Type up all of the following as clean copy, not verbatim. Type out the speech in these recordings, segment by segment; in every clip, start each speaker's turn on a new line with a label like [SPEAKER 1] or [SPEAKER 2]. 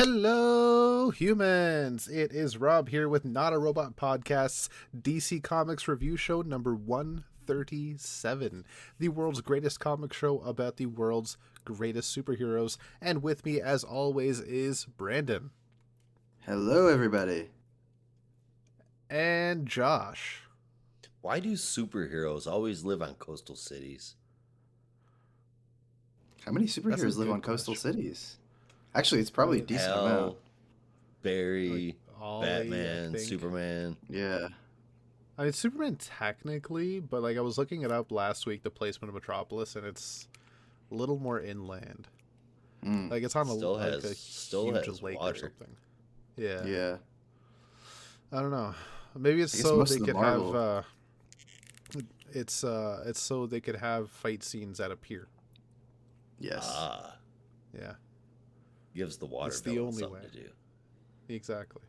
[SPEAKER 1] Hello, humans! It is Rob here with Not a Robot Podcast's DC Comics review show number 137, the world's greatest comic show about the world's greatest superheroes. And with me, as always, is Brandon.
[SPEAKER 2] Hello, everybody.
[SPEAKER 1] And Josh.
[SPEAKER 3] Why do superheroes always live on coastal cities?
[SPEAKER 2] How many superheroes live on coastal cities? Actually, it's probably a decent amount.
[SPEAKER 3] Hal, Barry,
[SPEAKER 1] Like Ollie, I
[SPEAKER 3] Batman,
[SPEAKER 1] think.
[SPEAKER 3] Superman.
[SPEAKER 2] Yeah.
[SPEAKER 1] I mean, Superman technically, but I was looking it up last week, the placement of Metropolis, and it's a little more inland.
[SPEAKER 2] Mm.
[SPEAKER 1] It's on
[SPEAKER 3] Still
[SPEAKER 1] a
[SPEAKER 3] has
[SPEAKER 1] huge lake
[SPEAKER 3] water.
[SPEAKER 1] or something. Yeah.
[SPEAKER 2] Yeah.
[SPEAKER 1] I don't know. Maybe it's
[SPEAKER 2] I guess
[SPEAKER 1] so
[SPEAKER 2] most
[SPEAKER 1] they
[SPEAKER 2] of the
[SPEAKER 1] could
[SPEAKER 2] Marvel-
[SPEAKER 1] have. It's so they could have fight scenes at a pier.
[SPEAKER 2] Yes.
[SPEAKER 1] Yeah,
[SPEAKER 3] Gives the water
[SPEAKER 1] It's the
[SPEAKER 3] villain
[SPEAKER 1] only
[SPEAKER 3] something
[SPEAKER 1] way.
[SPEAKER 3] to do.
[SPEAKER 1] exactly.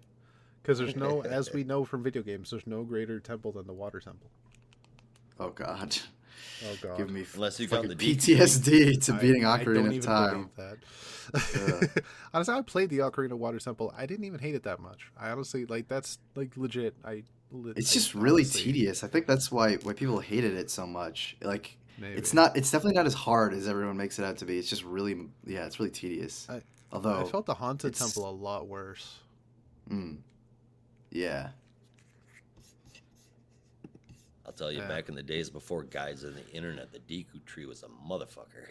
[SPEAKER 1] Because there's no, as we know from video games, there's no greater temple than the water temple.
[SPEAKER 2] Oh God.
[SPEAKER 1] Oh God.
[SPEAKER 2] Give me
[SPEAKER 3] Unless you count
[SPEAKER 2] fucking
[SPEAKER 3] the
[SPEAKER 2] PTSD to beating
[SPEAKER 1] I
[SPEAKER 2] Ocarina
[SPEAKER 1] don't
[SPEAKER 2] of
[SPEAKER 1] even
[SPEAKER 2] Time.
[SPEAKER 1] believe that. Honestly, I played the Ocarina of Water Temple. I didn't even hate it that much. I honestly that's legit.
[SPEAKER 2] It's just really tedious. I think that's why people hated it so much.
[SPEAKER 1] Maybe.
[SPEAKER 2] It's definitely not as hard as everyone makes it out to be. It's just really, it's really tedious.
[SPEAKER 1] I felt the haunted
[SPEAKER 2] it's-
[SPEAKER 1] temple a lot worse.
[SPEAKER 2] Yeah.
[SPEAKER 3] I'll tell you,
[SPEAKER 1] Yeah.
[SPEAKER 3] back in the days before guides and the internet, the Deku tree was a motherfucker.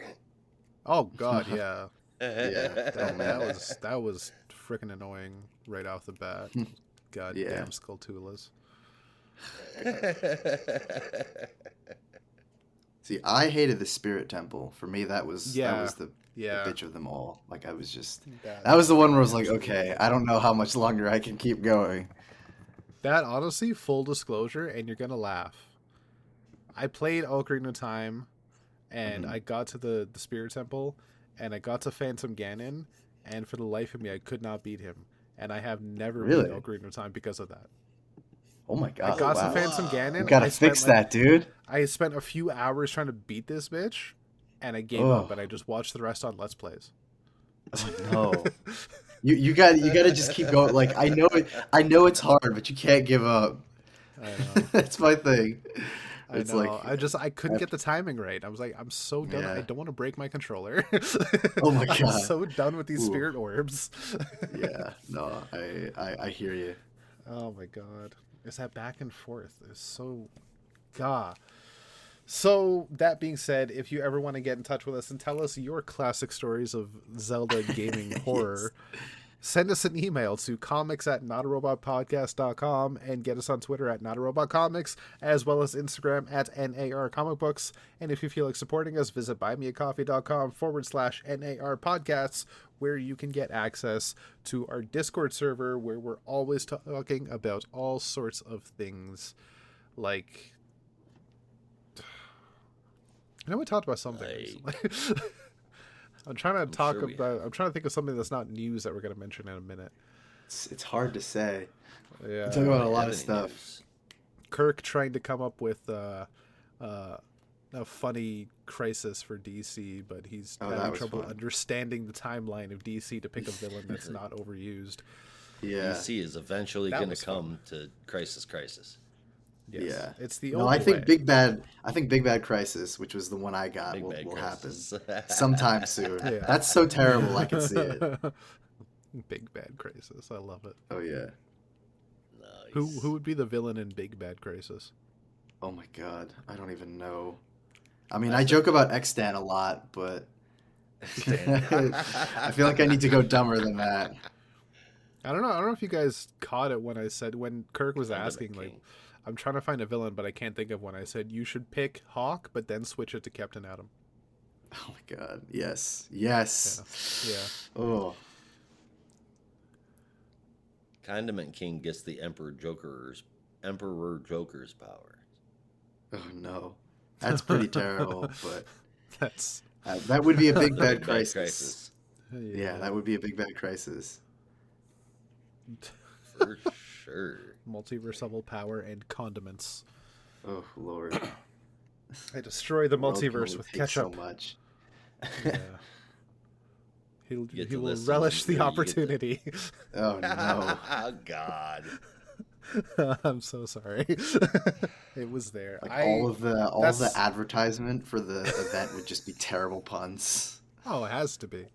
[SPEAKER 1] Oh God, yeah.
[SPEAKER 2] Yeah.
[SPEAKER 1] That was freaking annoying right off the bat. God
[SPEAKER 2] Yeah.
[SPEAKER 1] damn Skulltulas.
[SPEAKER 2] See, I hated the Spirit Temple. For me, that was the
[SPEAKER 1] Yeah.
[SPEAKER 2] bitch of them all. I was just
[SPEAKER 1] That
[SPEAKER 2] that was the one where I was like, okay, I don't know how much longer I can keep going.
[SPEAKER 1] That honestly, full disclosure, and you're gonna laugh. I played Ocarina of Time, and I got to the Spirit Temple, and I got to Phantom Ganon, and for the life of me, I could not beat him, and I have never
[SPEAKER 2] Really?
[SPEAKER 1] beat Ocarina of Time because of that.
[SPEAKER 2] Oh my god!
[SPEAKER 1] I got
[SPEAKER 2] wow.
[SPEAKER 1] to Phantom Ganon.
[SPEAKER 2] You gotta
[SPEAKER 1] I spent,
[SPEAKER 2] fix that, dude.
[SPEAKER 1] I spent a few hours trying to beat this bitch, and I gave up, and I just watched the rest on Let's Plays.
[SPEAKER 2] Oh no! you gotta just keep going. I know it's hard, but you can't give up.
[SPEAKER 1] I know.
[SPEAKER 2] That's my thing.
[SPEAKER 1] I
[SPEAKER 2] It's
[SPEAKER 1] know. I couldn't get the timing right. I was like, I'm so done.
[SPEAKER 2] Yeah.
[SPEAKER 1] I don't want to break my controller.
[SPEAKER 2] Oh my God.
[SPEAKER 1] I'm so done with these
[SPEAKER 2] Ooh.
[SPEAKER 1] spirit orbs.
[SPEAKER 2] Yeah, no, I hear you.
[SPEAKER 1] Oh my God. It's that back and forth. It's so God. So that being said, if you ever want to get in touch with us and tell us your classic stories of Zelda gaming horror, send us an email to comics@notarobotpodcast.com and get us on Twitter @notarobotcomics, as well as Instagram @NARComicBooks. And if you feel like supporting us, visit buymeacoffee.com/NAR podcasts, where you can get access to our Discord server, where we're always talking about all sorts of things. I know we talked about something recently. I'm trying to think of something that's not news that we're going to mention in a minute.
[SPEAKER 2] It's hard to say.
[SPEAKER 1] Yeah.
[SPEAKER 2] I'm talking about a lot of
[SPEAKER 3] Any
[SPEAKER 2] stuff.
[SPEAKER 3] news?
[SPEAKER 1] Kirk trying to come up with a funny crisis for DC, but he's
[SPEAKER 2] Oh, that
[SPEAKER 1] having
[SPEAKER 2] was
[SPEAKER 1] trouble
[SPEAKER 2] fun.
[SPEAKER 1] understanding the timeline of DC to pick a villain that's not overused.
[SPEAKER 2] Yeah.
[SPEAKER 3] DC is eventually
[SPEAKER 1] That
[SPEAKER 3] going
[SPEAKER 1] was
[SPEAKER 3] to come to Crisis.
[SPEAKER 1] Yes.
[SPEAKER 2] Yeah.
[SPEAKER 1] It's the
[SPEAKER 2] No,
[SPEAKER 1] only
[SPEAKER 2] I think
[SPEAKER 1] way.
[SPEAKER 2] Big Bad Crisis, which was the one I got,
[SPEAKER 3] Big
[SPEAKER 2] will
[SPEAKER 3] Bad
[SPEAKER 2] happen
[SPEAKER 3] Crisis.
[SPEAKER 2] sometime soon.
[SPEAKER 1] Yeah.
[SPEAKER 2] That's so terrible. I can see it.
[SPEAKER 1] Big Bad Crisis. I love it.
[SPEAKER 2] Oh yeah.
[SPEAKER 3] Nice.
[SPEAKER 1] Who would be the villain in Big Bad Crisis?
[SPEAKER 2] Oh my god. I don't even know. I mean, I joke about Extant a lot, but I feel like I need to go dumber than that.
[SPEAKER 1] I don't know if you guys caught it when Kirk was
[SPEAKER 3] Condiment
[SPEAKER 1] asking,
[SPEAKER 3] King.
[SPEAKER 1] I'm trying to find a villain, but I can't think of one. I said you should pick Hawk, but then switch it to Captain Atom.
[SPEAKER 2] Oh my god. Yes. Yes.
[SPEAKER 1] Yeah.
[SPEAKER 2] Oh.
[SPEAKER 3] Condiment King gets the Emperor Joker's power.
[SPEAKER 2] Oh no. That's pretty terrible, but
[SPEAKER 1] That's
[SPEAKER 2] that would be a big bad
[SPEAKER 3] Bad
[SPEAKER 2] crisis. Yeah, that would be a big bad crisis.
[SPEAKER 3] For sure.
[SPEAKER 1] multiverse level power and condiments.
[SPEAKER 2] Oh Lord.
[SPEAKER 1] I destroy the
[SPEAKER 2] world can
[SPEAKER 1] multiverse
[SPEAKER 2] only
[SPEAKER 1] with
[SPEAKER 2] take
[SPEAKER 1] ketchup.
[SPEAKER 2] So much.
[SPEAKER 1] Yeah. he
[SPEAKER 3] get to
[SPEAKER 1] will
[SPEAKER 3] listen
[SPEAKER 1] relish the
[SPEAKER 3] or you get to-
[SPEAKER 1] opportunity.
[SPEAKER 2] Oh no.
[SPEAKER 3] Oh God.
[SPEAKER 1] I'm so sorry. It was there.
[SPEAKER 2] Like all of the
[SPEAKER 1] that's-
[SPEAKER 2] advertisement for the event would just be terrible puns.
[SPEAKER 1] Oh, it has to be.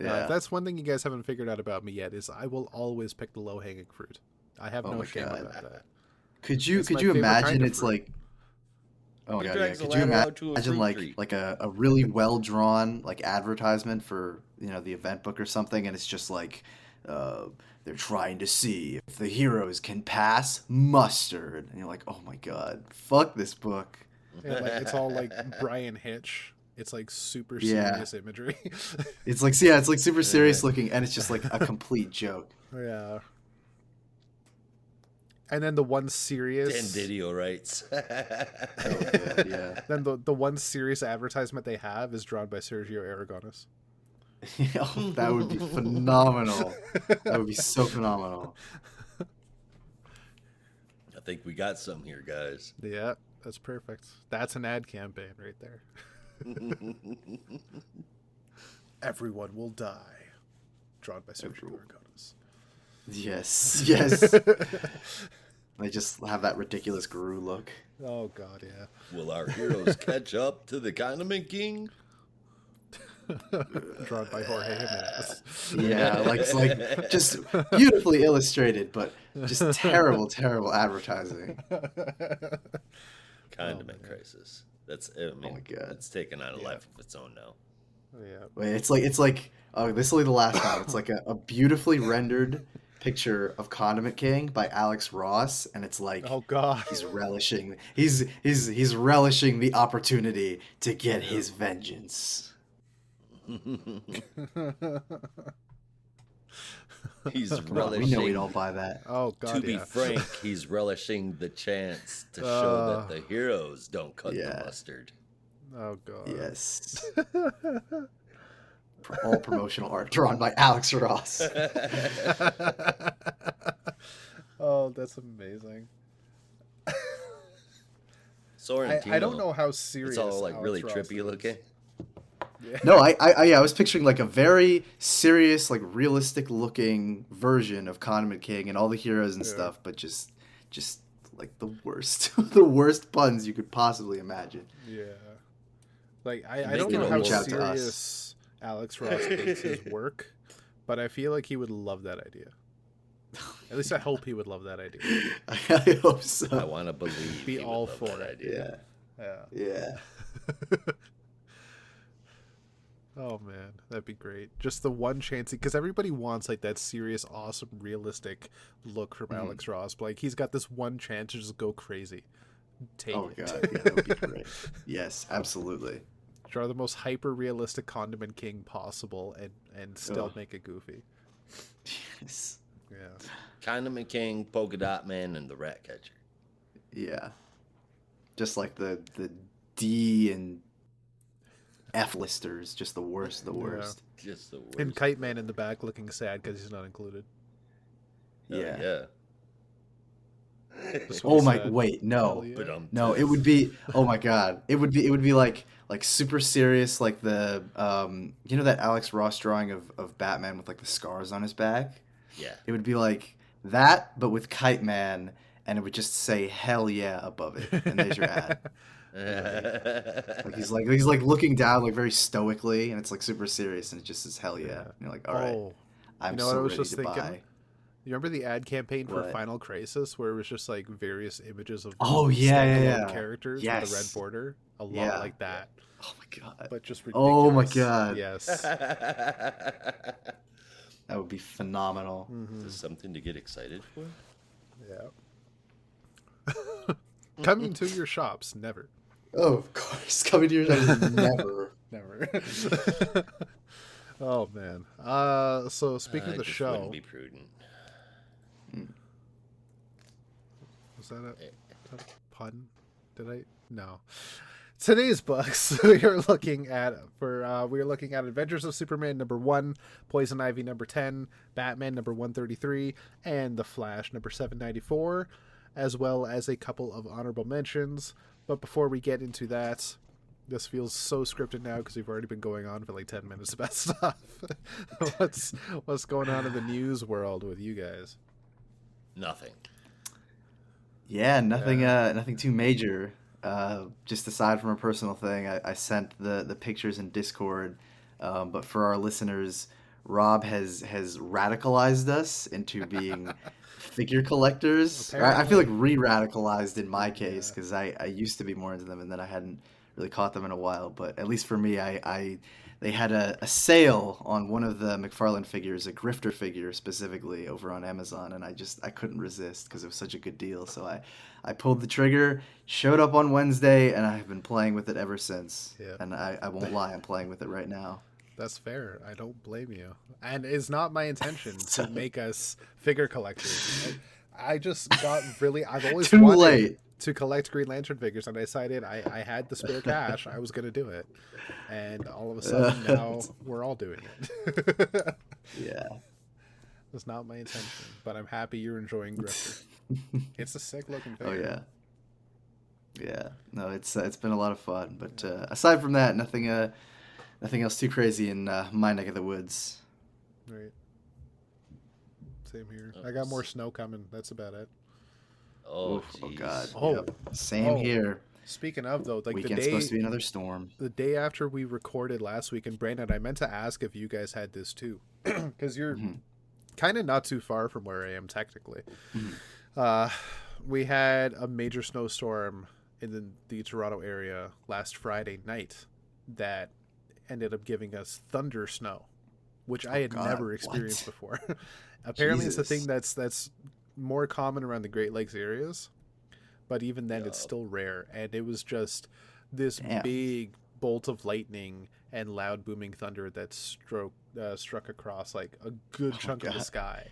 [SPEAKER 2] Yeah.
[SPEAKER 1] That's one thing you guys haven't figured out about me yet is I will always pick the low hanging fruit. I have
[SPEAKER 2] Oh
[SPEAKER 1] no
[SPEAKER 2] my
[SPEAKER 1] shame
[SPEAKER 2] God.
[SPEAKER 1] about that.
[SPEAKER 2] Could you
[SPEAKER 1] It's my
[SPEAKER 2] imagine
[SPEAKER 1] favorite kind of
[SPEAKER 2] it's
[SPEAKER 1] fruit.
[SPEAKER 2] like oh my
[SPEAKER 3] He
[SPEAKER 2] God, yeah.
[SPEAKER 3] drags the
[SPEAKER 2] Could you
[SPEAKER 3] ladder out to a
[SPEAKER 2] imagine
[SPEAKER 3] fruit
[SPEAKER 2] like
[SPEAKER 3] tree.
[SPEAKER 2] a really well drawn like advertisement for the event book or something, and it's just like they're trying to see if the heroes can pass mustard, and you're like, oh my God, fuck this book.
[SPEAKER 1] And like it's all like Brian Hitch. It's like super
[SPEAKER 2] Yeah.
[SPEAKER 1] serious imagery.
[SPEAKER 2] It's like it's like super serious looking, and it's just like a complete joke.
[SPEAKER 1] Yeah. And then the one serious
[SPEAKER 3] And video rights.
[SPEAKER 2] Oh God, yeah.
[SPEAKER 1] then the one serious advertisement they have is drawn by Sergio Aragonis.
[SPEAKER 2] Oh, that would be phenomenal. That would be so phenomenal.
[SPEAKER 3] I think we got some here, guys.
[SPEAKER 1] Yeah, that's perfect. That's an ad campaign right there. Everyone will die. Drawn by Sergio Aragonis.
[SPEAKER 2] Yes, yes. They just have that ridiculous Guru look.
[SPEAKER 1] Oh God, yeah.
[SPEAKER 3] Will our heroes catch up to the Condiment King?
[SPEAKER 1] Drawn by Jorge Jimenez.
[SPEAKER 2] Yeah, like it's like just beautifully illustrated, but just terrible, terrible advertising.
[SPEAKER 3] Condiment Crisis. That's I mean,
[SPEAKER 2] Oh my God.
[SPEAKER 3] it's taken on a
[SPEAKER 1] Yeah.
[SPEAKER 3] life of its own now.
[SPEAKER 1] Yeah.
[SPEAKER 2] Wait, it's like oh, this will be the last time. It's like a beautifully rendered picture of Condiment King by Alex Ross, and it's like
[SPEAKER 1] Oh God.
[SPEAKER 2] he's relishing the opportunity to get his vengeance.
[SPEAKER 3] He's
[SPEAKER 2] Come on, we
[SPEAKER 3] relishing.
[SPEAKER 2] know we'd all buy that.
[SPEAKER 1] Oh God.
[SPEAKER 3] To be
[SPEAKER 1] yeah.
[SPEAKER 3] frank, he's relishing the chance to show that the heroes don't cut
[SPEAKER 2] Yeah.
[SPEAKER 3] the mustard.
[SPEAKER 1] Oh God.
[SPEAKER 2] Yes. All promotional art drawn by Alex Ross.
[SPEAKER 1] Oh, that's amazing.
[SPEAKER 3] Sorrentino.
[SPEAKER 1] I don't know how serious.
[SPEAKER 3] It's all like
[SPEAKER 1] Alex
[SPEAKER 3] really
[SPEAKER 1] Ross
[SPEAKER 3] trippy
[SPEAKER 1] is.
[SPEAKER 3] looking.
[SPEAKER 1] Yeah.
[SPEAKER 2] No, I was picturing like a very serious, like realistic looking version of Condiment King and all the heroes and
[SPEAKER 1] Yeah.
[SPEAKER 2] stuff, but just like the worst, the worst puns you could possibly imagine.
[SPEAKER 1] Yeah. Like I
[SPEAKER 3] Make
[SPEAKER 1] don't
[SPEAKER 3] it
[SPEAKER 1] know
[SPEAKER 3] a
[SPEAKER 1] how
[SPEAKER 2] reach out to us.
[SPEAKER 1] serious Alex Ross takes his work, but I feel like he would love that idea. At least I hope he would love that idea.
[SPEAKER 2] I hope so.
[SPEAKER 3] I want to believe.
[SPEAKER 1] Be
[SPEAKER 3] he would
[SPEAKER 1] all
[SPEAKER 3] love
[SPEAKER 1] for
[SPEAKER 3] that
[SPEAKER 1] it.
[SPEAKER 3] idea.
[SPEAKER 2] Yeah,
[SPEAKER 1] Yeah.
[SPEAKER 2] yeah.
[SPEAKER 1] Oh man, that'd be great. Just the one chance, because everybody wants like that serious, awesome, realistic look from Alex Ross. But like he's got this one chance to just go crazy. Take
[SPEAKER 2] Oh
[SPEAKER 1] it.
[SPEAKER 2] God, yeah, that would be great. Yes, absolutely.
[SPEAKER 1] Draw the most hyper realistic Condiment King possible, and still
[SPEAKER 2] Ugh.
[SPEAKER 1] make it goofy.
[SPEAKER 2] Yes.
[SPEAKER 1] Yeah.
[SPEAKER 3] Condiment King, Polka Dot Man, and the Rat Catcher.
[SPEAKER 2] Yeah. Just like the D and F listers, just the worst of the
[SPEAKER 1] Yeah.
[SPEAKER 2] worst.
[SPEAKER 3] Just the worst.
[SPEAKER 1] And Kite Man in the back looking sad because he's not included.
[SPEAKER 3] Oh,
[SPEAKER 2] Yeah.
[SPEAKER 3] yeah.
[SPEAKER 1] Just
[SPEAKER 2] Oh
[SPEAKER 1] when
[SPEAKER 2] my
[SPEAKER 1] he's sad.
[SPEAKER 2] wait, no.
[SPEAKER 1] Hell yeah.
[SPEAKER 3] But
[SPEAKER 2] No, it would be oh my God. It would be like super serious, like the that Alex Ross drawing of Batman with like the scars on his back?
[SPEAKER 3] Yeah.
[SPEAKER 2] It would be like that, but with Kite Man, and it would just say hell yeah above it. And there's your ad. Like he's like looking down like very stoically, and it's like super serious, and it just says hell yeah.
[SPEAKER 1] Yeah.
[SPEAKER 2] And you're like, all right,
[SPEAKER 1] Oh,
[SPEAKER 2] I'm
[SPEAKER 1] you know what
[SPEAKER 2] so
[SPEAKER 1] I was
[SPEAKER 2] ready
[SPEAKER 1] just
[SPEAKER 2] to
[SPEAKER 1] thinking?
[SPEAKER 2] buy.
[SPEAKER 1] you remember the ad campaign for
[SPEAKER 2] What?
[SPEAKER 1] Final Crisis where it was just like various images of
[SPEAKER 2] Oh, yeah,
[SPEAKER 1] standalone
[SPEAKER 2] yeah.
[SPEAKER 1] characters with
[SPEAKER 2] Yes.
[SPEAKER 1] the red border? A lot
[SPEAKER 2] Yeah.
[SPEAKER 1] like that,
[SPEAKER 2] Oh my God.
[SPEAKER 1] but just ridiculous.
[SPEAKER 2] Oh my God.
[SPEAKER 1] Yes.
[SPEAKER 2] That would be phenomenal.
[SPEAKER 1] Mhm.
[SPEAKER 3] Is something to get excited for?
[SPEAKER 1] Yeah. Coming to your shops, never.
[SPEAKER 2] Oh, of course. Coming to your house never.
[SPEAKER 1] Never. Oh man. So speaking of the
[SPEAKER 3] Just
[SPEAKER 1] show,
[SPEAKER 3] wouldn't be prudent.
[SPEAKER 1] was that a pun? Did I? No. Today's books we are looking at Adventures of Superman #1, Poison Ivy #10, Batman #133, and The Flash #794, as well as a couple of honorable mentions. But before we get into that, This feels so scripted now because we've already been going on for like 10 minutes about stuff. what's going on in the news world with you guys?
[SPEAKER 3] Nothing.
[SPEAKER 2] Yeah, nothing too major. Just aside from a personal thing, I sent the pictures in Discord. But for our listeners, Rob has radicalized us into being figure collectors. I feel like re-radicalized in my case because I used to be more into them and then I hadn't really caught them in a while. But at least for me, they had a sale on one of the McFarlane figures, a grifter figure specifically, over on Amazon, and I couldn't resist because it was such a good deal. So I pulled the trigger, showed up on Wednesday, and I've been playing with it ever since.
[SPEAKER 1] Yeah.
[SPEAKER 2] And I won't lie, I'm playing with it right now.
[SPEAKER 1] That's fair. I don't blame you. And it's not my intention to make us figure collectors. I just got really... I've always
[SPEAKER 2] Too
[SPEAKER 1] wanted
[SPEAKER 2] late.
[SPEAKER 1] to collect Green Lantern figures, and I decided I had the spare cash. I was going to do it. And all of a sudden, now we're all doing it.
[SPEAKER 2] Yeah.
[SPEAKER 1] That's not my intention, but I'm happy you're enjoying Grifter. It's a sick-looking
[SPEAKER 2] Oh,
[SPEAKER 1] figure.
[SPEAKER 2] yeah. Yeah. No, it's been a lot of fun. But aside from that, nothing else too crazy in my neck of the woods.
[SPEAKER 1] Right. Same here. I got more snow coming. That's about it.
[SPEAKER 3] Oh,
[SPEAKER 2] Oh
[SPEAKER 3] jeez.
[SPEAKER 2] God.
[SPEAKER 1] Oh.
[SPEAKER 2] Yep. Same here.
[SPEAKER 1] Speaking of, though, like
[SPEAKER 2] Weekend's supposed to be another storm.
[SPEAKER 1] the day after we recorded last week, and Brandon, I meant to ask if you guys had this too, because you're kind of not too far from where I am technically. We had a major snowstorm in the Toronto area last Friday night that ended up giving us thunder snow, which I had
[SPEAKER 2] God,
[SPEAKER 1] never experienced before. Apparently, it's a thing that's more common around the Great Lakes areas, but even then, it's still rare. And it was just this big bolt of lightning and loud booming thunder that struck across like a good chunk of the sky.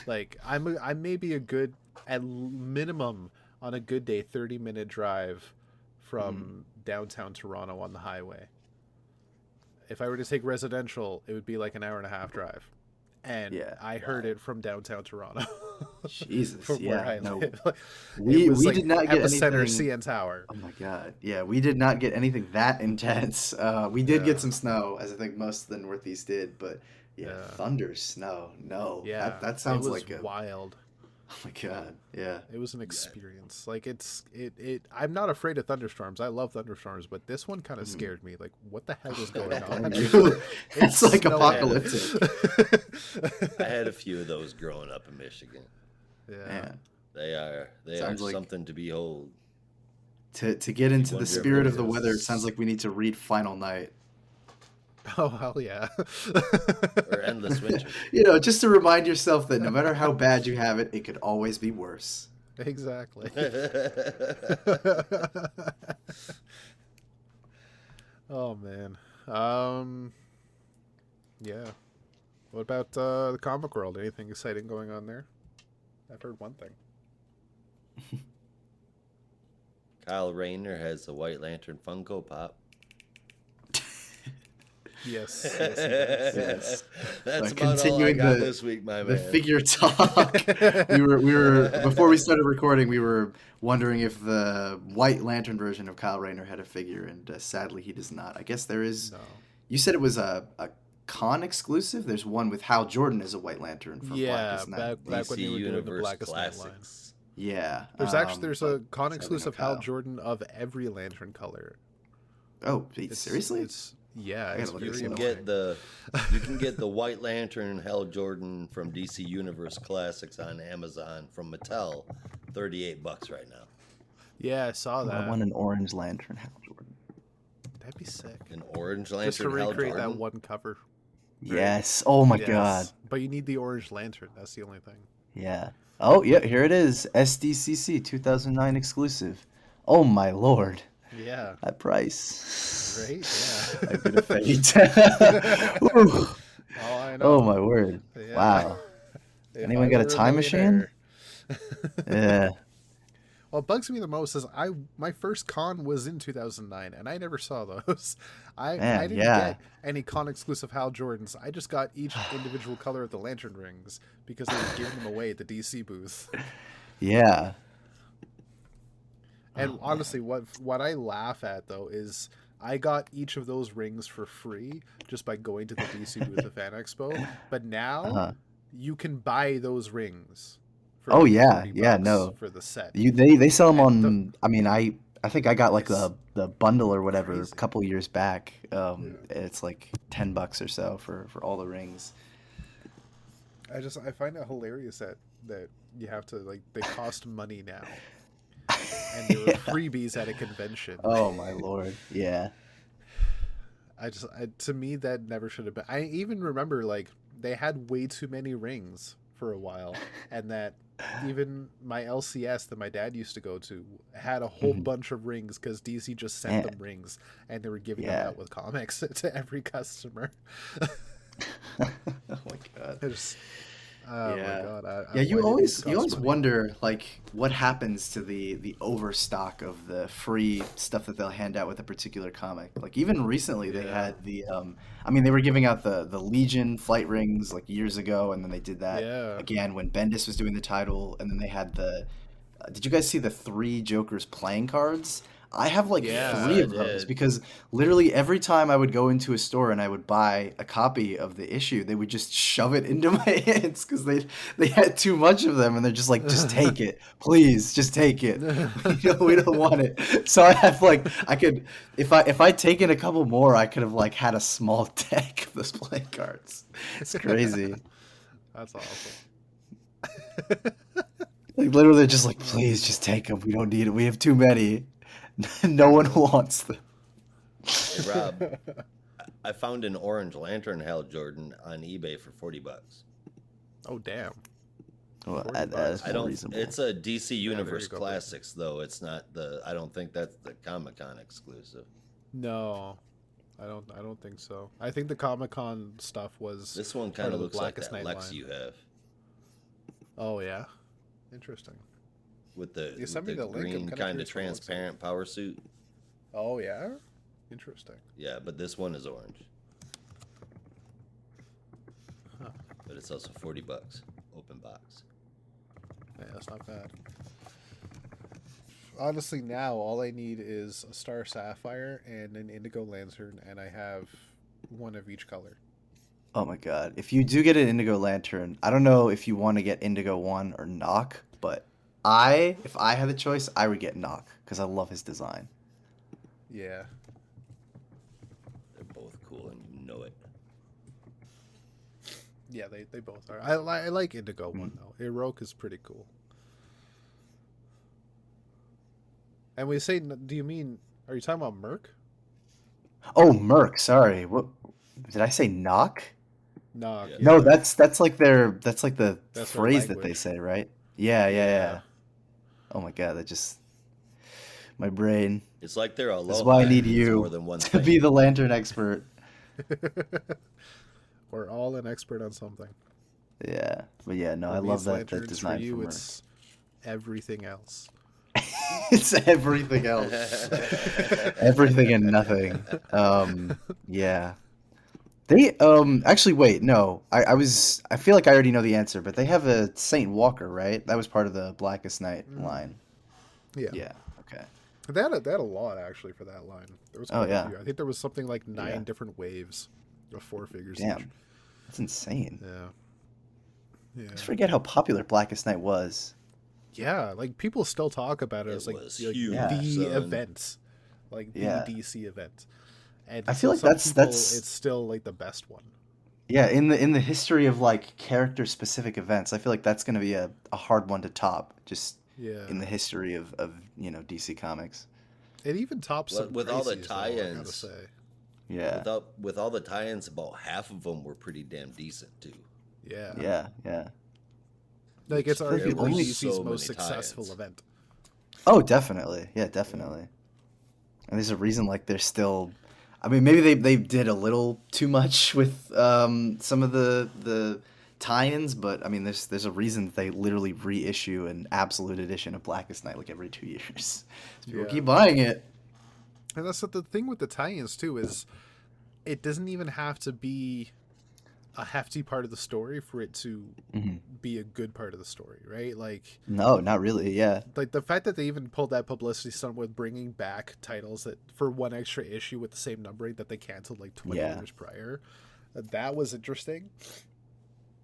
[SPEAKER 1] Like I may be a good, at minimum on a good day, 30-minute drive from downtown Toronto on the highway. If I were to take residential, it would be like an hour and a half drive. And I heard it from downtown Toronto.
[SPEAKER 2] Jesus,
[SPEAKER 1] from where I live.
[SPEAKER 2] We
[SPEAKER 1] like
[SPEAKER 2] did not get
[SPEAKER 1] Epicenter
[SPEAKER 2] anything.
[SPEAKER 1] CN Tower.
[SPEAKER 2] Oh my God, yeah, we did not get anything that intense. We did get some snow, as I think most of the Northeast did, but thunder, snow, no.
[SPEAKER 1] Yeah,
[SPEAKER 2] that sounds
[SPEAKER 1] it was
[SPEAKER 2] like a
[SPEAKER 1] wild.
[SPEAKER 2] Oh my God, yeah.
[SPEAKER 1] It was an experience. Like it. I'm not afraid of thunderstorms. I love thunderstorms, but this one kind of scared me. Like, what the hell is going on?
[SPEAKER 2] It's like
[SPEAKER 1] snowing.
[SPEAKER 2] apocalyptic.
[SPEAKER 3] I had a few of those growing up in Michigan.
[SPEAKER 1] Yeah.
[SPEAKER 3] They are
[SPEAKER 2] Sounds like
[SPEAKER 3] something to behold.
[SPEAKER 2] To get into the
[SPEAKER 3] wonder if
[SPEAKER 2] spirit of the
[SPEAKER 3] there's-
[SPEAKER 2] weather, it sounds like we need to read Final Night.
[SPEAKER 1] Oh hell yeah.
[SPEAKER 3] Or endless winter.
[SPEAKER 2] Just to remind yourself that no matter how bad you have it, it could always be worse.
[SPEAKER 1] Exactly. Oh man. Yeah. What about the comic world? Anything exciting going on there? I've heard one thing.
[SPEAKER 3] Kyle Rayner has a White Lantern Funko Pop.
[SPEAKER 1] Yes.
[SPEAKER 2] Yes.
[SPEAKER 3] That's about all I got this week, my
[SPEAKER 2] The
[SPEAKER 3] man.
[SPEAKER 2] figure talk. we were before we started recording. We were wondering if the White Lantern version of Kyle Rayner had a figure, and sadly, he does not. I guess there is.
[SPEAKER 1] No.
[SPEAKER 2] You said it was a con exclusive. There's one with Hal Jordan as a White Lantern from Blackest Night.
[SPEAKER 1] back when
[SPEAKER 3] DC
[SPEAKER 1] they were doing the
[SPEAKER 3] Universe
[SPEAKER 1] Blackest Night line.
[SPEAKER 3] Classics.
[SPEAKER 2] Yeah.
[SPEAKER 1] There's a
[SPEAKER 2] but
[SPEAKER 1] con
[SPEAKER 2] sadly,
[SPEAKER 1] exclusive
[SPEAKER 2] no
[SPEAKER 1] Hal
[SPEAKER 2] Kyle.
[SPEAKER 1] Jordan of every Lantern color.
[SPEAKER 2] Oh, seriously?
[SPEAKER 1] Yeah,
[SPEAKER 2] I
[SPEAKER 1] it's
[SPEAKER 2] gotta look
[SPEAKER 1] very
[SPEAKER 2] this
[SPEAKER 3] You
[SPEAKER 2] up.
[SPEAKER 1] annoying.
[SPEAKER 3] you can get the White Lantern Hal Jordan from DC Universe Classics on Amazon from Mattel, $38 right now.
[SPEAKER 1] Yeah, I saw that.
[SPEAKER 2] I want an orange lantern, Hal Jordan.
[SPEAKER 1] That'd be sick.
[SPEAKER 3] An orange
[SPEAKER 1] Just to
[SPEAKER 3] lantern Hal
[SPEAKER 1] recreate
[SPEAKER 3] Jordan.
[SPEAKER 1] that one cover.
[SPEAKER 2] Yes. Oh my
[SPEAKER 1] Yes.
[SPEAKER 2] God.
[SPEAKER 1] But you need the orange lantern. That's the only thing.
[SPEAKER 2] Yeah. Oh yeah, here it is. SDCC 2009 exclusive. Oh my Lord.
[SPEAKER 1] Yeah.
[SPEAKER 2] That price.
[SPEAKER 1] Right? Yeah.
[SPEAKER 2] I've been a fate. Ooh.
[SPEAKER 1] Oh, I know.
[SPEAKER 2] Oh my word.
[SPEAKER 1] Yeah.
[SPEAKER 2] Wow.
[SPEAKER 1] If
[SPEAKER 2] Anyone
[SPEAKER 1] I
[SPEAKER 2] got a
[SPEAKER 1] were
[SPEAKER 2] time machine?
[SPEAKER 1] millionaire.
[SPEAKER 2] Yeah.
[SPEAKER 1] What bugs me the most is my first con was in 2009, and I never saw those. I didn't get any con exclusive Hal Jordans. I just got each individual color of the lantern rings because they were giving them away at the DC booth.
[SPEAKER 2] Yeah.
[SPEAKER 1] And honestly, what I laugh at though is I got each of those rings for free just by going to the DC booth at Fan Expo. But now you can buy those rings for
[SPEAKER 2] Oh
[SPEAKER 1] like
[SPEAKER 2] yeah, yeah,
[SPEAKER 1] $40
[SPEAKER 2] no.
[SPEAKER 1] for the set.
[SPEAKER 2] They sell them
[SPEAKER 1] And
[SPEAKER 2] on. I mean, I think I got like
[SPEAKER 1] it's
[SPEAKER 2] the bundle or whatever
[SPEAKER 1] crazy.
[SPEAKER 2] a couple years back.
[SPEAKER 1] Yeah.
[SPEAKER 2] It's like $10 or so for all the rings.
[SPEAKER 1] I find it hilarious that you have to like they cost money now. And there were
[SPEAKER 2] Yeah.
[SPEAKER 1] freebies at a convention.
[SPEAKER 2] Oh my lord, yeah.
[SPEAKER 1] To me that never should have been. I even remember like they had way too many rings for a while, and that even my LCS that my dad used to go to had a whole
[SPEAKER 2] Mhm.
[SPEAKER 1] bunch of rings because DC just sent
[SPEAKER 2] Yeah.
[SPEAKER 1] them rings, and they were giving
[SPEAKER 2] Yeah.
[SPEAKER 1] them out with comics to every customer.
[SPEAKER 2] Oh my god.
[SPEAKER 1] I just, oh
[SPEAKER 2] Yeah.
[SPEAKER 1] my god!
[SPEAKER 2] Yeah,
[SPEAKER 1] why
[SPEAKER 2] you
[SPEAKER 1] did these
[SPEAKER 2] always
[SPEAKER 1] cost money?
[SPEAKER 2] wonder like what happens to the overstock of the free stuff that they'll hand out with a particular comic. Like even recently they
[SPEAKER 1] Yeah.
[SPEAKER 2] had the I mean they were giving out the Legion flight rings like years ago, and then they did that
[SPEAKER 1] Yeah.
[SPEAKER 2] again when Bendis was doing the title, and then they had the did you guys see the 3 Jokers playing cards? I have like
[SPEAKER 1] Yeah.
[SPEAKER 2] 3
[SPEAKER 3] I
[SPEAKER 2] of those
[SPEAKER 3] did.
[SPEAKER 2] because literally every time I would go into a store and I would buy a copy of the issue, they would just shove it into my hands because they had too much of them, and they're just like, just take it, please, just take it. We don't want it. So I have like I could if I'd taken a couple more, I could have like had a small deck of those playing cards. It's crazy.
[SPEAKER 1] That's awesome.
[SPEAKER 2] Like literally, they're just like, please, just take them. We don't need it. We have too many. No one wants them.
[SPEAKER 3] Hey, Rob, I found an orange Lantern Hal Jordan on eBay for $40.
[SPEAKER 1] Oh damn!
[SPEAKER 2] Well,
[SPEAKER 1] $40.
[SPEAKER 2] that's
[SPEAKER 3] I
[SPEAKER 2] more
[SPEAKER 3] don't.
[SPEAKER 2] reasonable.
[SPEAKER 3] It's a DC
[SPEAKER 1] there
[SPEAKER 3] Universe
[SPEAKER 1] you go,
[SPEAKER 3] Classics though. It's not the. I don't think that's the Comic-Con exclusive.
[SPEAKER 1] No, I don't think so. I think the Comic-Con stuff was
[SPEAKER 3] This one
[SPEAKER 1] part
[SPEAKER 3] kind
[SPEAKER 1] of
[SPEAKER 3] of
[SPEAKER 1] the
[SPEAKER 3] looks like
[SPEAKER 1] Blackest
[SPEAKER 3] that
[SPEAKER 1] Night
[SPEAKER 3] Lex
[SPEAKER 1] line.
[SPEAKER 3] you have
[SPEAKER 1] Oh yeah, interesting.
[SPEAKER 3] with the,
[SPEAKER 1] You sent me
[SPEAKER 3] with the
[SPEAKER 1] the link, I'm
[SPEAKER 3] green
[SPEAKER 1] kinda
[SPEAKER 3] kind of
[SPEAKER 1] curious what it looks like.
[SPEAKER 3] transparent power suit.
[SPEAKER 1] Oh yeah, interesting.
[SPEAKER 3] Yeah, but this one is orange.
[SPEAKER 1] Huh.
[SPEAKER 3] But it's also $40, open box.
[SPEAKER 1] Yeah, that's not bad. Honestly, now all I need is a Star Sapphire and an Indigo Lantern, and I have one of each color.
[SPEAKER 2] Oh my god. If you do get an Indigo Lantern, I don't know if you want to get Indigo 1 or Knock, but if I had the choice, I would get Knock because I love his design.
[SPEAKER 1] Yeah.
[SPEAKER 3] They're both cool, and you know it.
[SPEAKER 1] Yeah, they both are. I like Indigo one though. Heroic is pretty cool. And we say, do you mean? Are you talking about Merc?
[SPEAKER 2] Oh, Merc, sorry. What did I say? Knock?
[SPEAKER 1] No.
[SPEAKER 3] Yeah.
[SPEAKER 2] No, that's like the
[SPEAKER 1] That's their
[SPEAKER 2] phrase that they
[SPEAKER 1] language.
[SPEAKER 2] say, right? Yeah. Oh my god, that just my brain.
[SPEAKER 3] It's like they're aloha.
[SPEAKER 2] This is why I need
[SPEAKER 3] It's more
[SPEAKER 2] you
[SPEAKER 3] than one
[SPEAKER 2] to
[SPEAKER 3] thing.
[SPEAKER 2] be the lantern expert.
[SPEAKER 1] We're all an expert on something.
[SPEAKER 2] Yeah, but yeah, no,
[SPEAKER 1] For
[SPEAKER 2] I
[SPEAKER 1] me,
[SPEAKER 2] love
[SPEAKER 1] it's
[SPEAKER 2] that
[SPEAKER 1] lanterns.
[SPEAKER 2] design
[SPEAKER 1] For you,
[SPEAKER 2] for Merc.
[SPEAKER 1] it's everything else.
[SPEAKER 2] It's everything else. Everything and nothing. Yeah. They actually wait, no. I feel like I already know the answer, but they have a Saint Walker, right? That was part of the Blackest Night line.
[SPEAKER 1] Yeah.
[SPEAKER 2] Yeah, okay.
[SPEAKER 1] They had a lot actually for that line. There was
[SPEAKER 2] Oh,
[SPEAKER 1] quite a
[SPEAKER 2] yeah.
[SPEAKER 1] few. I think there was something like 9
[SPEAKER 2] Yeah.
[SPEAKER 1] different waves of 4 figures each.
[SPEAKER 2] Damn. That's insane.
[SPEAKER 1] Yeah.
[SPEAKER 2] I just forget how popular Blackest Night was.
[SPEAKER 1] Yeah, like people still talk about it
[SPEAKER 3] It
[SPEAKER 1] as like,
[SPEAKER 3] was
[SPEAKER 1] like
[SPEAKER 3] huge,
[SPEAKER 1] the
[SPEAKER 3] son.
[SPEAKER 1] event, like the
[SPEAKER 2] Yeah.
[SPEAKER 1] DC event. And
[SPEAKER 2] I feel like
[SPEAKER 1] some
[SPEAKER 2] that's-
[SPEAKER 1] people,
[SPEAKER 2] that's-
[SPEAKER 1] it's still like the best one.
[SPEAKER 2] Yeah, in the history of like character specific events, I feel like that's gonna be a hard one to top, just
[SPEAKER 1] Yeah,
[SPEAKER 2] in the history of DC Comics.
[SPEAKER 1] it even tops some
[SPEAKER 3] With all the
[SPEAKER 1] Crises, though, I gotta
[SPEAKER 3] tie-ins.
[SPEAKER 1] say.
[SPEAKER 2] Yeah.
[SPEAKER 3] With all the tie-ins, about half of them were pretty damn decent too.
[SPEAKER 1] Yeah,
[SPEAKER 2] Yeah.
[SPEAKER 1] like it's
[SPEAKER 2] I feel like the
[SPEAKER 1] arguably
[SPEAKER 2] only-
[SPEAKER 1] DC's
[SPEAKER 3] so
[SPEAKER 1] most
[SPEAKER 3] many
[SPEAKER 1] successful
[SPEAKER 3] tie-ins.
[SPEAKER 1] event.
[SPEAKER 2] Oh, definitely. Yeah, definitely. And there's a reason like they're still. I mean, maybe they did a little too much with some of the tie-ins, but I mean, there's a reason that they literally reissue an absolute edition of Blackest Night like every 2 years. People
[SPEAKER 1] Yeah.
[SPEAKER 2] keep buying it.
[SPEAKER 1] And that's the thing with the tie-ins too is, it doesn't even have to be a hefty part of the story for it to
[SPEAKER 2] Hmm.
[SPEAKER 1] be a good part of the story, right?
[SPEAKER 2] No, not really. Yeah.
[SPEAKER 1] Like the fact that they even pulled that publicity stunt with bringing back titles that for one extra issue with the same numbering that they canceled like 20
[SPEAKER 2] Yeah.
[SPEAKER 1] years prior, that was interesting.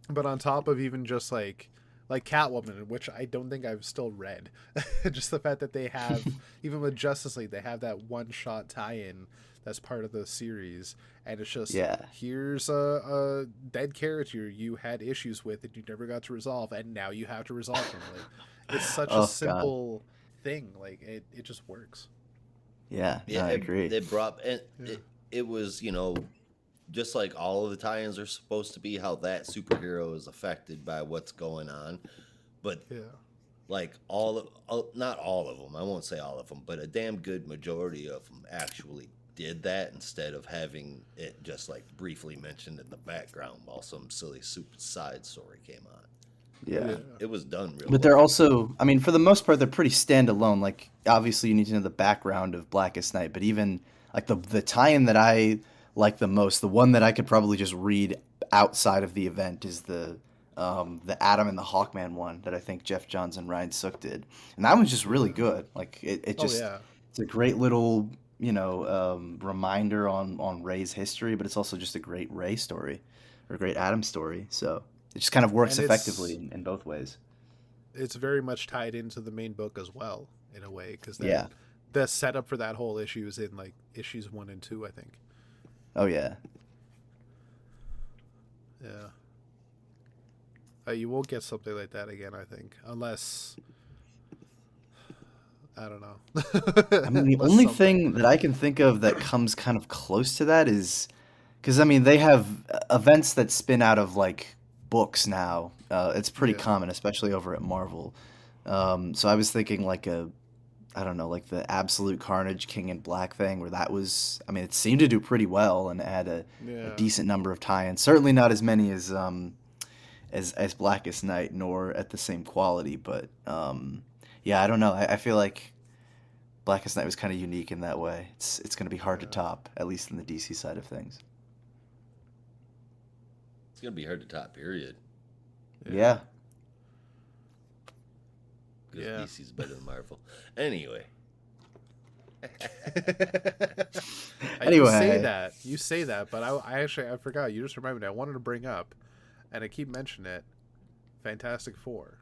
[SPEAKER 1] But on top of even just like Catwoman, which I don't think I've still read, just the fact that they have even with Justice League, they have that one shot tie-in that's part of the series, and it's just
[SPEAKER 2] Yeah.
[SPEAKER 1] here's a dead character you had issues with and you never got to resolve, and now you have to resolve them. Like it's such a
[SPEAKER 2] Oh God.
[SPEAKER 1] simple thing, like it just works.
[SPEAKER 2] Yeah. No,
[SPEAKER 3] Yeah,
[SPEAKER 2] I agree.
[SPEAKER 3] it brought and
[SPEAKER 1] Yeah.
[SPEAKER 3] it was, just like all of the tie-ins are supposed to be, how that superhero is affected by what's going on. But
[SPEAKER 1] Yeah.
[SPEAKER 3] like not all of them, I won't say all of them, but a damn good majority of them actually did that instead of having it just like briefly mentioned in the background while some silly side story came on.
[SPEAKER 2] Yeah.
[SPEAKER 3] It was done real
[SPEAKER 2] But they're
[SPEAKER 3] well.
[SPEAKER 2] also, I mean, for the most part, they're pretty standalone. Like, obviously, you need to know the background of Blackest Night, but even like the tie-in that I like the most, the one that I could probably just read outside of the event is the Atom and the Hawkman one that I think Jeff Johns and Ryan Sook did, and that one's just really
[SPEAKER 1] Yeah.
[SPEAKER 2] good. Like, it
[SPEAKER 1] Oh
[SPEAKER 2] just
[SPEAKER 1] yeah.
[SPEAKER 2] it's a great little reminder on Ray's history, but it's also just a great Ray story or a great Atom story. So it just kind of works
[SPEAKER 1] And
[SPEAKER 2] effectively in both ways.
[SPEAKER 1] it's very much tied into the main book as well in a way, because that
[SPEAKER 2] Yeah.
[SPEAKER 1] the setup for that whole issue is in like issues 1 and 2, I think.
[SPEAKER 2] Oh yeah.
[SPEAKER 1] Yeah. You won't get something like that again, I think, unless I don't know.
[SPEAKER 2] I mean, the
[SPEAKER 1] Unless
[SPEAKER 2] only
[SPEAKER 1] something.
[SPEAKER 2] thing that I can think of that comes kind of close to that is because I mean they have events that spin out of like books now. It's pretty
[SPEAKER 1] Yeah.
[SPEAKER 2] common, especially over at Marvel. So I was thinking like I don't know, like the Absolute Carnage King in Black thing, where that was. I mean, it seemed to do pretty well and it had a
[SPEAKER 1] Yeah.
[SPEAKER 2] decent number of tie-ins. Certainly not as many as Blackest Night, nor at the same quality. But yeah, I don't know. I feel like Blackest Night was kind of unique in that way. It's going to be hard to
[SPEAKER 1] Yeah.
[SPEAKER 2] top, at least in the DC side of things.
[SPEAKER 3] It's gonna be hard to top, period.
[SPEAKER 2] Yeah.
[SPEAKER 3] Because
[SPEAKER 1] Yeah.
[SPEAKER 3] DC's better than Marvel. Anyway,
[SPEAKER 2] Anyway,
[SPEAKER 1] You say that, but I actually I forgot. You just reminded me. I wanted to bring up, and I keep mentioning it. Fantastic Four,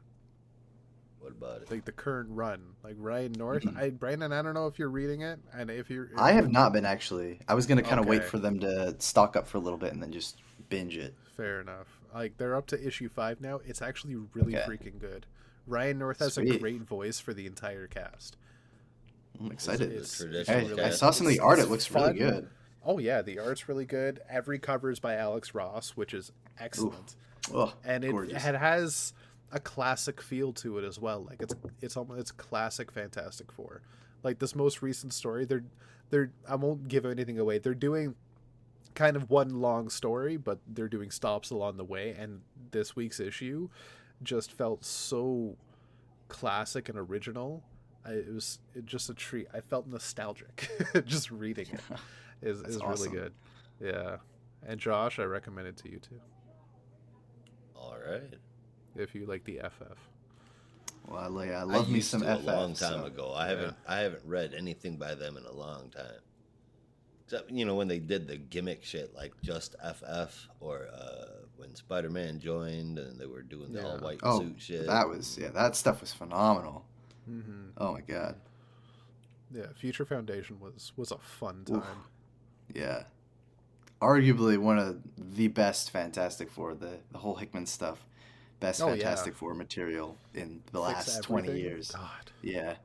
[SPEAKER 3] what about it?
[SPEAKER 1] like the current run, like Ryan North. Brandon, I don't know if you're reading it, and if you're,
[SPEAKER 2] I have not been actually. I was going to kind of wait
[SPEAKER 1] Okay.
[SPEAKER 2] for them to stock up for a little bit and then just binge it.
[SPEAKER 1] Fair enough. Like they're up to issue 5 now. It's actually really
[SPEAKER 2] Okay.
[SPEAKER 1] freaking good. Ryan North has a
[SPEAKER 2] Sweet.
[SPEAKER 1] great voice for the entire cast.
[SPEAKER 2] I'm excited.
[SPEAKER 1] It's
[SPEAKER 3] traditional
[SPEAKER 1] really-
[SPEAKER 2] I saw some of the art.
[SPEAKER 1] it's
[SPEAKER 2] It looks really
[SPEAKER 1] fun.
[SPEAKER 2] good.
[SPEAKER 1] Oh yeah, the art's really good. Every cover is by Alex Ross, which is excellent.
[SPEAKER 2] Oh,
[SPEAKER 1] And it
[SPEAKER 2] gorgeous.
[SPEAKER 1] has a classic feel to it as well. Like it's classic Fantastic Four. Like this most recent story, they're I won't give anything away. They're doing kind of one long story, but they're doing stops along the way. And this week's issue just felt so classic and original. It just a treat. I felt nostalgic just reading it.
[SPEAKER 2] That's
[SPEAKER 1] Is
[SPEAKER 2] awesome.
[SPEAKER 1] really good. Yeah. And Josh, I recommend it to you too
[SPEAKER 3] All right.
[SPEAKER 1] if you like the FF.
[SPEAKER 2] Well, I love me
[SPEAKER 3] used
[SPEAKER 2] some
[SPEAKER 3] to
[SPEAKER 2] FF.
[SPEAKER 3] a long time
[SPEAKER 2] so-
[SPEAKER 3] ago. I haven't read anything by them in a long time. Except when they did the gimmick shit like just FF, or when Spider-Man joined and they were doing the
[SPEAKER 1] Yeah.
[SPEAKER 3] all white
[SPEAKER 2] Oh,
[SPEAKER 3] suit shit.
[SPEAKER 2] that stuff was phenomenal.
[SPEAKER 1] Mm-hmm.
[SPEAKER 2] Oh my god.
[SPEAKER 1] Yeah, Future Foundation was a fun time.
[SPEAKER 2] Oof. Yeah. Arguably one of the best Fantastic Four, the whole Hickman stuff. Best
[SPEAKER 1] Oh, yeah.
[SPEAKER 2] Fantastic Four material in the
[SPEAKER 1] Fix
[SPEAKER 2] last 20
[SPEAKER 1] everything.
[SPEAKER 2] years.
[SPEAKER 1] God,
[SPEAKER 2] Yeah.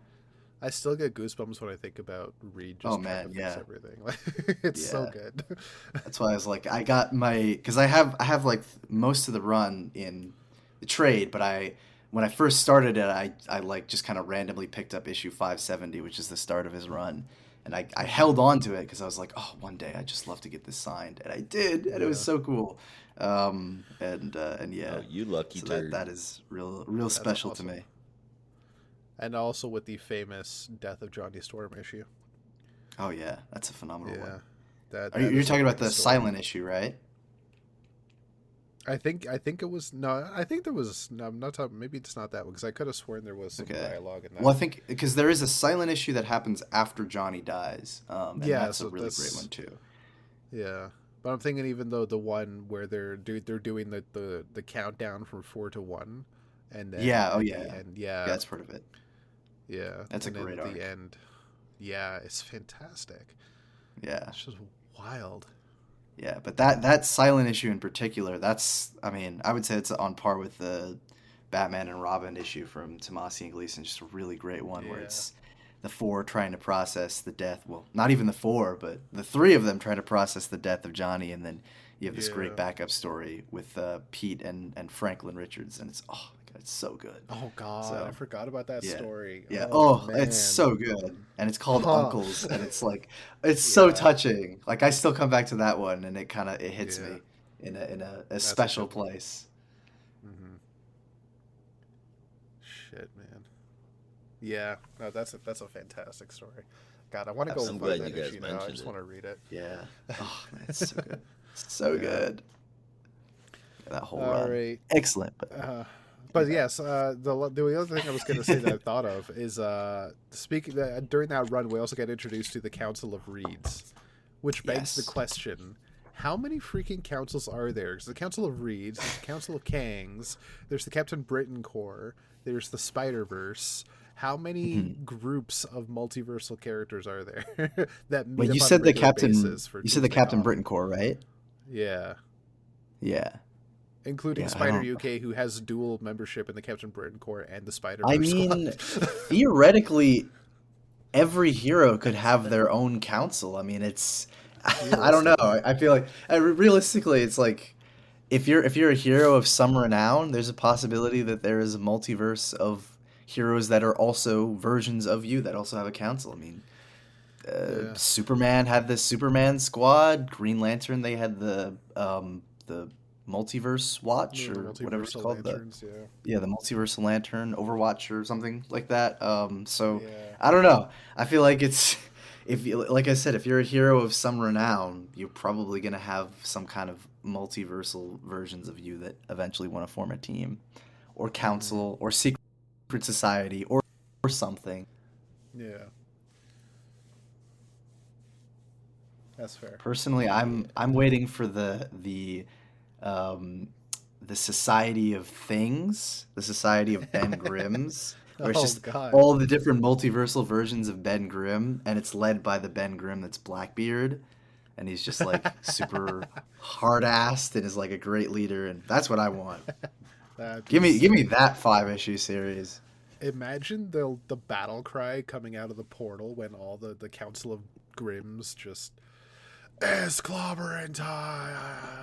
[SPEAKER 1] I still get goosebumps when I think about Reed just
[SPEAKER 2] Oh,
[SPEAKER 1] trying
[SPEAKER 2] man,
[SPEAKER 1] to fix
[SPEAKER 2] yeah.
[SPEAKER 1] everything. Like, it's so
[SPEAKER 2] Yeah.
[SPEAKER 1] good.
[SPEAKER 2] That's why I was like, I got because I have like most of the run in the trade, but when I first started it, I like just kind of randomly picked up issue 570, which is the start of his run, and I held on to it because I was like, oh, one day I'd just love to get this signed, and I did, and it was
[SPEAKER 1] Yeah.
[SPEAKER 2] so cool. And yeah,
[SPEAKER 3] Oh, you lucky
[SPEAKER 2] so
[SPEAKER 3] turd.
[SPEAKER 2] that is real special
[SPEAKER 1] awesome.
[SPEAKER 2] to me.
[SPEAKER 1] And also with the famous Death of Johnny Storm issue.
[SPEAKER 2] Oh yeah, that's a phenomenal
[SPEAKER 1] Yeah.
[SPEAKER 2] one.
[SPEAKER 1] That
[SPEAKER 2] You're
[SPEAKER 1] is a
[SPEAKER 2] talking about
[SPEAKER 1] great
[SPEAKER 2] the
[SPEAKER 1] story.
[SPEAKER 2] silent issue, right?
[SPEAKER 1] I think it was no. I think there was. No, I'm not talking. Maybe it's not that one because I could have sworn there was some
[SPEAKER 2] Okay.
[SPEAKER 1] dialogue in that.
[SPEAKER 2] Well, I think because there is a silent issue that happens after Johnny dies, and
[SPEAKER 1] Yeah,
[SPEAKER 2] that's a
[SPEAKER 1] so
[SPEAKER 2] really great
[SPEAKER 1] that's
[SPEAKER 2] one too.
[SPEAKER 1] yeah. But I'm thinking even though the one where they're doing the countdown from 4 to 1, and then
[SPEAKER 2] Yeah. Oh
[SPEAKER 1] at
[SPEAKER 2] yeah.
[SPEAKER 1] the end,
[SPEAKER 2] Yeah,
[SPEAKER 1] yeah,
[SPEAKER 2] that's part of it.
[SPEAKER 1] yeah,
[SPEAKER 2] That's a
[SPEAKER 1] and then
[SPEAKER 2] great
[SPEAKER 1] at the
[SPEAKER 2] arc.
[SPEAKER 1] end, yeah, it's fantastic.
[SPEAKER 2] Yeah.
[SPEAKER 1] It's just wild.
[SPEAKER 2] Yeah, but that silent issue in particular, that's I mean, I would say it's on par with the Batman and Robin issue from Tomasi and Gleason, just a really great one where
[SPEAKER 1] Yeah,
[SPEAKER 2] it's the four trying to process the death. Well, not even the four, but the three of them trying to process the death of Johnny, and then you have this great
[SPEAKER 1] yeah.
[SPEAKER 2] backup story with Pete and Franklin Richards, and it's oh my god, it's so good.
[SPEAKER 1] Oh God, I
[SPEAKER 2] So
[SPEAKER 1] forgot about that
[SPEAKER 2] yeah.
[SPEAKER 1] story.
[SPEAKER 2] Yeah.
[SPEAKER 1] Oh
[SPEAKER 2] Oh, it's
[SPEAKER 1] man.
[SPEAKER 2] so good. And it's called
[SPEAKER 1] Huh.
[SPEAKER 2] Uncles and it's like it's so
[SPEAKER 1] Yeah,
[SPEAKER 2] touching. Like I still come back to that one and it hits
[SPEAKER 1] yeah.
[SPEAKER 2] me in a
[SPEAKER 1] That's a
[SPEAKER 2] special
[SPEAKER 1] good one.
[SPEAKER 2] place.
[SPEAKER 1] Hmm. Shit, man. Yeah, no, that's a fantastic story. God, I want to go
[SPEAKER 3] I'm
[SPEAKER 1] find
[SPEAKER 3] glad
[SPEAKER 1] that
[SPEAKER 3] you guys
[SPEAKER 1] issue now. I
[SPEAKER 3] mentioned
[SPEAKER 1] just
[SPEAKER 3] it.
[SPEAKER 1] want to read it.
[SPEAKER 2] Yeah. Oh man, it's so good. So
[SPEAKER 1] Yeah.
[SPEAKER 2] good. That whole
[SPEAKER 1] All
[SPEAKER 2] run.
[SPEAKER 1] right.
[SPEAKER 2] Excellent, but
[SPEAKER 1] But
[SPEAKER 2] yeah.
[SPEAKER 1] yes, the other thing I was going to say that I thought of is speaking during that run, we also get introduced to the Council of Reeds, which begs the
[SPEAKER 2] Yes.
[SPEAKER 1] question: how many freaking councils are there? Because the Council of Reeds, there's the Council of Kangs, there's the Captain Britain Corps, there's the Spider Verse. How many
[SPEAKER 2] Mhm.
[SPEAKER 1] groups of multiversal characters are there that
[SPEAKER 2] Well,
[SPEAKER 1] meet up on a regular basis for
[SPEAKER 2] You said the
[SPEAKER 1] Doomsday
[SPEAKER 2] Captain
[SPEAKER 1] Cop?
[SPEAKER 2] Britain Corps, right?
[SPEAKER 1] Yeah,
[SPEAKER 2] Yeah.
[SPEAKER 1] including
[SPEAKER 2] Yeah, I
[SPEAKER 1] Spider
[SPEAKER 2] don't
[SPEAKER 1] UK, who has dual membership in the Captain Britain Corps and the Spider
[SPEAKER 2] I
[SPEAKER 1] Verse
[SPEAKER 2] mean,
[SPEAKER 1] Squad.
[SPEAKER 2] theoretically every hero could have their own council. I mean, it's I don't know.
[SPEAKER 1] Realistically,
[SPEAKER 2] I feel like realistically, it's like if you're a hero of some renown, there's a possibility that there is a multiverse of heroes that are also versions of you that also have a council. I mean,
[SPEAKER 1] yeah.
[SPEAKER 2] Superman had the Superman Squad. Green Lantern, they had the Multiverse Watch
[SPEAKER 1] The
[SPEAKER 2] or whatever it's
[SPEAKER 1] multiversal
[SPEAKER 2] called. The
[SPEAKER 1] lanterns, yeah.
[SPEAKER 2] yeah, the Multiversal Lantern, Overwatch, or something like that. So
[SPEAKER 1] Yeah.
[SPEAKER 2] I don't know. I feel like it's if you, like I said, if you're a hero of some renown, you're probably gonna have some kind of multiversal versions of you that eventually want to form a team, or
[SPEAKER 1] Hmm.
[SPEAKER 2] council, or secret society, or something.
[SPEAKER 1] Yeah. That's fair.
[SPEAKER 2] Personally,
[SPEAKER 1] Yeah.
[SPEAKER 2] I'm waiting for um, the Society of Things, the Society of Ben Grimm's, where it's
[SPEAKER 1] Oh
[SPEAKER 2] just
[SPEAKER 1] God.
[SPEAKER 2] all the different multiversal versions of Ben Grimm, and it's led by the Ben Grimm that's Blackbeard, and he's just like super hard-assed and is like a great leader, and that's what I want.
[SPEAKER 1] That'd be
[SPEAKER 2] Give me
[SPEAKER 1] sick.
[SPEAKER 2] that 5 issue series.
[SPEAKER 1] Imagine the battle cry coming out of the portal when all the Council of Grimms just it's clobbering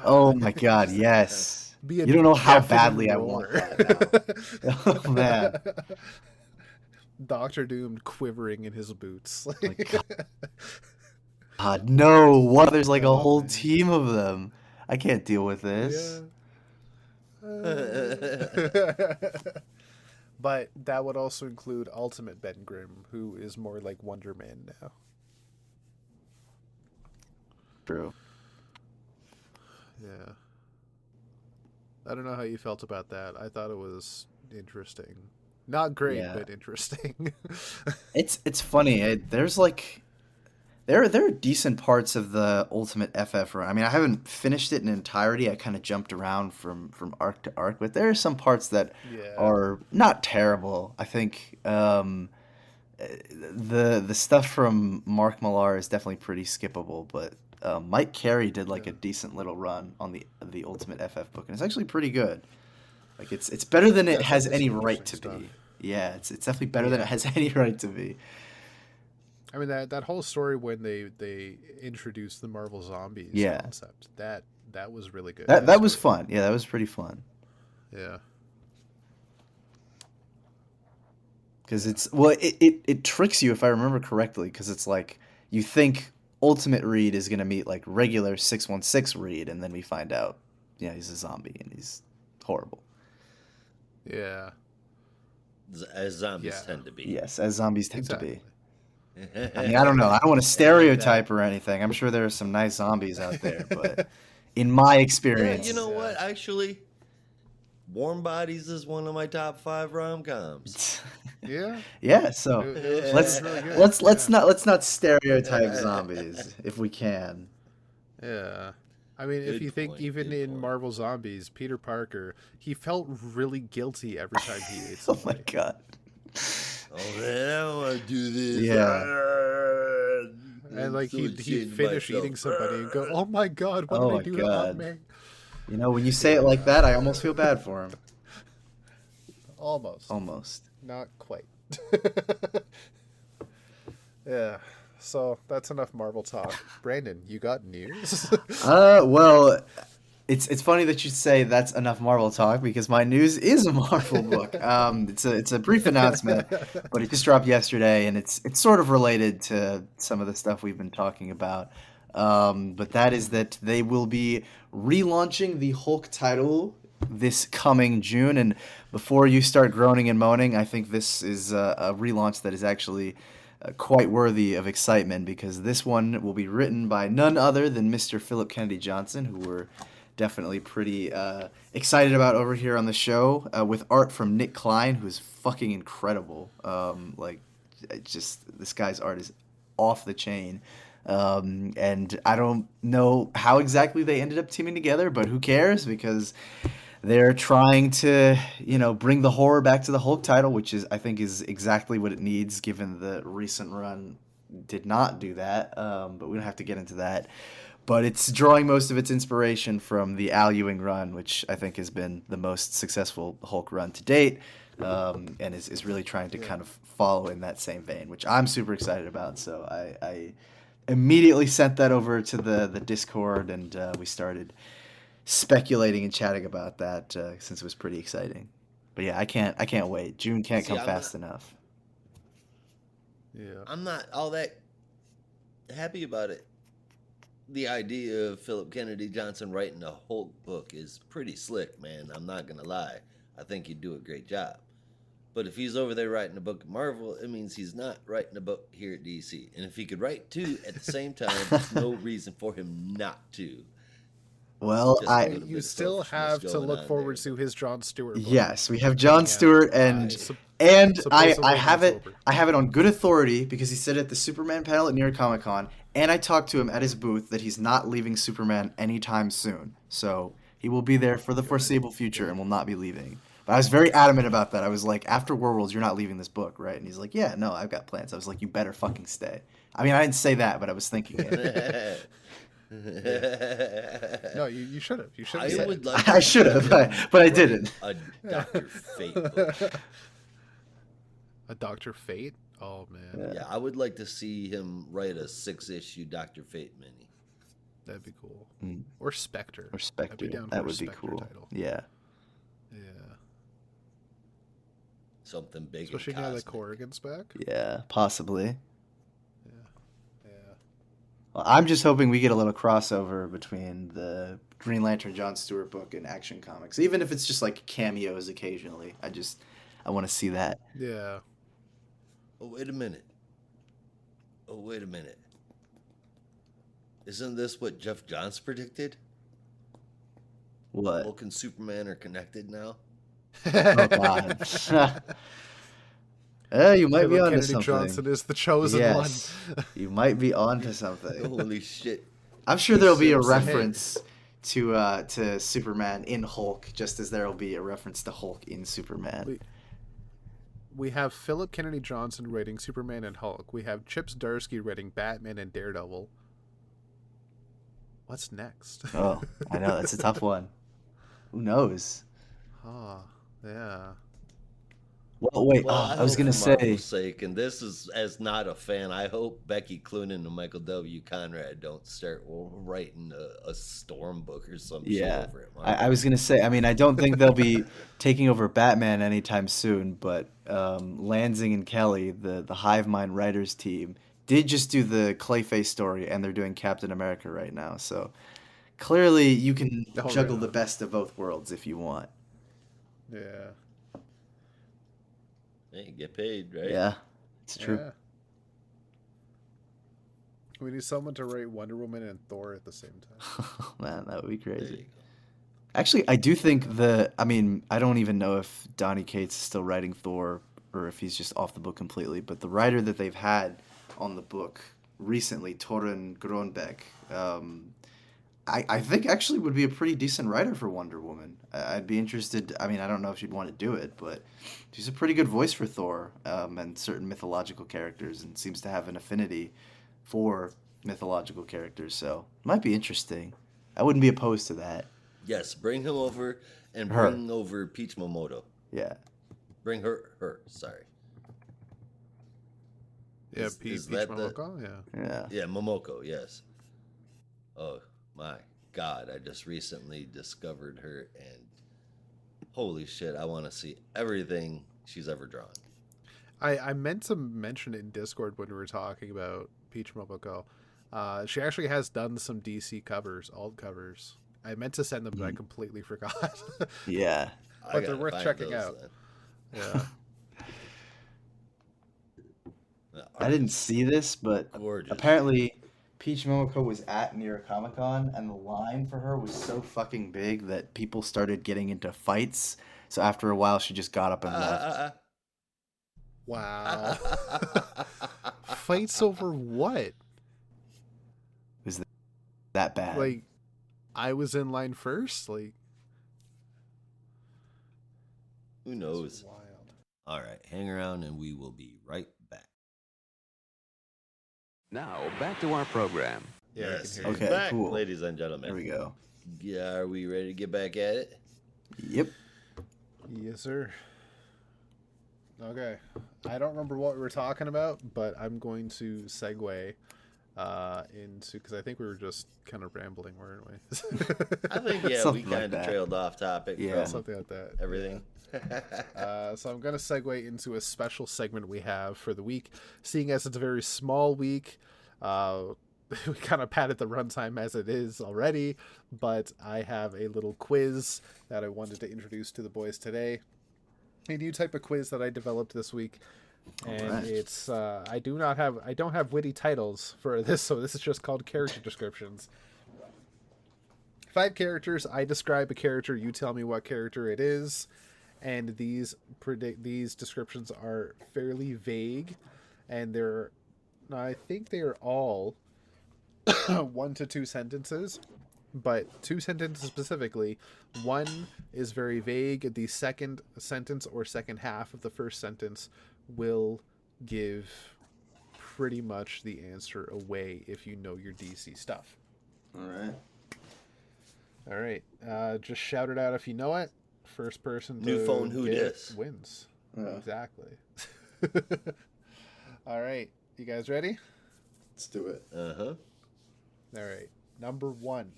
[SPEAKER 2] Oh
[SPEAKER 1] time.
[SPEAKER 2] my God, yes.
[SPEAKER 1] Be a
[SPEAKER 2] You don't know how
[SPEAKER 1] deafening
[SPEAKER 2] badly I want
[SPEAKER 1] roar.
[SPEAKER 2] that now. Oh man.
[SPEAKER 1] Doctor Doom quivering in his boots.
[SPEAKER 2] Like God, no. What? There's like a
[SPEAKER 1] Oh
[SPEAKER 2] whole
[SPEAKER 1] man.
[SPEAKER 2] team of them. I can't deal with this.
[SPEAKER 1] Yeah. But that would also include Ultimate Ben Grimm, who is more like Wonder Man now.
[SPEAKER 2] True.
[SPEAKER 1] Yeah. I don't know how you felt about that. I thought it was interesting. Not great,
[SPEAKER 2] Yeah.
[SPEAKER 1] but interesting.
[SPEAKER 2] It's funny. There's like there are decent parts of the Ultimate FF run. I mean, I haven't finished it in entirety. I kind of jumped around from arc to arc, but there are some parts that
[SPEAKER 1] Yeah.
[SPEAKER 2] are not terrible. I think the stuff from Mark Millar is definitely pretty skippable, but Mike Carey did like a
[SPEAKER 1] Yeah.
[SPEAKER 2] decent little run on the Ultimate FF book, and it's actually pretty good. Like it's better than
[SPEAKER 1] Yeah,
[SPEAKER 2] it
[SPEAKER 1] it's
[SPEAKER 2] has
[SPEAKER 1] definitely
[SPEAKER 2] any
[SPEAKER 1] some
[SPEAKER 2] right
[SPEAKER 1] interesting
[SPEAKER 2] to
[SPEAKER 1] stuff.
[SPEAKER 2] be. Yeah, it's definitely better than it
[SPEAKER 1] Yeah.
[SPEAKER 2] has any right to be.
[SPEAKER 1] I mean that whole story when they introduced the Marvel Zombies
[SPEAKER 2] Yeah,
[SPEAKER 1] concept. That was really good.
[SPEAKER 2] that
[SPEAKER 1] That
[SPEAKER 2] was
[SPEAKER 1] story.
[SPEAKER 2] fun. Yeah, that was pretty fun.
[SPEAKER 1] Yeah.
[SPEAKER 2] Because
[SPEAKER 1] Yeah.
[SPEAKER 2] it's well, it tricks you if I remember correctly. Because it's like you think Ultimate Reed is gonna meet like regular 616 Reed, and then we find out, yeah, he's a zombie and he's horrible.
[SPEAKER 1] Yeah.
[SPEAKER 3] As zombies
[SPEAKER 1] Yeah.
[SPEAKER 3] tend to be.
[SPEAKER 2] Yes, as zombies tend to be.
[SPEAKER 1] Exactly.
[SPEAKER 2] I mean, I don't know. I don't want to
[SPEAKER 1] And like that.
[SPEAKER 2] stereotype or anything. I'm sure there are some nice zombies out there, but in my
[SPEAKER 3] Yeah,
[SPEAKER 2] experience.
[SPEAKER 3] you know
[SPEAKER 1] Yeah.
[SPEAKER 3] what? Actually, Warm Bodies is one of my top 5 rom-coms.
[SPEAKER 1] Yeah.
[SPEAKER 2] Yeah, so
[SPEAKER 1] It was
[SPEAKER 2] let's
[SPEAKER 1] really good.
[SPEAKER 2] let's not stereotype zombies if we can.
[SPEAKER 1] Yeah. I mean, if you
[SPEAKER 3] Good
[SPEAKER 1] think
[SPEAKER 3] point.
[SPEAKER 1] even
[SPEAKER 3] Good
[SPEAKER 1] in
[SPEAKER 3] point.
[SPEAKER 1] Marvel Zombies, Peter Parker, he felt really guilty every time he ate
[SPEAKER 2] Oh my
[SPEAKER 1] somebody.
[SPEAKER 2] god.
[SPEAKER 3] Oh man, I don't want to do this.
[SPEAKER 2] Yeah.
[SPEAKER 1] And
[SPEAKER 3] I'm
[SPEAKER 1] like
[SPEAKER 3] so
[SPEAKER 1] he'd
[SPEAKER 3] ashamed of
[SPEAKER 1] finish
[SPEAKER 3] myself.
[SPEAKER 1] eating somebody and go, "Oh my god, what
[SPEAKER 2] Oh
[SPEAKER 1] did I
[SPEAKER 2] my
[SPEAKER 1] do to Aunt
[SPEAKER 2] god.
[SPEAKER 1] May?"
[SPEAKER 2] You know, when you say it like that, I almost feel bad for him.
[SPEAKER 1] Almost.
[SPEAKER 2] Almost.
[SPEAKER 1] Not quite. Yeah. So that's enough Marvel talk. Brandon, you got news?
[SPEAKER 2] Well, it's funny that you say that's enough Marvel talk because my news is a Marvel book. It's a brief announcement, but it just dropped yesterday, and it's sort of related to some of the stuff we've been talking about. But that is that they will be relaunching the Hulk title this coming June. And before you start groaning and moaning, I think this is a relaunch that is actually quite worthy of excitement because this one will be written by none other than Mr. Philip Kennedy Johnson, who we're definitely pretty excited about over here on the show, with art from Nick Klein, who's fucking incredible. This guy's art is off the chain. And I don't know how exactly they ended up teaming together, but who cares? Because they're trying to, bring the horror back to the Hulk title, which I think is exactly what it needs, given the recent run did not do that. But we don't have to get into that. But it's drawing most of its inspiration from the Al Ewing run, which I think has been the most successful Hulk run to date, and is really trying to kind of follow in that same vein, which I'm super excited about. So I immediately sent that over to the Discord, and we started speculating and chatting about that since it was pretty exciting. But yeah, I can't wait. June can't
[SPEAKER 3] See,
[SPEAKER 2] come fast enough.
[SPEAKER 1] Yeah.
[SPEAKER 3] I'm not all that happy about it. The idea of Philip Kennedy Johnson writing a Hulk book is pretty slick, man. I'm not gonna lie. I think he'd do a great job. But if he's over there writing a book at Marvel, it means he's not writing a book here at DC. And if he could write two at the same time, there's no reason for him not to.
[SPEAKER 2] Well,
[SPEAKER 3] Just a
[SPEAKER 2] I
[SPEAKER 3] little bit
[SPEAKER 1] You
[SPEAKER 3] of
[SPEAKER 1] still
[SPEAKER 3] selfishness
[SPEAKER 1] have to
[SPEAKER 3] going
[SPEAKER 1] look
[SPEAKER 3] on
[SPEAKER 1] forward
[SPEAKER 3] there.
[SPEAKER 1] to his John Stewart book.
[SPEAKER 2] yes, we have John
[SPEAKER 1] coming out.
[SPEAKER 2] Stewart, and
[SPEAKER 1] Sup-
[SPEAKER 2] I
[SPEAKER 1] supposedly in
[SPEAKER 2] have it
[SPEAKER 1] October.
[SPEAKER 2] I have it on good authority because he said at the Superman panel at New York Comic Con, and I talked to him at his booth that he's not leaving Superman anytime soon. So he will be there for the foreseeable future and will not be leaving. But I was very adamant about that. I was like, after Werewolves, you're not leaving this book, right? And he's like, yeah, no, I've got plans. I was like, you better fucking stay. I mean, I didn't say that, but I was thinking it.
[SPEAKER 1] No, you should have. You should have
[SPEAKER 3] I
[SPEAKER 1] said
[SPEAKER 3] would
[SPEAKER 1] it.
[SPEAKER 3] like
[SPEAKER 2] I
[SPEAKER 3] to
[SPEAKER 2] should
[SPEAKER 3] see
[SPEAKER 2] have,
[SPEAKER 3] him
[SPEAKER 2] but I
[SPEAKER 3] write
[SPEAKER 2] didn't.
[SPEAKER 3] A Dr. Fate book.
[SPEAKER 1] A Dr. Fate? Oh, man.
[SPEAKER 3] Yeah, I would like to see him write a 6-issue Dr. Fate mini.
[SPEAKER 1] That'd be cool.
[SPEAKER 2] Mm.
[SPEAKER 1] Or Spectre.
[SPEAKER 2] Or Spectre.
[SPEAKER 1] I'd be down
[SPEAKER 2] That
[SPEAKER 1] for a
[SPEAKER 2] would be
[SPEAKER 1] Spectre
[SPEAKER 2] cool.
[SPEAKER 1] title.
[SPEAKER 2] Yeah.
[SPEAKER 1] Yeah.
[SPEAKER 3] Something big
[SPEAKER 1] Especially
[SPEAKER 3] and
[SPEAKER 1] now that
[SPEAKER 3] cosmic.
[SPEAKER 1] Corrigan's back.
[SPEAKER 2] Yeah, possibly.
[SPEAKER 1] Yeah. Yeah.
[SPEAKER 2] Well, I'm just hoping we get a little crossover between the Green Lantern John Stewart book and Action Comics, even if it's just like cameos occasionally. I want to see that.
[SPEAKER 1] Yeah.
[SPEAKER 3] Oh, wait a minute. Isn't this what Jeff Johns predicted?
[SPEAKER 2] What?
[SPEAKER 3] Hulk and Superman are connected now?
[SPEAKER 2] Oh God. You might be
[SPEAKER 1] Philip
[SPEAKER 2] onto
[SPEAKER 1] Kennedy
[SPEAKER 2] something.
[SPEAKER 1] Johnson is the chosen
[SPEAKER 2] Yes,
[SPEAKER 1] one.
[SPEAKER 2] you might be onto something.
[SPEAKER 3] Holy shit.
[SPEAKER 2] I'm sure there'll be a
[SPEAKER 3] Simpson.
[SPEAKER 2] reference to Superman in Hulk, just as there'll be a reference to Hulk in Superman.
[SPEAKER 1] We have Philip Kennedy Johnson writing Superman and Hulk. We have Chip Zdarsky writing Batman and Daredevil. What's next?
[SPEAKER 2] Oh, I know that's a tough one. Who knows?
[SPEAKER 1] Oh, yeah.
[SPEAKER 2] Well, wait.
[SPEAKER 3] Well,
[SPEAKER 2] I was
[SPEAKER 3] hope
[SPEAKER 2] gonna
[SPEAKER 3] for
[SPEAKER 2] say.
[SPEAKER 3] Marvel's sake, and this is as not a fan, I hope Becky Cloonan and Michael W. Conrad don't start writing a Storm book or some
[SPEAKER 2] Yeah,
[SPEAKER 3] shit over it. Marvel.
[SPEAKER 2] I was gonna say. I mean, I don't think they'll be taking over Batman anytime soon. But Lansing and Kelly, the Hive Mind writers team, did just do the Clayface story, and they're doing Captain America right now. So clearly, you can
[SPEAKER 1] Oh,
[SPEAKER 2] juggle
[SPEAKER 1] really?
[SPEAKER 2] the best of both worlds if you want.
[SPEAKER 1] Yeah.
[SPEAKER 3] Hey, get paid, right?
[SPEAKER 2] Yeah, it's true.
[SPEAKER 1] Yeah. We need someone to write Wonder Woman and Thor at the same time.
[SPEAKER 2] Man, that would be
[SPEAKER 3] There you
[SPEAKER 2] crazy.
[SPEAKER 3] go.
[SPEAKER 2] Actually, I do think I mean, I don't even know if Donny Cates is still writing Thor or if he's just off the book completely, but the writer that they've had on the book recently, Torun Grönbeck, I think actually would be a pretty decent writer for Wonder Woman. I'd be interested. I mean, I don't know if she'd want to do it, but she's a pretty good voice for Thor and certain mythological characters, and seems to have an affinity for mythological characters. So it might be interesting. I wouldn't be opposed to that.
[SPEAKER 3] Yes, bring him over and
[SPEAKER 2] Her.
[SPEAKER 3] bring over Peach Momoto.
[SPEAKER 2] Yeah.
[SPEAKER 3] Bring her. Sorry.
[SPEAKER 1] Yeah,
[SPEAKER 3] Is
[SPEAKER 1] Peach
[SPEAKER 3] that the-
[SPEAKER 1] Momoko, yeah.
[SPEAKER 2] Yeah.
[SPEAKER 3] Yeah, Momoko. Yes. Oh my God! I just recently discovered her, and holy shit! I want to see everything she's ever drawn.
[SPEAKER 1] I meant to mention it in Discord when we were talking about Peach Momoko. She actually has done some DC covers, alt covers. I meant to send them, but I completely forgot.
[SPEAKER 2] Yeah.
[SPEAKER 3] I
[SPEAKER 1] But they're
[SPEAKER 3] gotta
[SPEAKER 1] worth
[SPEAKER 3] find
[SPEAKER 1] checking
[SPEAKER 3] those
[SPEAKER 1] out.
[SPEAKER 3] then.
[SPEAKER 1] Yeah.
[SPEAKER 2] I didn't see this, but
[SPEAKER 3] Gorgeous.
[SPEAKER 2] apparently Peach Momoko was at New York Comic Con, and the line for her was so fucking big that people started getting into fights. So after a while, she just got up and left.
[SPEAKER 1] Wow. Fights over what?
[SPEAKER 2] It was that bad.
[SPEAKER 1] Like, I was in line first? Like,
[SPEAKER 3] Who knows?
[SPEAKER 1] it's wild.
[SPEAKER 3] All right, hang around, and we will be right back.
[SPEAKER 4] Now, back to our program.
[SPEAKER 1] Yeah, I
[SPEAKER 3] Yes,
[SPEAKER 1] can hear
[SPEAKER 3] he's
[SPEAKER 1] you.
[SPEAKER 2] Okay,
[SPEAKER 3] back,
[SPEAKER 2] cool.
[SPEAKER 3] ladies and gentlemen.
[SPEAKER 2] There we go.
[SPEAKER 3] Yeah, are we ready to get back at it?
[SPEAKER 2] Yep.
[SPEAKER 1] Yes, sir. Okay. I don't remember what we were talking about, but I'm going to segue into, because I think we were just kind of rambling, weren't we?
[SPEAKER 3] I think we
[SPEAKER 2] Something like
[SPEAKER 3] kind of
[SPEAKER 2] that.
[SPEAKER 3] trailed off topic
[SPEAKER 2] Yeah.
[SPEAKER 3] from
[SPEAKER 1] Something like that.
[SPEAKER 3] everything.
[SPEAKER 1] So I'm going to segue into a special segment we have for the week. Seeing as it's a very small week, we kind of padded the runtime as it is already, but I have a little quiz that I wanted to introduce to the boys today. A new type of quiz that I developed this week, and
[SPEAKER 2] Alright.
[SPEAKER 1] it's I don't have witty titles for this, so this is just called character descriptions. 5 characters. I describe a character. You tell me what character it is, and these descriptions are fairly vague, and I think they are all 1 to 2 sentences, but 2 sentences specifically. One is very vague. The second sentence or second half of the first sentence will give pretty much the answer away if you know your DC stuff.
[SPEAKER 2] All right.
[SPEAKER 1] All right. Just shout it out if you know it. First person
[SPEAKER 3] New
[SPEAKER 1] to
[SPEAKER 3] phone, who
[SPEAKER 1] get it
[SPEAKER 3] dis?
[SPEAKER 1] wins.
[SPEAKER 2] Yeah.
[SPEAKER 1] Exactly. All right. You guys ready?
[SPEAKER 2] Let's do it.
[SPEAKER 3] Uh-huh.
[SPEAKER 1] All right. Number 1.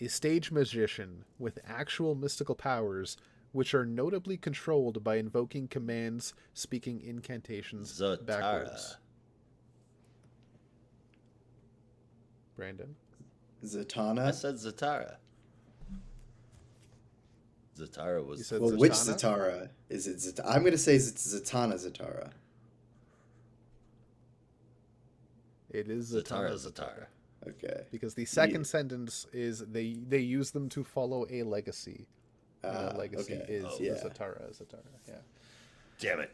[SPEAKER 1] A stage magician with actual mystical powers, which are notably controlled by invoking commands, speaking incantations
[SPEAKER 3] Zatara.
[SPEAKER 1] backwards. Brandon?
[SPEAKER 3] I
[SPEAKER 2] Zatanna?
[SPEAKER 3] said Zatara. Zatara was...
[SPEAKER 1] You said
[SPEAKER 2] Well, which
[SPEAKER 1] Zatanna?
[SPEAKER 2] Zatara? Is it Zat? I'm going to say it's Zatanna Zatara.
[SPEAKER 1] It is
[SPEAKER 3] Zatara,
[SPEAKER 1] Zatanna
[SPEAKER 3] Zatara.
[SPEAKER 2] Okay.
[SPEAKER 1] Because the second sentence is they use them to follow a legacy. And a legacy
[SPEAKER 2] okay.
[SPEAKER 1] is
[SPEAKER 2] yeah.
[SPEAKER 1] Zatara. Yeah.
[SPEAKER 3] Damn it.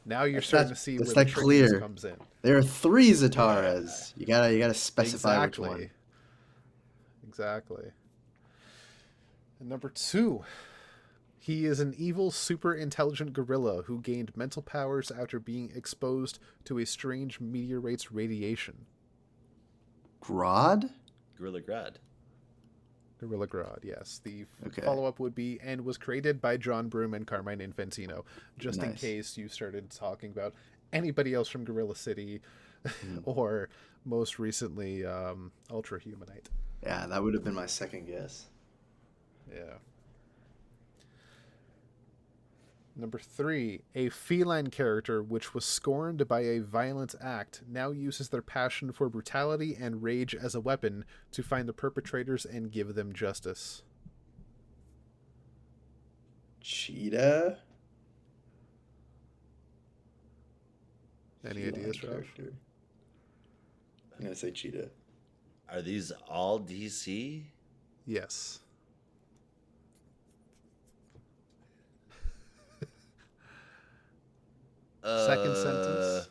[SPEAKER 1] Now you're
[SPEAKER 2] That's
[SPEAKER 1] starting
[SPEAKER 2] not-
[SPEAKER 1] to see
[SPEAKER 2] that's
[SPEAKER 1] where the
[SPEAKER 2] not
[SPEAKER 1] trickiness
[SPEAKER 2] clear.
[SPEAKER 1] comes in.
[SPEAKER 2] There are 3 Zataras. You gotta specify which one.
[SPEAKER 1] Exactly. And number 2, he is an evil, super intelligent gorilla who gained mental powers after being exposed to a strange meteorite's radiation.
[SPEAKER 2] Grodd?
[SPEAKER 3] Gorilla Grodd.
[SPEAKER 1] Gorilla Grodd, yes. The
[SPEAKER 2] Okay.
[SPEAKER 1] follow-up would be, and was created by John Broome and Carmine Infantino, just in
[SPEAKER 2] Nice.
[SPEAKER 1] case you started talking about anybody else from Gorilla City, or most recently, Ultra Humanite.
[SPEAKER 2] Yeah, that would have been my second guess.
[SPEAKER 1] Yeah. Number 3, a feline character which was scorned by a violent act now uses their passion for brutality and rage as a weapon to find the perpetrators and give them justice.
[SPEAKER 2] Cheetah?
[SPEAKER 1] Any ideas,
[SPEAKER 2] Feline
[SPEAKER 1] Ralph?
[SPEAKER 2] character. I'm gonna say Cheetah.
[SPEAKER 3] Are these all DC?
[SPEAKER 1] Yes. Second sentence.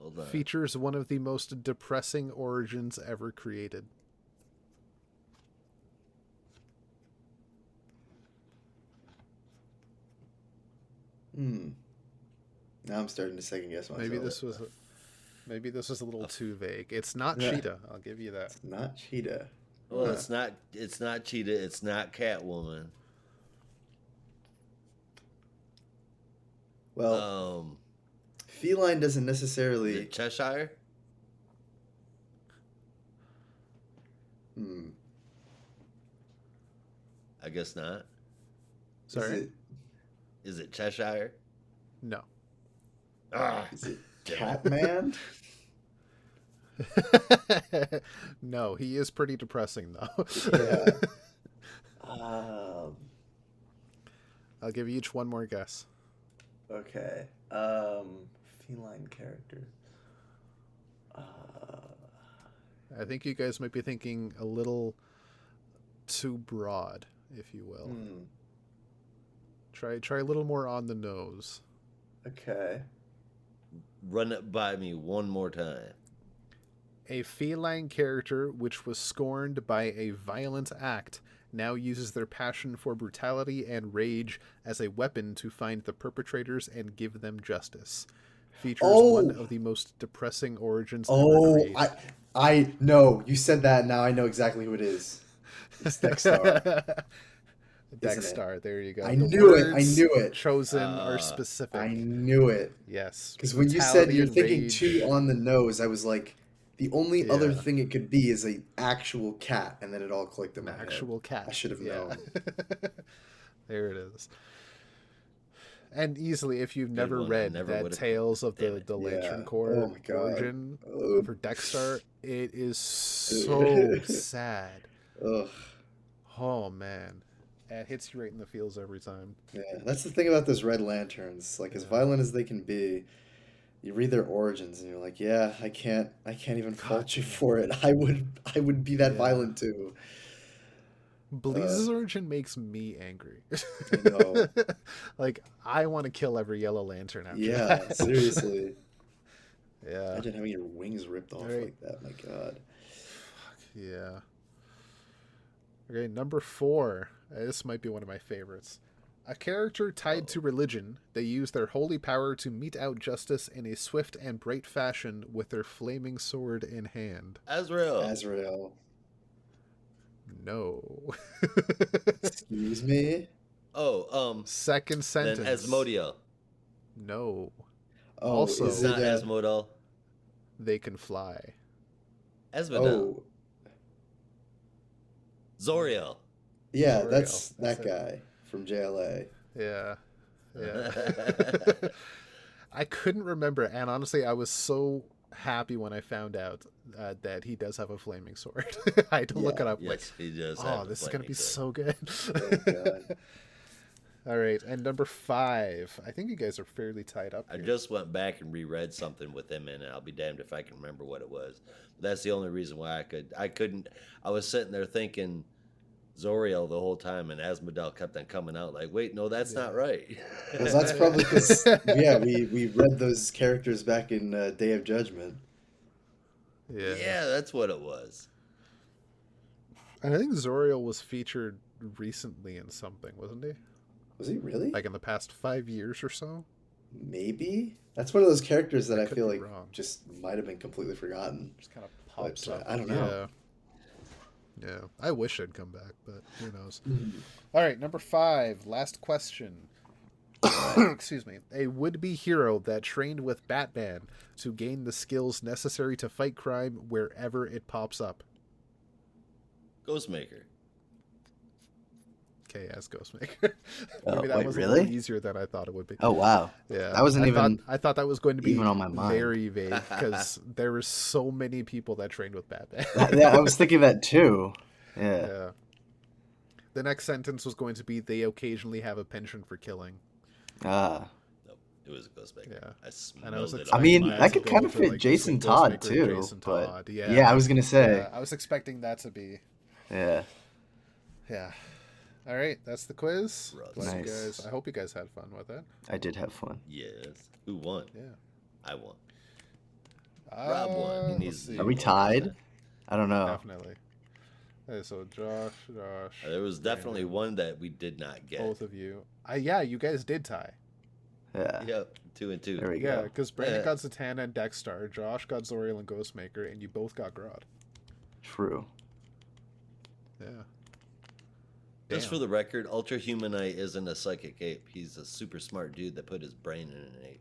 [SPEAKER 3] Hold on.
[SPEAKER 1] Features one of the most depressing origins ever created.
[SPEAKER 2] Now I'm starting to second guess myself.
[SPEAKER 1] Maybe this was a little too vague. It's not Cheetah. I'll give you that.
[SPEAKER 2] It's not Cheetah.
[SPEAKER 3] Well, it's not Cheetah. It's not Catwoman.
[SPEAKER 2] Well, feline doesn't
[SPEAKER 3] Is
[SPEAKER 2] necessarily.
[SPEAKER 3] it Cheshire? I guess not.
[SPEAKER 1] Sorry.
[SPEAKER 3] Is it Cheshire?
[SPEAKER 1] No.
[SPEAKER 2] Is it Catman?
[SPEAKER 1] No, he is pretty depressing though.
[SPEAKER 2] Yeah.
[SPEAKER 1] I'll give you each one more guess.
[SPEAKER 2] Okay. Feline character.
[SPEAKER 1] I think you guys might be thinking a little too broad, if you will. Try a little more on the nose.
[SPEAKER 2] Okay.
[SPEAKER 3] Run it by me one more time.
[SPEAKER 1] A feline character which was scorned by a violent act now uses their passion for brutality and rage as a weapon to find the perpetrators and give them justice. Features one of the most depressing origins ever created.
[SPEAKER 2] I know. You said that, now I know exactly who it is. It's Dexter.
[SPEAKER 1] Dexter, there you go.
[SPEAKER 2] I knew it.
[SPEAKER 1] Chosen are specific.
[SPEAKER 2] I knew it.
[SPEAKER 1] Yes.
[SPEAKER 2] Because when you said you're thinking
[SPEAKER 1] rage.
[SPEAKER 2] too on the nose, I was like, the only other thing it could be is a actual cat, and then it all clicked in my head.
[SPEAKER 1] Actual cat.
[SPEAKER 2] I should have known.
[SPEAKER 1] There it is. And easily, if you've never read that Tales of the Lantern Corps origin for Dexter, it is so sad.
[SPEAKER 2] Ugh.
[SPEAKER 1] Oh, man. It hits you right in the feels every time.
[SPEAKER 2] Yeah, that's the thing about those Red Lanterns. Like, as violent as they can be, you read their origins and you're like, yeah, I can't even fault you for it. I would be that violent too.
[SPEAKER 1] Bleez's origin makes me angry.
[SPEAKER 2] I know.
[SPEAKER 1] Like, I want to kill every Yellow Lantern after
[SPEAKER 2] Yeah,
[SPEAKER 1] that.
[SPEAKER 2] seriously.
[SPEAKER 1] Yeah.
[SPEAKER 2] Imagine having your wings ripped off like that. My God.
[SPEAKER 1] Yeah. Okay, number 4. This might be one of my favorites. A character tied to religion, they use their holy power to mete out justice in a swift and bright fashion with their flaming sword in hand.
[SPEAKER 2] Azrael.
[SPEAKER 1] No.
[SPEAKER 2] Excuse me?
[SPEAKER 1] Second sentence.
[SPEAKER 3] Then Asmodeus.
[SPEAKER 1] No.
[SPEAKER 2] Oh,
[SPEAKER 1] also,
[SPEAKER 3] It's not Asmodeus.
[SPEAKER 1] They can fly.
[SPEAKER 3] Asmodeus. Zoriel.
[SPEAKER 2] Yeah,
[SPEAKER 1] Zoriel.
[SPEAKER 2] that's that guy from JLA.
[SPEAKER 1] Yeah. I couldn't remember, and honestly, I was so happy when I found out that he does have a flaming sword. I had to look it up.
[SPEAKER 3] Yes, he does.
[SPEAKER 1] Oh, this is gonna be so good.
[SPEAKER 2] Oh, God.
[SPEAKER 1] All right, and number 5. I think you guys are fairly tied up
[SPEAKER 3] I
[SPEAKER 1] here.
[SPEAKER 3] just went back and reread something with him in it. I'll be damned if I can remember what it was. That's the only reason why I couldn't. I was sitting there thinking Zoriel the whole time, and Asmodeus kept on coming out like, wait, no, that's not right.
[SPEAKER 2] Well, that's probably because, we read those characters back in Day of Judgment.
[SPEAKER 3] Yeah, that's what it was.
[SPEAKER 1] And I think Zoriel was featured recently in something, wasn't he?
[SPEAKER 2] Was he really?
[SPEAKER 1] Like in the past 5 years or so?
[SPEAKER 2] Maybe. That's one of those characters that I
[SPEAKER 1] could
[SPEAKER 2] feel
[SPEAKER 1] be
[SPEAKER 2] like
[SPEAKER 1] wrong.
[SPEAKER 2] just might have been completely forgotten.
[SPEAKER 1] Just kind of pops
[SPEAKER 2] But,
[SPEAKER 1] up.
[SPEAKER 2] I don't know.
[SPEAKER 1] Yeah, I wish I'd come back, but who knows. All right, number 5, last question. Excuse me. A would-be hero that trained with Batman to gain the skills necessary to fight crime wherever it pops up.
[SPEAKER 3] Ghostmaker.
[SPEAKER 1] Okay, as Ghostmaker. Maybe that
[SPEAKER 2] wait,
[SPEAKER 1] was a
[SPEAKER 2] really?
[SPEAKER 1] little easier than I thought it would be.
[SPEAKER 2] Oh, wow.
[SPEAKER 1] Yeah,
[SPEAKER 2] That wasn't
[SPEAKER 1] I thought that was going to be
[SPEAKER 2] even on my mind.
[SPEAKER 1] very vague because there were so many people that trained with Batman.
[SPEAKER 2] Yeah, I was thinking that too. Yeah.
[SPEAKER 1] Yeah. The next sentence was going to be they occasionally have a penchant for killing.
[SPEAKER 2] Ah.
[SPEAKER 3] It was a Ghostmaker.
[SPEAKER 1] Yeah.
[SPEAKER 3] I smelled
[SPEAKER 1] And I was
[SPEAKER 3] it.
[SPEAKER 2] I
[SPEAKER 3] on
[SPEAKER 2] mean,
[SPEAKER 3] my
[SPEAKER 2] that could
[SPEAKER 1] to
[SPEAKER 2] kind
[SPEAKER 1] go
[SPEAKER 2] of
[SPEAKER 1] to,
[SPEAKER 2] fit
[SPEAKER 1] like,
[SPEAKER 2] Jason
[SPEAKER 1] between
[SPEAKER 2] Todd
[SPEAKER 1] Ghostmaker and
[SPEAKER 2] too.
[SPEAKER 1] Jason
[SPEAKER 2] But
[SPEAKER 1] Todd.
[SPEAKER 2] yeah, I was gonna say,
[SPEAKER 1] I was expecting that to be.
[SPEAKER 2] yeah,
[SPEAKER 1] Yeah. All right, that's the quiz.
[SPEAKER 3] Russ.
[SPEAKER 1] Glad you
[SPEAKER 2] Nice.
[SPEAKER 1] guys. I hope you guys had fun with it.
[SPEAKER 2] I did have fun.
[SPEAKER 3] Yes. Who won?
[SPEAKER 1] Yeah.
[SPEAKER 3] I won. Rob won. He
[SPEAKER 1] Let's
[SPEAKER 3] needs
[SPEAKER 1] see.
[SPEAKER 2] Are we tied? I don't know.
[SPEAKER 1] Definitely. Okay, so Josh,
[SPEAKER 3] There was definitely one that we did not get.
[SPEAKER 1] both of you. Yeah, you guys did tie.
[SPEAKER 2] Yeah.
[SPEAKER 3] Yep, 2 and 2.
[SPEAKER 2] There we
[SPEAKER 1] Yeah,
[SPEAKER 2] go.
[SPEAKER 1] because Brandon
[SPEAKER 3] Yeah.
[SPEAKER 1] got Zatanna and Dexstar, Josh got Zoriel and Ghostmaker, and you both got Grodd.
[SPEAKER 2] True.
[SPEAKER 1] Yeah.
[SPEAKER 3] Just
[SPEAKER 1] Damn.
[SPEAKER 3] for the record, Ultra Humanite isn't a psychic ape. He's a super smart dude that put his brain in an ape.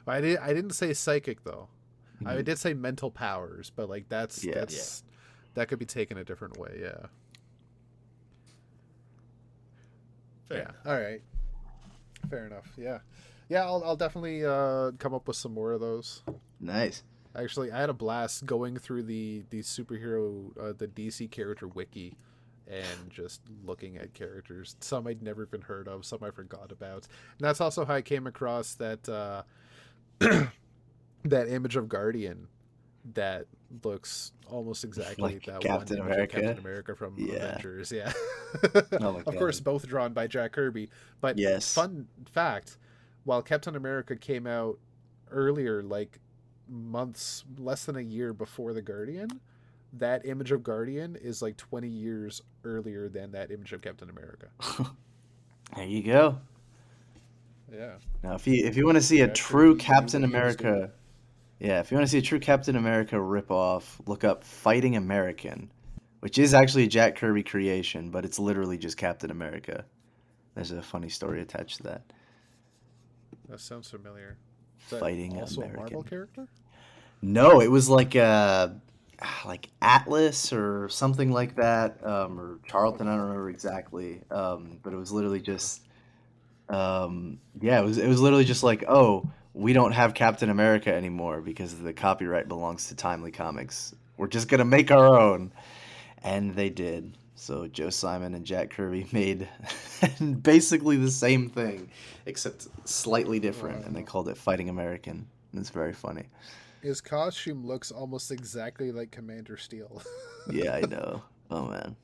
[SPEAKER 1] I didn't say psychic though. I
[SPEAKER 2] Mhm.
[SPEAKER 1] did say mental powers, but like that could be taken a different way. Yeah.
[SPEAKER 3] Fair
[SPEAKER 1] Yeah.
[SPEAKER 3] enough.
[SPEAKER 1] All right. Fair enough. Yeah. Yeah. I'll definitely come up with some more of those.
[SPEAKER 2] Nice.
[SPEAKER 1] Actually, I had a blast going through the superhero the DC character wiki and just looking at characters. Some I'd never even heard of, some I forgot about. And that's also how I came across that that image of Guardian that looks almost exactly
[SPEAKER 2] Like
[SPEAKER 1] that
[SPEAKER 2] Captain
[SPEAKER 1] one image
[SPEAKER 2] America?
[SPEAKER 1] of Captain America from
[SPEAKER 2] Yeah.
[SPEAKER 1] Avengers. Yeah.
[SPEAKER 2] Oh my
[SPEAKER 1] Of course,
[SPEAKER 2] God.
[SPEAKER 1] both drawn by Jack Kirby. But
[SPEAKER 2] Yes.
[SPEAKER 1] fun fact, while Captain America came out earlier, like months, less than a year before the Guardian, that image of Guardian is like 20 years earlier than that image of Captain America.
[SPEAKER 2] There you go.
[SPEAKER 1] Yeah.
[SPEAKER 2] Now, if you want to see a
[SPEAKER 1] Jack
[SPEAKER 2] true
[SPEAKER 1] Kirby knew
[SPEAKER 2] Captain
[SPEAKER 1] what he was doing.
[SPEAKER 2] America, yeah, if you want to see a true Captain America ripoff, look up Fighting American, which is actually a Jack Kirby creation, but it's literally just Captain America. There's a funny story attached to that.
[SPEAKER 1] That sounds familiar. Is that
[SPEAKER 2] Fighting
[SPEAKER 1] also a
[SPEAKER 2] American.
[SPEAKER 1] Marvel character?
[SPEAKER 2] No, it was like Atlas or something like that, or Charlton. I don't remember exactly, but it was literally just, yeah, it was literally just like, oh, we don't have Captain America anymore because the copyright belongs to Timely Comics. We're just gonna make our own, and they did. So Joe Simon and Jack Kirby made basically the same thing, except slightly different, and they
[SPEAKER 1] Wow.
[SPEAKER 2] called it Fighting American. And it's very funny.
[SPEAKER 1] His costume looks almost exactly like Commander Steel.
[SPEAKER 2] Yeah, I know. Oh man.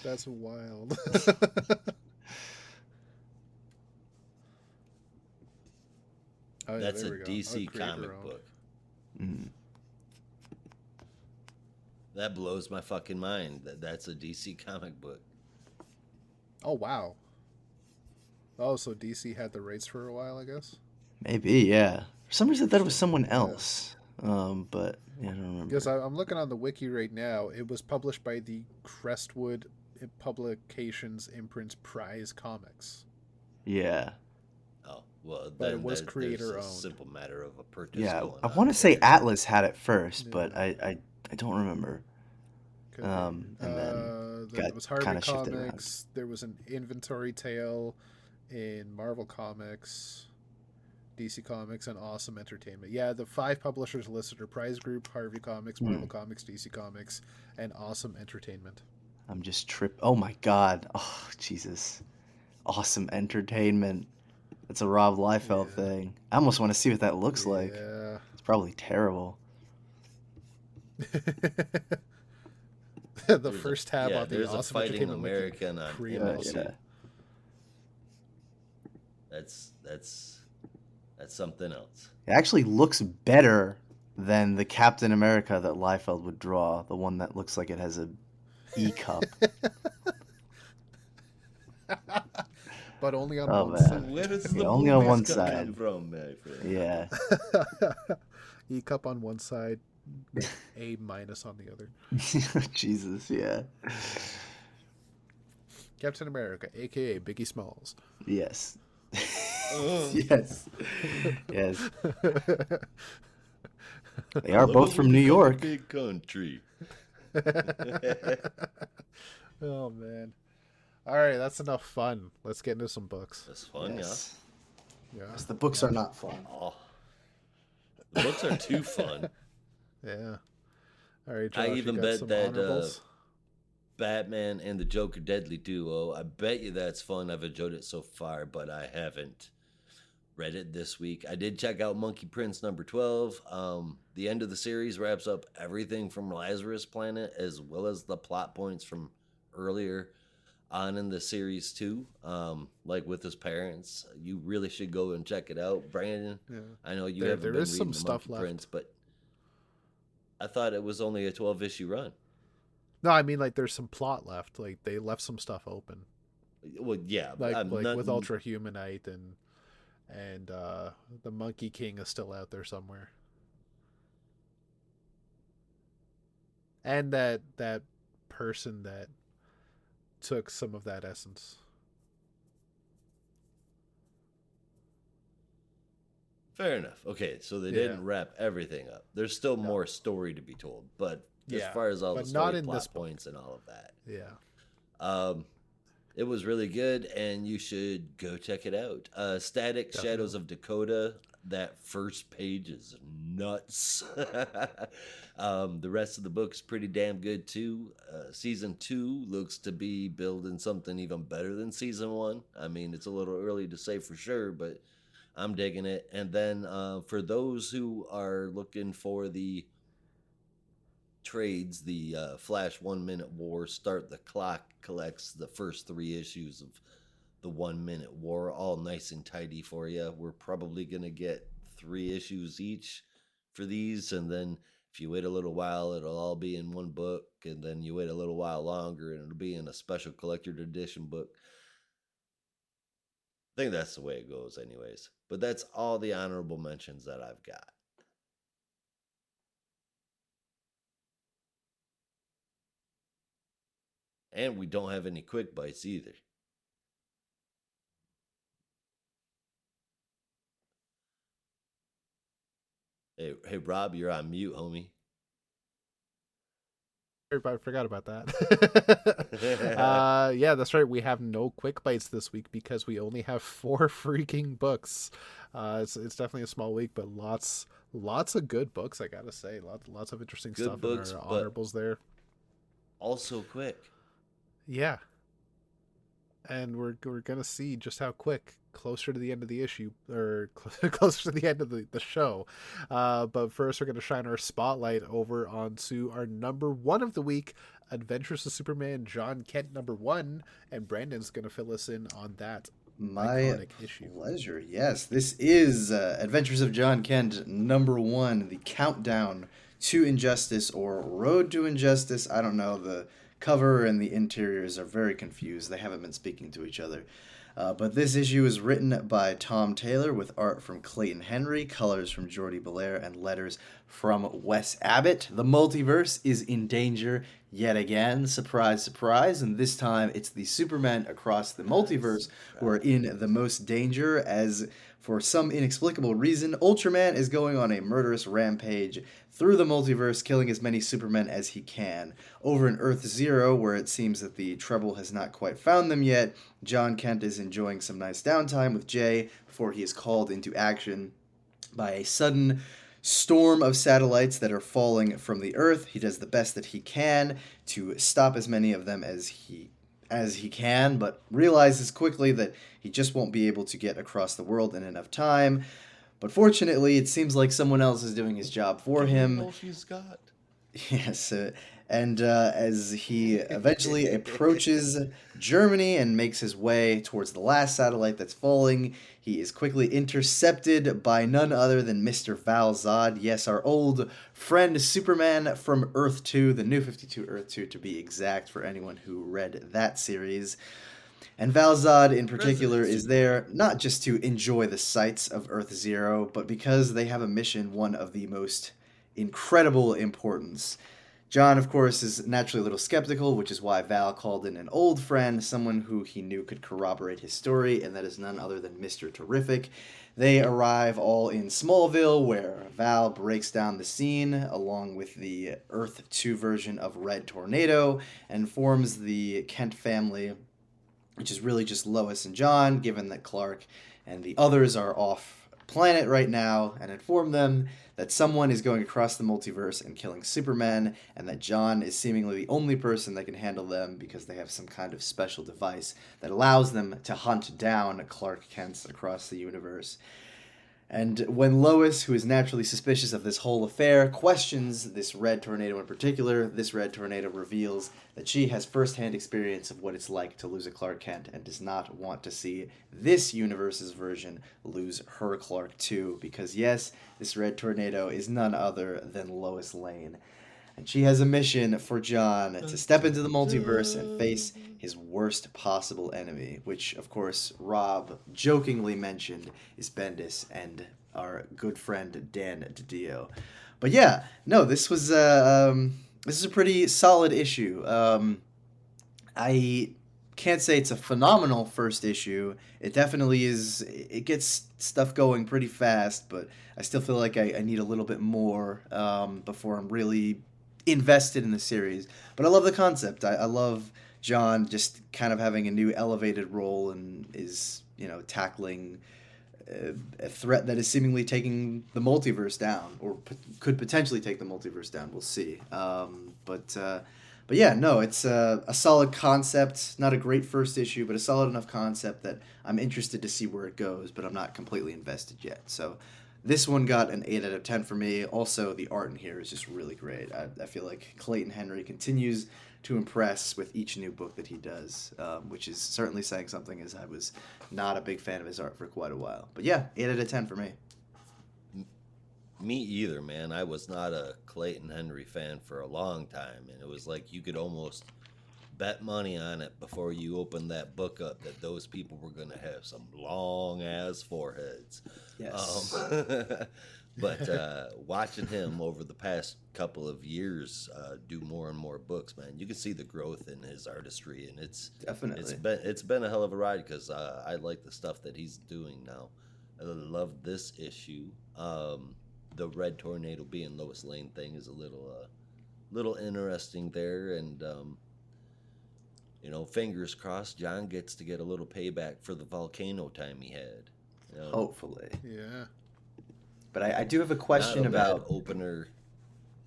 [SPEAKER 1] That's wild. Oh, yeah,
[SPEAKER 3] That's a
[SPEAKER 1] there we go.
[SPEAKER 3] DC
[SPEAKER 1] creator
[SPEAKER 3] comic
[SPEAKER 1] owned.
[SPEAKER 3] book.
[SPEAKER 2] Mm.
[SPEAKER 3] That blows my fucking mind. That's a DC comic book.
[SPEAKER 1] Oh, wow. Oh, so DC had the rights for a while, I guess?
[SPEAKER 2] Maybe, yeah. For some reason, I thought it was someone else. But yeah, I don't remember.
[SPEAKER 1] Because I'm looking on the wiki right now. It was published by the Crestwood Publications imprint Prize Comics.
[SPEAKER 2] Yeah,
[SPEAKER 3] Oh, well,
[SPEAKER 1] But it
[SPEAKER 3] then
[SPEAKER 1] was
[SPEAKER 3] there's
[SPEAKER 1] creator
[SPEAKER 3] a
[SPEAKER 1] owned.
[SPEAKER 3] simple matter of a purchase
[SPEAKER 2] yeah.
[SPEAKER 3] going
[SPEAKER 2] I
[SPEAKER 3] on
[SPEAKER 2] want to say
[SPEAKER 3] there.
[SPEAKER 2] Atlas had it first, but
[SPEAKER 1] Yeah.
[SPEAKER 2] I don't remember.
[SPEAKER 1] Could be.
[SPEAKER 2] And then
[SPEAKER 1] There
[SPEAKER 2] got
[SPEAKER 1] was Harvey
[SPEAKER 2] kinda shifted around.
[SPEAKER 1] Comics. There was an Inventory Tale in Marvel Comics, DC Comics, and Awesome Entertainment. Yeah, the 5 publishers listed are Prize Group, Harvey Comics, Marvel Comics, DC Comics, and Awesome Entertainment.
[SPEAKER 2] I'm just Oh my God. Oh Jesus. Awesome Entertainment. That's a Rob Liefeld
[SPEAKER 1] Yeah.
[SPEAKER 2] thing. I almost want to see what that looks like.
[SPEAKER 1] Yeah.
[SPEAKER 2] It's probably terrible.
[SPEAKER 1] The
[SPEAKER 3] There's
[SPEAKER 1] first tab on the
[SPEAKER 3] there's a
[SPEAKER 1] Awesome
[SPEAKER 3] Fighting
[SPEAKER 1] Entertainment wiki.
[SPEAKER 3] American on
[SPEAKER 1] Pre-
[SPEAKER 2] Yeah,
[SPEAKER 3] MLC.
[SPEAKER 2] yeah.
[SPEAKER 3] That's something else.
[SPEAKER 2] It actually looks better than the Captain America that Liefeld would draw, the one that looks like it has a E cup.
[SPEAKER 1] But only on
[SPEAKER 2] Oh,
[SPEAKER 1] one
[SPEAKER 2] man.
[SPEAKER 1] side.
[SPEAKER 3] Where is
[SPEAKER 2] Yeah,
[SPEAKER 3] the
[SPEAKER 2] only on
[SPEAKER 3] movies
[SPEAKER 2] one
[SPEAKER 3] coming
[SPEAKER 2] side.
[SPEAKER 3] from, my friend?
[SPEAKER 2] Yeah.
[SPEAKER 1] E cup on one side, A minus on the other.
[SPEAKER 2] Jesus, yeah.
[SPEAKER 1] Captain America, aka Biggie Smalls.
[SPEAKER 2] Yes.
[SPEAKER 3] Oh.
[SPEAKER 2] Yes. Yes. They are
[SPEAKER 3] Love
[SPEAKER 2] both
[SPEAKER 3] it
[SPEAKER 2] from
[SPEAKER 3] when
[SPEAKER 2] New
[SPEAKER 3] you come
[SPEAKER 2] York.
[SPEAKER 3] to Big country.
[SPEAKER 1] Oh man. All right, that's enough fun. Let's get into some books.
[SPEAKER 3] That's fun,
[SPEAKER 2] Yes.
[SPEAKER 1] Yeah.
[SPEAKER 2] Yes, the books are not fun.
[SPEAKER 3] yeah. Oh, the books are too fun.
[SPEAKER 1] Yeah. All right, Josh,
[SPEAKER 3] I
[SPEAKER 1] you
[SPEAKER 3] even
[SPEAKER 1] got
[SPEAKER 3] bet
[SPEAKER 1] some
[SPEAKER 3] that
[SPEAKER 1] honorables?
[SPEAKER 3] Batman and the Joker Deadly Duo. I bet you that's fun. I've enjoyed it so far, but I haven't read it this week. I did check out Monkey Prince number 12. The end of the series wraps up everything from Lazarus Planet as well as the plot points from earlier on in the series too. Like with his parents. You really should go and check it out. Brandon,
[SPEAKER 1] Yeah.
[SPEAKER 3] I know you
[SPEAKER 1] There
[SPEAKER 3] haven't
[SPEAKER 1] there
[SPEAKER 3] been
[SPEAKER 1] is some
[SPEAKER 3] reading the
[SPEAKER 1] stuff
[SPEAKER 3] Monkey
[SPEAKER 1] left.
[SPEAKER 3] Prince, but I thought it was only a 12-issue run.
[SPEAKER 1] No, I mean like there's some plot left. Like they left some stuff open.
[SPEAKER 3] Well, yeah,
[SPEAKER 1] Like
[SPEAKER 3] not,
[SPEAKER 1] with Ultra Humanite and the Monkey King is still out there somewhere. And that person that took some of that essence.
[SPEAKER 3] fair enough. Okay, so they
[SPEAKER 1] Yeah.
[SPEAKER 3] didn't wrap everything up. There's still
[SPEAKER 1] No.
[SPEAKER 3] more story to be told, but as
[SPEAKER 1] Yeah,
[SPEAKER 3] far as all the
[SPEAKER 1] but not
[SPEAKER 3] story
[SPEAKER 1] in
[SPEAKER 3] plot
[SPEAKER 1] this book.
[SPEAKER 3] points and all of that,
[SPEAKER 1] Yeah.
[SPEAKER 3] um, it was really good, and you should go check it out. Static Shadows of Dakota. That first page is nuts. The rest of the book's pretty damn good too. Season 2 looks to be building something even better than season 1. I mean, it's a little early to say for sure, but I'm digging it. And then for those who are looking for the trades, the Flash 1 Minute War, Start the Clock collects the first 3 issues of the 1 Minute War, all nice and tidy for you. We're probably going to get 3 issues each for these, and then if you wait a little while, it'll all be in one book, and then you wait a little while longer, and it'll be in a special collector's edition book. I think that's the way it goes, anyways. But that's all the honorable mentions that I've got. And we don't have any quick bites either. Hey, Rob, you're on mute, homie.
[SPEAKER 1] Everybody forgot about that. Yeah, that's right. We have no quick bites this week because we only have 4 freaking books. It's definitely a small week, but lots of good books. I gotta say, lots of interesting
[SPEAKER 3] Good
[SPEAKER 1] stuff
[SPEAKER 3] books,
[SPEAKER 1] in our
[SPEAKER 3] but
[SPEAKER 1] honorables there.
[SPEAKER 3] Also quick.
[SPEAKER 1] Yeah, and we're gonna see just how quick closer to the end of the issue or closer to the end of the show. But first, we're gonna shine our spotlight over onto our number 1 of the week, Adventures of Superman John Kent number 1, and Brandon's gonna fill us in on that
[SPEAKER 2] My
[SPEAKER 1] iconic issue.
[SPEAKER 2] pleasure. Yes, this is Adventures of John Kent number 1, the countdown to injustice or road to injustice. I don't know. The cover and the interiors are very confused. They haven't been speaking to each other. But this issue is written by Tom Taylor with art from Clayton Henry, colors from Jordi Belair, and letters from Wes Abbott. The multiverse is in danger yet again. Surprise, surprise. And this time it's the Supermen across the multiverse who are in the most danger as, for some inexplicable reason, Ultraman is going on a murderous rampage through the multiverse, killing as many Supermen as he can. Over in Earth Zero, where it seems that the trouble has not quite found them yet, John Kent is enjoying some nice downtime with Jay before he is called into action by a sudden storm of satellites that are falling from the Earth. He does the best that he can to stop as many of them as he can, but realizes quickly that he just won't be able to get across the world in enough time. But fortunately, it seems like someone else is doing his job for him.
[SPEAKER 3] All she's got.
[SPEAKER 2] Yes, and as he eventually approaches Germany and makes his way towards the last satellite that's falling, he is quickly intercepted by none other than Mr. Val Zod. Yes, our old friend Superman from Earth 2, the New 52 Earth 2 to be exact, for anyone who read that series. And Valzad in particular is there not just to enjoy the sights of Earth Zero, but because they have a mission, one of the most incredible importance. John, of course, is naturally a little skeptical, which is why Val called in an old friend, someone who he knew could corroborate his story, and that is none other than Mr. Terrific. They arrive all in Smallville, where Val breaks down the scene along with the Earth 2 version of Red Tornado and forms the Kent family, which is really just Lois and John, given that Clark and the others are off planet right now, and inform them that someone is going across the multiverse and killing Superman, and that John is seemingly the only person that can handle them because they have some kind of special device that allows them to hunt down Clark Kent across the universe. And when Lois, who is naturally suspicious of this whole affair, questions this red tornado in particular, this red tornado reveals that she has firsthand experience of what it's like to lose a Clark Kent and does not want to see this universe's version lose her Clark too, because yes, this red tornado is none other than Lois Lane. And she has a mission for John to step into the multiverse and face his worst possible enemy, which, of course, Rob jokingly mentioned is Bendis and our good friend Dan DiDio. But yeah, no, this is a pretty solid issue. I can't say it's a phenomenal first issue. It definitely is. It gets stuff going pretty fast, but I still feel like I need a little bit more before I'm really invested in the series. But I love the concept. I love John just kind of having a new elevated role and is, tackling a threat that is seemingly taking the multiverse down, or could potentially take the multiverse down. We'll see. But yeah, no, it's a solid concept. Not a great first issue, but a solid enough concept that I'm interested to see where it goes, but I'm not completely invested yet. So this one got an 8 out of 10 for me. Also, the art in here is just really great. I feel like Clayton Henry continues to impress with each new book that he does, which is certainly saying something, as I was not a big fan of his art for quite a while. But yeah, 8 out of 10 for me.
[SPEAKER 3] Me either, man. I was not a Clayton Henry fan for a long time, and it was like you could almost bet money on it before you opened that book up that those people were going to have some long ass foreheads.
[SPEAKER 2] Yes.
[SPEAKER 3] But watching him over the past couple of years do more and more books, man, you can see the growth in his artistry, and it's been a hell of a ride because I like the stuff that he's doing now. I love this issue. The red tornado being Lois Lane thing is a little interesting there, and fingers crossed, John gets to get a little payback for the volcano time he had.
[SPEAKER 2] Hopefully.
[SPEAKER 1] Yeah.
[SPEAKER 2] But I do have a question
[SPEAKER 3] Not a bad
[SPEAKER 2] about
[SPEAKER 3] opener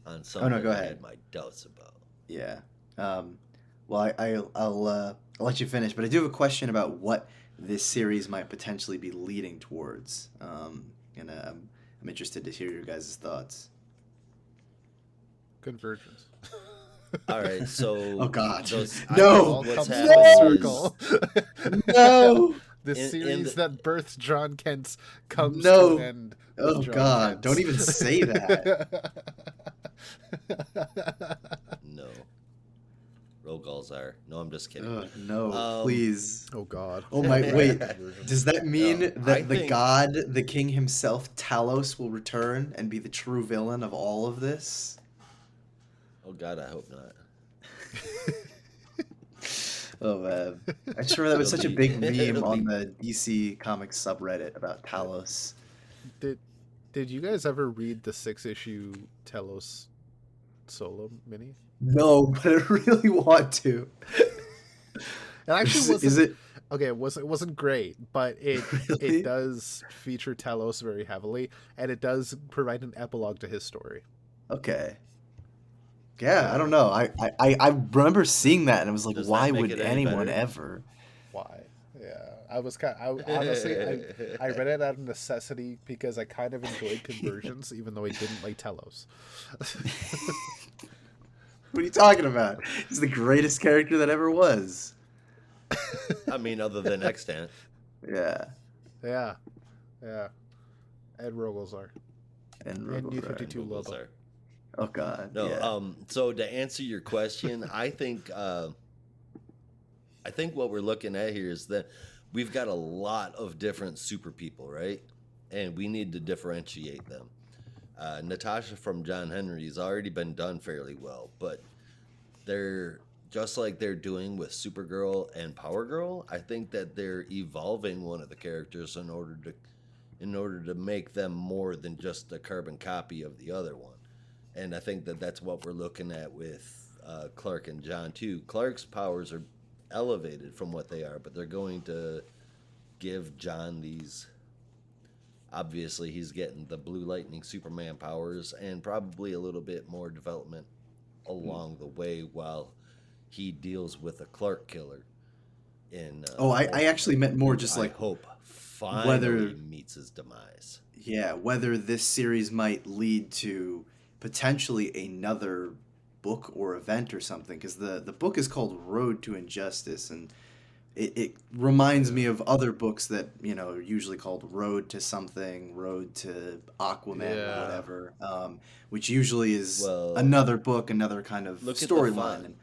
[SPEAKER 3] on something
[SPEAKER 2] go
[SPEAKER 3] I
[SPEAKER 2] ahead.
[SPEAKER 3] had my doubts about.
[SPEAKER 2] Yeah. Well, I'll let you finish, but I do have a question about what this series might potentially be leading towards. And I'm interested to hear your guys' thoughts.
[SPEAKER 1] Convergence.
[SPEAKER 3] All right, so
[SPEAKER 2] Oh God,
[SPEAKER 1] All
[SPEAKER 3] what's
[SPEAKER 1] comes
[SPEAKER 3] happening
[SPEAKER 1] full
[SPEAKER 3] is-
[SPEAKER 1] circle.
[SPEAKER 2] No.
[SPEAKER 1] The
[SPEAKER 3] In
[SPEAKER 1] series
[SPEAKER 3] the-
[SPEAKER 1] that birthed John Kent's comes
[SPEAKER 2] No.
[SPEAKER 1] to an end.
[SPEAKER 2] Oh
[SPEAKER 1] with John
[SPEAKER 2] God,
[SPEAKER 1] Kent's.
[SPEAKER 2] don't even say that.
[SPEAKER 3] No. Rogolzar. No, I'm just kidding.
[SPEAKER 2] No, please.
[SPEAKER 1] Oh God.
[SPEAKER 2] Oh my, wait.
[SPEAKER 1] Conversion.
[SPEAKER 2] Does that mean
[SPEAKER 3] No,
[SPEAKER 2] that
[SPEAKER 3] I
[SPEAKER 2] the
[SPEAKER 3] think-
[SPEAKER 2] god, the king himself, Talos, will return and be the true villain of all of this?
[SPEAKER 3] Oh God, I hope not.
[SPEAKER 2] Oh man, I'm sure that was such a big meme
[SPEAKER 3] It'll
[SPEAKER 2] on
[SPEAKER 3] be-
[SPEAKER 2] the DC Comics subreddit about Talos.
[SPEAKER 1] Did you guys ever read the 6-issue Telos solo mini?
[SPEAKER 2] No, but I really want to.
[SPEAKER 1] It actually wasn't.
[SPEAKER 2] Is it?
[SPEAKER 1] Okay, it wasn't great, but
[SPEAKER 2] Really?
[SPEAKER 1] it does feature Telos very heavily, and it does provide an epilogue to his story.
[SPEAKER 2] Okay. Yeah, I don't know. I remember seeing that and I was like,
[SPEAKER 3] Does that
[SPEAKER 2] why
[SPEAKER 3] make
[SPEAKER 2] would
[SPEAKER 3] it any
[SPEAKER 2] anyone
[SPEAKER 3] better?
[SPEAKER 2] ever?
[SPEAKER 1] Why? Yeah, I honestly I read it out of necessity because I kind of enjoyed Conversions, even though I didn't like Telos.
[SPEAKER 2] What are you talking about? He's the greatest character that ever was.
[SPEAKER 3] I mean, other than extant.
[SPEAKER 2] Yeah.
[SPEAKER 1] Yeah. Ed Rogolzar.
[SPEAKER 2] And
[SPEAKER 1] And New
[SPEAKER 2] Rogolzar.
[SPEAKER 1] 52 Lobo.
[SPEAKER 3] Rogolzar.
[SPEAKER 2] Oh God.
[SPEAKER 3] No,
[SPEAKER 2] Yeah.
[SPEAKER 3] so to answer your question, I think what we're looking at here is that we've got a lot of different super people, right? And we need to differentiate them. Natasha from John Henry has already been done fairly well, but they're just like they're doing with Supergirl and Power Girl. I think that they're evolving one of the characters in order to make them more than just a carbon copy of the other one. And I think that that's what we're looking at with Clark and John too. Clark's powers are elevated from what they are, but they're going to give John these. Obviously, he's getting the Blue Lightning Superman powers and probably a little bit more development along the way while he deals with a Clark killer. in
[SPEAKER 2] Oh, I
[SPEAKER 3] Ultimate,
[SPEAKER 2] actually meant more
[SPEAKER 3] which
[SPEAKER 2] just
[SPEAKER 3] I
[SPEAKER 2] like
[SPEAKER 3] hope
[SPEAKER 2] whether
[SPEAKER 3] finally meets his demise.
[SPEAKER 2] whether this series might lead to potentially another book or event or something, because the book is called Road to Injustice, and it reminds me of other books that are usually called Road to something, Road to Aquaman or
[SPEAKER 1] Yeah.
[SPEAKER 2] whatever, which usually is
[SPEAKER 3] Well,
[SPEAKER 2] another book, another kind of
[SPEAKER 3] look at the
[SPEAKER 2] storyline.
[SPEAKER 3] font.
[SPEAKER 2] And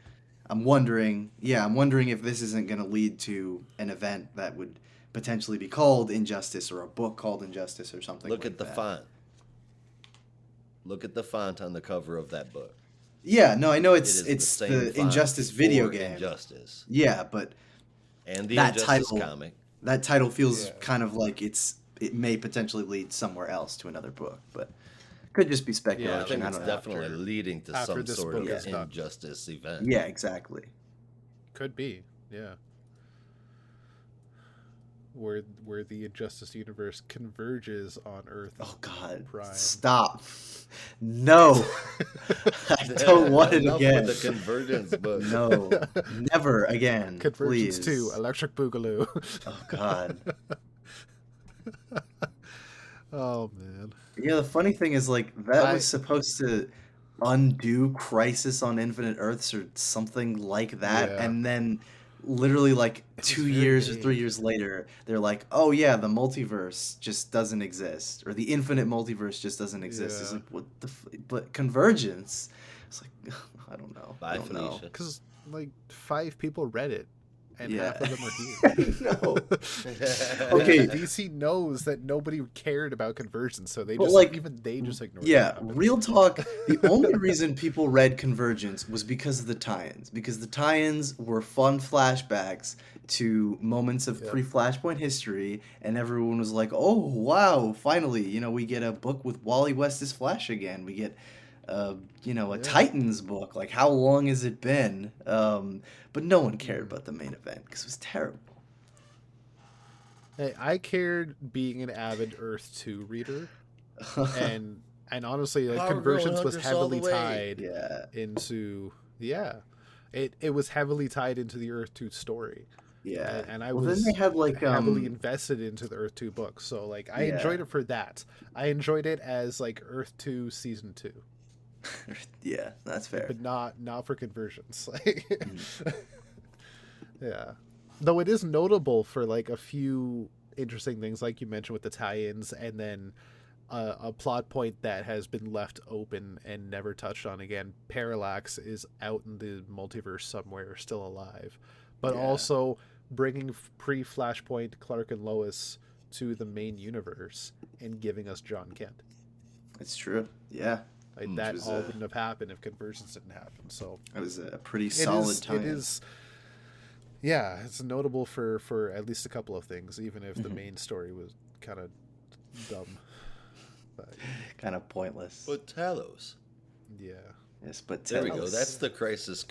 [SPEAKER 2] I'm wondering if this isn't going to lead to an event that would potentially be called Injustice, or a book called Injustice, or something
[SPEAKER 3] Look
[SPEAKER 2] like
[SPEAKER 3] at the
[SPEAKER 2] that.
[SPEAKER 3] font. Look at the font on the cover of that book.
[SPEAKER 2] Yeah, no, I know
[SPEAKER 3] It
[SPEAKER 2] it's
[SPEAKER 3] is the
[SPEAKER 2] it's
[SPEAKER 3] same
[SPEAKER 2] the
[SPEAKER 3] font
[SPEAKER 2] Injustice video
[SPEAKER 3] for
[SPEAKER 2] game.
[SPEAKER 3] Injustice
[SPEAKER 2] Yeah, but
[SPEAKER 3] and the
[SPEAKER 2] that
[SPEAKER 3] Injustice
[SPEAKER 2] title
[SPEAKER 3] comic.
[SPEAKER 2] that title feels
[SPEAKER 1] Yeah.
[SPEAKER 2] kind of like it may potentially lead somewhere else to another book, but could just be
[SPEAKER 3] I
[SPEAKER 2] speculation.
[SPEAKER 3] think
[SPEAKER 2] I
[SPEAKER 3] it's
[SPEAKER 2] don't know.
[SPEAKER 3] definitely leading to
[SPEAKER 1] after
[SPEAKER 3] some
[SPEAKER 1] this
[SPEAKER 3] sort
[SPEAKER 1] book
[SPEAKER 3] of
[SPEAKER 1] is done.
[SPEAKER 3] Injustice event.
[SPEAKER 2] Yeah, exactly.
[SPEAKER 1] Could be, yeah. Where the Injustice universe converges on Earth.
[SPEAKER 2] Oh God,
[SPEAKER 1] Prime.
[SPEAKER 2] stop! No, I don't want it
[SPEAKER 3] Enough
[SPEAKER 2] again.
[SPEAKER 3] with the Convergence book.
[SPEAKER 2] No, never again,
[SPEAKER 1] Convergence
[SPEAKER 2] please.
[SPEAKER 1] 2, Electric Boogaloo.
[SPEAKER 2] Oh God.
[SPEAKER 1] Oh man.
[SPEAKER 2] Yeah, the funny thing is, like, that
[SPEAKER 1] I
[SPEAKER 2] was supposed to undo Crisis on Infinite Earths or something like that,
[SPEAKER 1] Yeah.
[SPEAKER 2] and then literally like
[SPEAKER 1] It was
[SPEAKER 2] 2
[SPEAKER 1] very
[SPEAKER 2] years or 3
[SPEAKER 1] vague.
[SPEAKER 2] years later, they're like, "Oh yeah, the multiverse just doesn't exist, or the infinite multiverse just doesn't exist." It's
[SPEAKER 1] Yeah.
[SPEAKER 2] like, what the? But Convergence, it's like, I don't know. I
[SPEAKER 3] Bye,
[SPEAKER 2] don't know.
[SPEAKER 3] Felicia.
[SPEAKER 1] Because like 5 people read it, and
[SPEAKER 2] Yeah.
[SPEAKER 1] half of them are here.
[SPEAKER 2] No.
[SPEAKER 1] Okay,
[SPEAKER 2] Okay.
[SPEAKER 1] DC knows that nobody cared about Convergence, so they
[SPEAKER 2] But,
[SPEAKER 1] just
[SPEAKER 2] like,
[SPEAKER 1] even they just ignored
[SPEAKER 2] Yeah,
[SPEAKER 1] what happened.
[SPEAKER 2] real talk. The only reason people read Convergence was because of the tie-ins. Because the tie-ins were fun flashbacks to moments of
[SPEAKER 1] Yep.
[SPEAKER 2] pre-Flashpoint history, and everyone was like, "Oh wow, finally! We get a book with Wally West as Flash again. We get, a
[SPEAKER 1] Yeah.
[SPEAKER 2] Titans book. Like, how long has it been?" But no one cared about the main event because it was terrible.
[SPEAKER 1] Hey, I cared being an avid Earth 2 reader, and honestly, like
[SPEAKER 3] Power
[SPEAKER 1] Convergence
[SPEAKER 3] Girl
[SPEAKER 1] was
[SPEAKER 3] Hunters all the
[SPEAKER 1] heavily
[SPEAKER 3] way.
[SPEAKER 1] tied
[SPEAKER 2] Yeah,
[SPEAKER 1] into it was heavily tied into the Earth 2 story.
[SPEAKER 2] yeah.
[SPEAKER 1] And I
[SPEAKER 2] Well,
[SPEAKER 1] was
[SPEAKER 2] then they had like
[SPEAKER 1] heavily invested into the Earth 2 books. So like I
[SPEAKER 2] Yeah.
[SPEAKER 1] enjoyed it for that. I enjoyed it as like Earth 2 season 2,
[SPEAKER 2] yeah, that's fair.
[SPEAKER 1] but not for Convergence. Like
[SPEAKER 2] Mm.
[SPEAKER 1] yeah. Though it is notable for like a few interesting things like you mentioned with the tie-ins, and then a plot point that has been left open and never touched on again. Parallax is out in the multiverse somewhere, still alive, but
[SPEAKER 2] Yeah.
[SPEAKER 1] also bringing pre-Flashpoint Clark and Lois to the main universe and giving us John Kent.
[SPEAKER 2] It's true. Yeah,
[SPEAKER 1] Like
[SPEAKER 3] Which
[SPEAKER 1] that
[SPEAKER 2] was,
[SPEAKER 1] all wouldn't have happened if Convergence didn't happen. So
[SPEAKER 2] it was a pretty
[SPEAKER 1] it
[SPEAKER 2] solid
[SPEAKER 1] is.
[SPEAKER 2] time.
[SPEAKER 1] It is. Yeah, it's notable for at least a couple of things, even if the main story was kind of dumb. But
[SPEAKER 2] Kind of pointless.
[SPEAKER 3] But Talos.
[SPEAKER 1] yeah.
[SPEAKER 2] Yes, but
[SPEAKER 3] There we go.
[SPEAKER 2] Telos.
[SPEAKER 3] That's the crisis.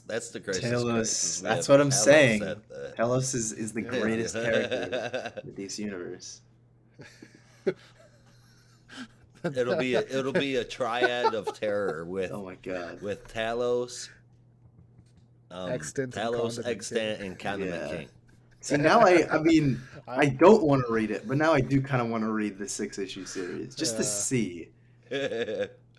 [SPEAKER 3] That's the crisis.
[SPEAKER 2] Telos.
[SPEAKER 3] crisis. We
[SPEAKER 2] That's
[SPEAKER 3] have
[SPEAKER 2] what I'm
[SPEAKER 3] Talos
[SPEAKER 2] saying.
[SPEAKER 3] at the-
[SPEAKER 2] Telos is the greatest character in the DC universe.
[SPEAKER 3] It'll be a triad of terror with
[SPEAKER 2] Oh my god.
[SPEAKER 3] with Talos,
[SPEAKER 1] Extant and
[SPEAKER 3] Talos,
[SPEAKER 1] Condiment
[SPEAKER 3] Extant, and Condiment
[SPEAKER 2] Yeah.
[SPEAKER 3] King.
[SPEAKER 2] See, now I mean, I don't want to read it, but now I do kind of want to read the 6-issue series just to
[SPEAKER 1] Yeah.
[SPEAKER 2] see.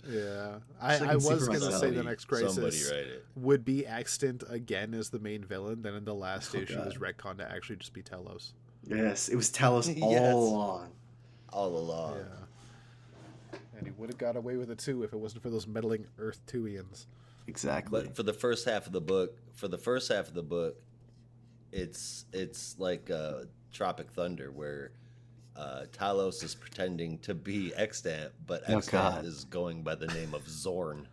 [SPEAKER 1] Yeah, I
[SPEAKER 2] can see
[SPEAKER 1] was
[SPEAKER 2] for
[SPEAKER 1] gonna
[SPEAKER 2] myself.
[SPEAKER 1] say the next
[SPEAKER 3] Somebody
[SPEAKER 1] crisis
[SPEAKER 3] write it.
[SPEAKER 1] would be Extant again as the main villain. Then in the last
[SPEAKER 2] Oh,
[SPEAKER 1] issue
[SPEAKER 2] God.
[SPEAKER 1] was retconned to actually just be Telos.
[SPEAKER 2] Yes, it was Telos
[SPEAKER 3] Yes.
[SPEAKER 2] all along.
[SPEAKER 3] All along.
[SPEAKER 1] Yeah, and he would have got away with it too if it wasn't for those meddling Earth Twoians.
[SPEAKER 2] Exactly.
[SPEAKER 3] But for the first half of the book, it's like Tropic Thunder, where Talos is pretending to be Extant, but
[SPEAKER 2] Oh,
[SPEAKER 3] Extant
[SPEAKER 2] God.
[SPEAKER 3] is going by the name of Zorn,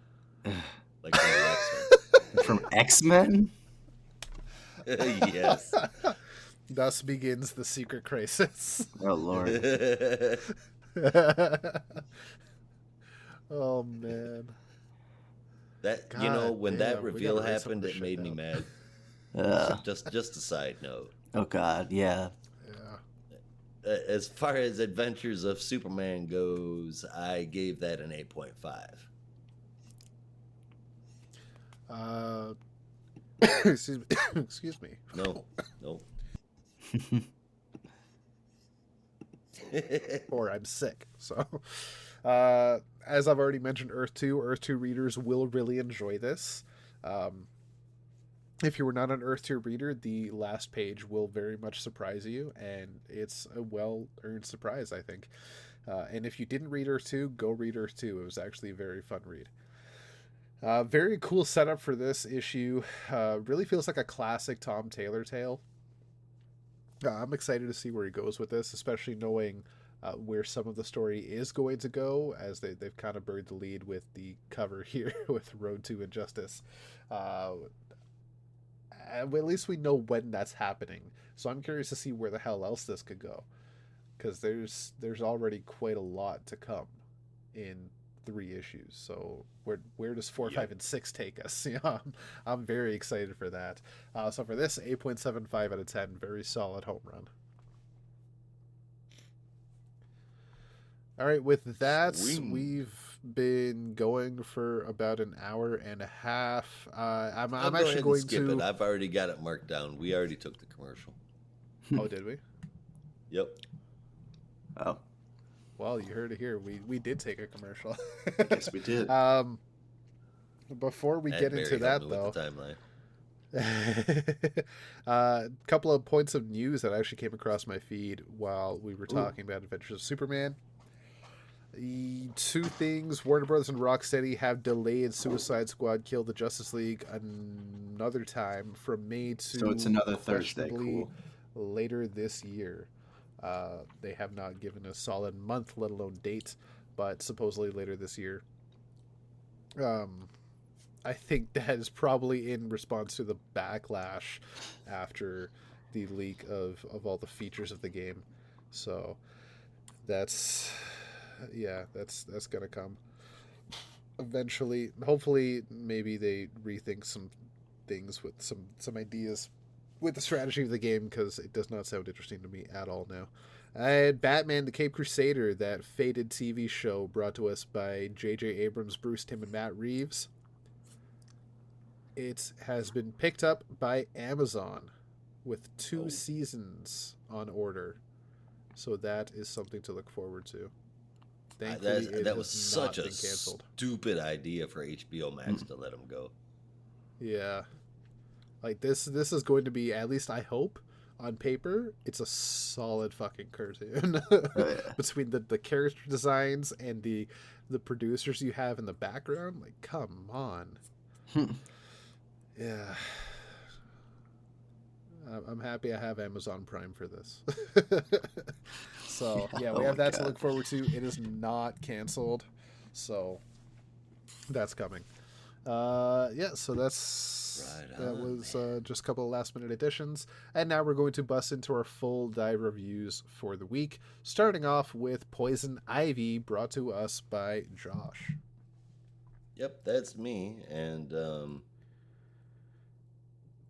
[SPEAKER 3] like from the
[SPEAKER 2] From X-Men?
[SPEAKER 3] X-Men. Yes.
[SPEAKER 1] Thus begins the secret crisis.
[SPEAKER 2] Oh lord.
[SPEAKER 1] Oh man.
[SPEAKER 3] That
[SPEAKER 1] God
[SPEAKER 3] when
[SPEAKER 1] damn,
[SPEAKER 3] that
[SPEAKER 1] we
[SPEAKER 3] reveal
[SPEAKER 1] gotta write some of
[SPEAKER 3] happened,
[SPEAKER 1] this
[SPEAKER 3] it
[SPEAKER 1] shit
[SPEAKER 3] made me
[SPEAKER 1] down.
[SPEAKER 3] mad. Just a side note.
[SPEAKER 2] Oh god, yeah.
[SPEAKER 1] Yeah.
[SPEAKER 3] As far as Adventures of Superman goes, I gave that an 8.5.
[SPEAKER 1] excuse me. Excuse me.
[SPEAKER 3] No, no.
[SPEAKER 1] Or I'm sick. So, as I've already mentioned, Earth 2 readers will really enjoy this. Um, if you were not an Earth 2 reader, the last page will very much surprise you, and it's a well earned surprise, I think. And if you didn't read Earth 2, go read Earth 2. It was actually a very fun read. Very cool setup for this issue. Really feels like a classic Tom Taylor tale. I'm excited to see where he goes with this, especially knowing where some of the story is going to go, as they've kind of buried the lead with the cover here with Road to Injustice. At least we know when that's happening. So I'm curious to see where the hell else this could go, because there's already quite a lot to come in 3 issues. So where does 4, 5, and 6 take us? I'm very excited for that. So for this, 8.75 out of 10, very solid home run. All right, with that,
[SPEAKER 3] Sweet.
[SPEAKER 1] we've been going for about an hour and a half. I'm
[SPEAKER 3] I'll go
[SPEAKER 1] actually
[SPEAKER 3] ahead
[SPEAKER 1] going
[SPEAKER 3] and skip
[SPEAKER 1] to.
[SPEAKER 3] it. I've already got it marked down. We already took the commercial.
[SPEAKER 1] Oh, did we?
[SPEAKER 3] Yep.
[SPEAKER 2] Oh,
[SPEAKER 1] Well, you heard it here. We did take a commercial.
[SPEAKER 2] I guess we did.
[SPEAKER 1] Before we
[SPEAKER 3] Had
[SPEAKER 1] get
[SPEAKER 3] Barry
[SPEAKER 1] into
[SPEAKER 3] help
[SPEAKER 1] that,
[SPEAKER 3] me
[SPEAKER 1] though,
[SPEAKER 3] with the timeline.
[SPEAKER 1] a couple of points of news that actually came across my feed while we were talking about Adventures of Superman. The 2 things: Warner Brothers and Rocksteady have delayed Suicide Squad Kill the Justice League another time from May to
[SPEAKER 2] So it's another Thursday.
[SPEAKER 1] questionably
[SPEAKER 2] Cool.
[SPEAKER 1] later this year. They have not given a solid month, let alone date, but supposedly later this year. I think that is probably in response to the backlash after the leak of all the features of the game. So that's gonna come eventually. Hopefully, maybe they rethink some things with some ideas with the strategy of the game, because it does not sound interesting to me at all now. And Batman: The Cape Crusader, that fated TV show brought to us by J.J. Abrams, Bruce Timm, and Matt Reeves. It has been picked up by Amazon with 2 seasons on order. So that is something to look forward to. Thankfully,
[SPEAKER 3] That was such a
[SPEAKER 1] canceled.
[SPEAKER 3] stupid idea for HBO Max to let him go.
[SPEAKER 1] Yeah. Like this is going to be, at least I hope, on paper, it's a solid fucking cartoon. Between the character designs and the producers you have in the background, like, come on. Yeah. I'm happy I have Amazon Prime for this. So, yeah, we have that to look forward to. It is not canceled. So, that's coming. Yeah, so that was just a couple of last minute additions. And now we're going to bust into our full dive reviews for the week, starting off with Poison Ivy, brought to us by Josh.
[SPEAKER 3] Yep, that's me. And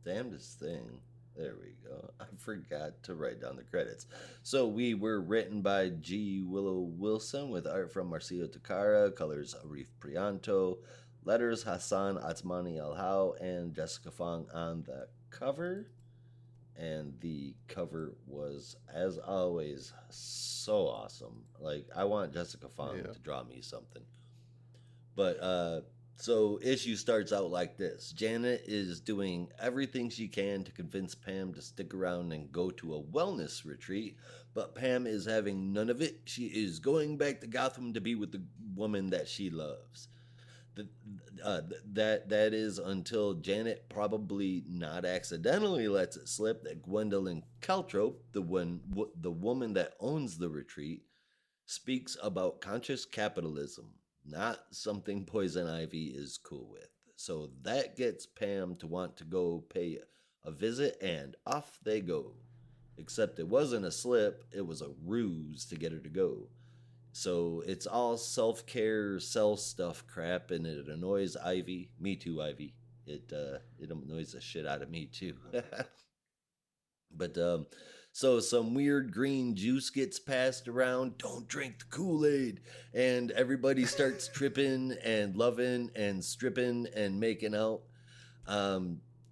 [SPEAKER 3] damnedest thing. There we go. I forgot to write down the credits. So we were written by G. Willow Wilson with art from Marcio Takara, colors Arif Prianto, letters Hassan Atmani Al-How, and Jessica Fong on the cover. And the cover was, as always, so awesome. Like, I want Jessica Fong to draw me something. But so issue starts out like this. Janet is doing everything she can to convince Pam to stick around and go to a wellness retreat, but Pam is having none of it. She is going back to Gotham to be with the woman that she loves. That is until Janet, probably not accidentally, lets it slip that Gwendolyn Caltrope, the woman that owns the retreat, speaks about conscious capitalism. Not something Poison Ivy is cool with. So that gets Pam to want to go pay a visit, and off they go. Except it wasn't a slip, it was a ruse to get her to go. So it's all self-care, self-stuff crap, and it annoys Ivy. Me too, Ivy. It annoys the shit out of me too. But so some weird green juice gets passed around. Don't drink the Kool-Aid. And everybody starts tripping and loving and stripping and making out.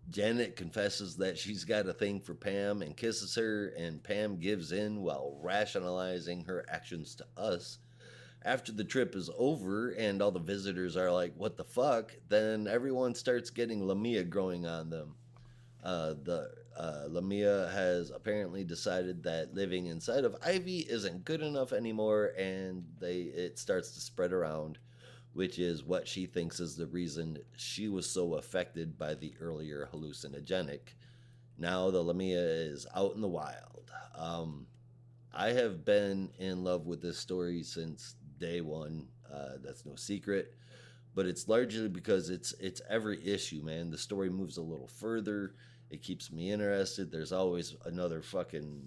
[SPEAKER 3] Janet confesses that she's got a thing for Pam and kisses her, and Pam gives in while rationalizing her actions to us. After the trip is over and all the visitors are like, what the fuck? Then everyone starts getting Lamia growing on them. The Lamia has apparently decided that living inside of Ivy isn't good enough anymore, and it starts to spread around, which is what she thinks is the reason she was so affected by the earlier hallucinogenic. Now the Lamia is out in the wild. I have been in love with this story since day one. That's no secret, but it's largely because it's every issue, man. The story moves a little further. It keeps me interested. There's always another fucking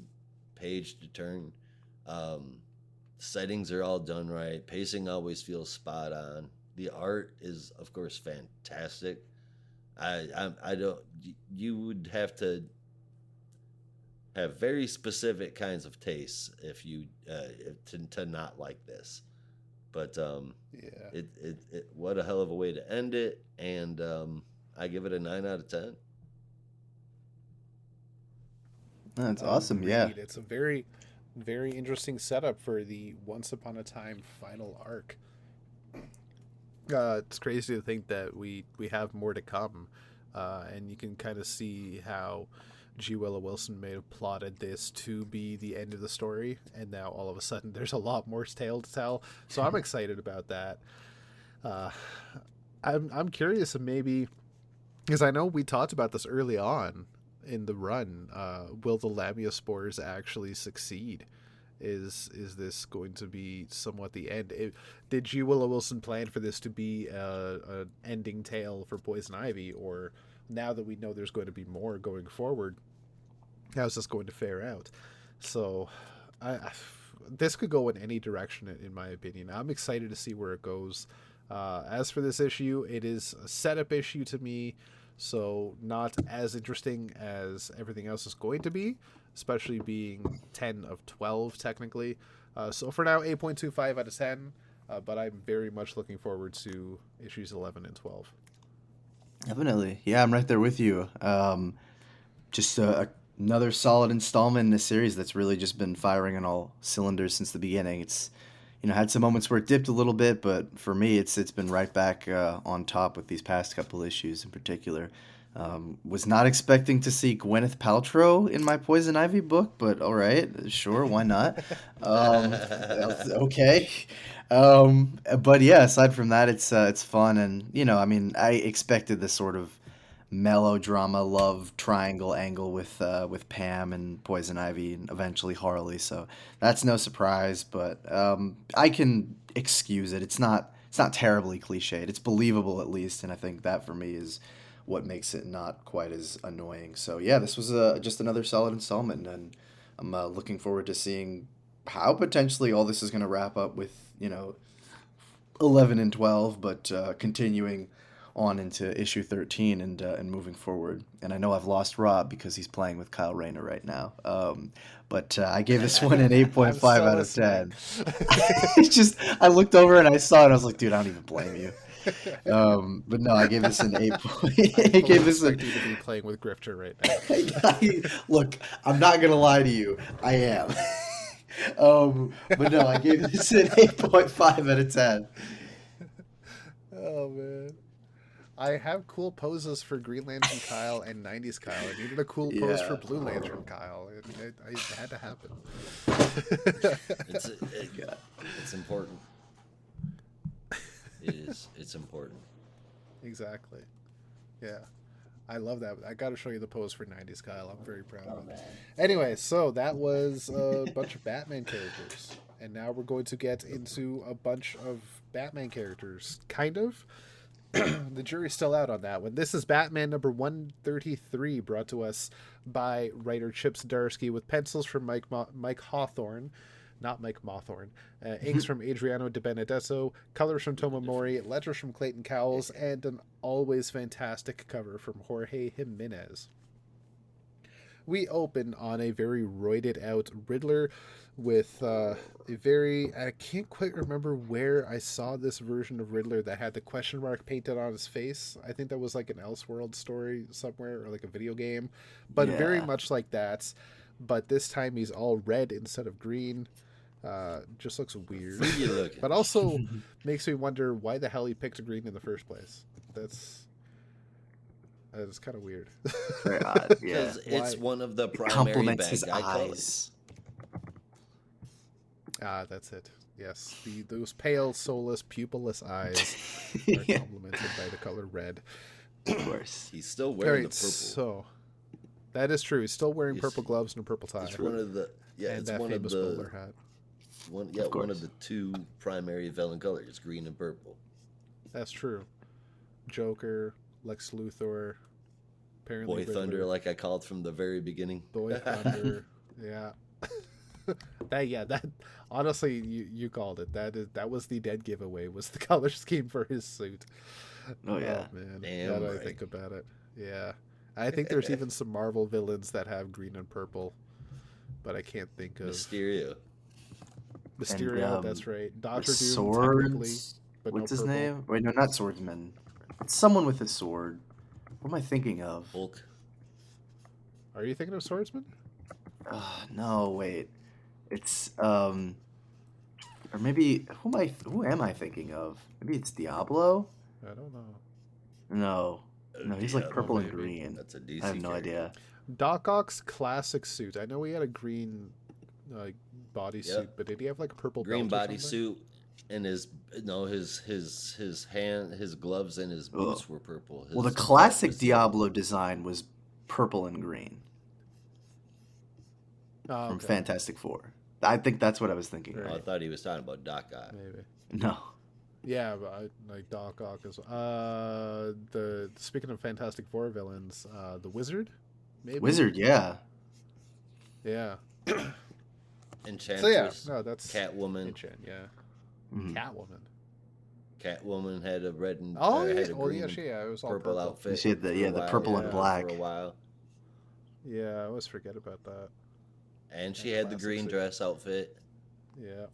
[SPEAKER 3] page to turn. Settings are all done right. Pacing always feels spot on. The art is, of course, fantastic. I don't. You would have to have very specific kinds of tastes if you to not like this. But
[SPEAKER 1] Yeah.
[SPEAKER 3] it what a hell of a way to end it, and I give it a 9 out of 10.
[SPEAKER 2] That's awesome. Yeah.
[SPEAKER 1] Agreed. It's a very, very interesting setup for the Once Upon a Time final arc. It's crazy to think that we have more to come, and you can kind of see how G. Willow Wilson may have plotted this to be the end of the story, and now all of a sudden there's a lot more tale to tell. So I'm excited about that. Uh, I'm curious if maybe, because I know we talked about this early on in the run. Will the Lamia spores actually succeed? Is this going to be somewhat the end? Did G. Willow Wilson plan for this to be an ending tale for Poison Ivy, or now that we know there's going to be more going forward, how's this going to fare out? So, this could go in any direction, in my opinion. I'm excited to see where it goes. As for this issue, it is a setup issue to me, so not as interesting as everything else is going to be, especially being 10 of 12 technically. So for now, 8.25 out of 10, but I'm very much looking forward to issues 11 and 12.
[SPEAKER 2] Definitely. Yeah, I'm right there with you. Just another solid installment in the series that's really just been firing on all cylinders since the beginning. It's had some moments where it dipped a little bit, but for me, it's been right back on top with these past couple issues in particular. Was not expecting to see Gwyneth Paltrow in my Poison Ivy book, but all right, sure, why not? Okay. But yeah, aside from that, it's fun, and I mean, I expected this sort of melodrama love triangle angle with Pam and Poison Ivy and eventually Harley. So that's no surprise, but I can excuse it. It's not terribly cliched. It's believable at least, and I think that for me is what makes it not quite as annoying. So yeah, this was just another solid installment, and I'm looking forward to seeing how potentially all this is going to wrap up with 11 and 12, but continuing on into issue 13 and moving forward. And I know I've lost Rob because he's playing with Kyle Rayner right now. But I gave this one an 8.5 out of 10. It's just, I looked over and I saw it and I was like, dude, I don't even blame you. But no, I gave this an 8. I gave this
[SPEAKER 1] you to be playing with Grifter right now.
[SPEAKER 2] Look, I'm not gonna lie to you, I am. But no, I gave this an 8.5 out of 10.
[SPEAKER 1] Oh man, I have cool poses for Green Lantern Kyle and 90s Kyle. I needed a cool pose for Blue Lantern Kyle. It had to happen.
[SPEAKER 3] It's important. It's important.
[SPEAKER 1] Exactly. Yeah. I love that. I got to show you the pose for 90s Kyle. I'm very proud of it. Anyway, so that was a bunch of Batman characters. And now we're going to get into a bunch of Batman characters. Kind of. The jury's still out on that one. This is Batman number 133, brought to us by writer Chip Zdarsky with pencils from Mike Hawthorne. Not Mike Mothorn. Inks from Adriano De Benedetto, colors from Tomomori, letters from Clayton Cowles, and an always fantastic cover from Jorge Jimenez. we open on a very roided out Riddler with a very, I can't quite remember where I saw this version of Riddler that had the question mark painted on his face. I think that was like an Elseworld story somewhere or like a video game, but very
[SPEAKER 2] Yeah.
[SPEAKER 1] much like that. But this time he's all red instead of green. Just looks weird.
[SPEAKER 3] Freaky looking.
[SPEAKER 1] But also makes me wonder why the hell he picked green in the first place. That's kind of weird.
[SPEAKER 2] Very odd. Yeah.
[SPEAKER 3] Because it's
[SPEAKER 1] Why-
[SPEAKER 3] one of the
[SPEAKER 2] It
[SPEAKER 3] primary
[SPEAKER 2] complements
[SPEAKER 3] bad
[SPEAKER 2] his
[SPEAKER 3] guy colors.
[SPEAKER 2] eyes.
[SPEAKER 1] That's it. Yes, those pale, soulless, pupilless eyes are
[SPEAKER 2] Yeah,
[SPEAKER 1] complemented by the color red.
[SPEAKER 2] of course.
[SPEAKER 3] He's still
[SPEAKER 1] All
[SPEAKER 3] wearing
[SPEAKER 1] right,
[SPEAKER 3] the purple.
[SPEAKER 1] so that is true. He's still wearing
[SPEAKER 3] Yes.
[SPEAKER 1] purple gloves and a purple tie,
[SPEAKER 3] It's one of the
[SPEAKER 1] and
[SPEAKER 3] it's
[SPEAKER 1] that
[SPEAKER 3] one of
[SPEAKER 1] famous
[SPEAKER 3] the
[SPEAKER 1] bowler hat.
[SPEAKER 3] one
[SPEAKER 2] Of
[SPEAKER 3] one of
[SPEAKER 2] course.
[SPEAKER 3] the two primary villain colors, green and purple.
[SPEAKER 1] That's true. Joker, Lex Luthor, apparently
[SPEAKER 3] Boy
[SPEAKER 1] Riddler,
[SPEAKER 3] Thunder, like I called from the very beginning.
[SPEAKER 1] Boy Thunder. Yeah. that honestly you called it. That was the dead giveaway, was the color scheme for his suit.
[SPEAKER 2] Oh yeah.
[SPEAKER 1] Man.
[SPEAKER 3] Damn
[SPEAKER 1] Now that I
[SPEAKER 3] right.
[SPEAKER 1] think about it. Yeah. I think there's even some Marvel villains that have green and purple, but I can't think of
[SPEAKER 3] Mysterio.
[SPEAKER 1] Mysterio,
[SPEAKER 2] And,
[SPEAKER 1] that's right.
[SPEAKER 2] The
[SPEAKER 1] Doctor Doom technically,
[SPEAKER 2] swords.
[SPEAKER 1] but
[SPEAKER 2] What's
[SPEAKER 1] no
[SPEAKER 2] his
[SPEAKER 1] purple.
[SPEAKER 2] name? Wait, no, not swordsman. It's someone with a sword. What am I thinking of?
[SPEAKER 3] Hulk.
[SPEAKER 1] Are you thinking of Swordsman?
[SPEAKER 2] No, wait. It's or maybe who am I thinking of? Maybe it's Diablo?
[SPEAKER 1] I don't know.
[SPEAKER 2] No. No, he's like
[SPEAKER 3] Diablo,
[SPEAKER 2] purple and
[SPEAKER 1] maybe.
[SPEAKER 2] green.
[SPEAKER 3] That's a DC
[SPEAKER 2] I have no
[SPEAKER 3] character.
[SPEAKER 2] idea.
[SPEAKER 1] Doc Ock's classic suit. I know he had a green like bodysuit,
[SPEAKER 3] Yep.
[SPEAKER 1] but did he have like a purple
[SPEAKER 3] Green
[SPEAKER 1] belt or something?
[SPEAKER 3] bodysuit and his gloves and his boots were purple.
[SPEAKER 2] Well, the
[SPEAKER 3] His
[SPEAKER 2] classic
[SPEAKER 3] vest was-
[SPEAKER 2] Diablo design was purple and green
[SPEAKER 1] Oh,
[SPEAKER 2] from
[SPEAKER 1] okay.
[SPEAKER 2] Fantastic Four. I think that's what I was thinking.
[SPEAKER 3] Oh, I
[SPEAKER 1] Right.
[SPEAKER 3] thought he was talking about Doc Ock.
[SPEAKER 1] Maybe.
[SPEAKER 2] No.
[SPEAKER 1] Yeah, but like Doc Ock is. The speaking of Fantastic Four villains, the Wizard, maybe.
[SPEAKER 2] Wizard, yeah.
[SPEAKER 1] Yeah.
[SPEAKER 3] Enchantress.
[SPEAKER 1] So yeah, no, that's
[SPEAKER 3] Catwoman.
[SPEAKER 1] Enchant, yeah.
[SPEAKER 2] Mhm.
[SPEAKER 1] Catwoman.
[SPEAKER 3] Catwoman had a red and
[SPEAKER 1] Oh
[SPEAKER 3] had
[SPEAKER 1] yeah,
[SPEAKER 3] a
[SPEAKER 1] oh
[SPEAKER 3] green
[SPEAKER 1] yeah,
[SPEAKER 3] and
[SPEAKER 1] it was all
[SPEAKER 3] purple,
[SPEAKER 1] purple.
[SPEAKER 3] outfit.
[SPEAKER 2] She had the-
[SPEAKER 3] for a
[SPEAKER 2] yeah, the
[SPEAKER 3] while,
[SPEAKER 2] purple
[SPEAKER 1] and
[SPEAKER 2] black.
[SPEAKER 3] for a while.
[SPEAKER 1] Yeah, I always forget about that.
[SPEAKER 3] And she
[SPEAKER 1] That
[SPEAKER 3] had the
[SPEAKER 1] classic
[SPEAKER 3] green
[SPEAKER 1] suit.
[SPEAKER 3] dress outfit.
[SPEAKER 1] Yeah,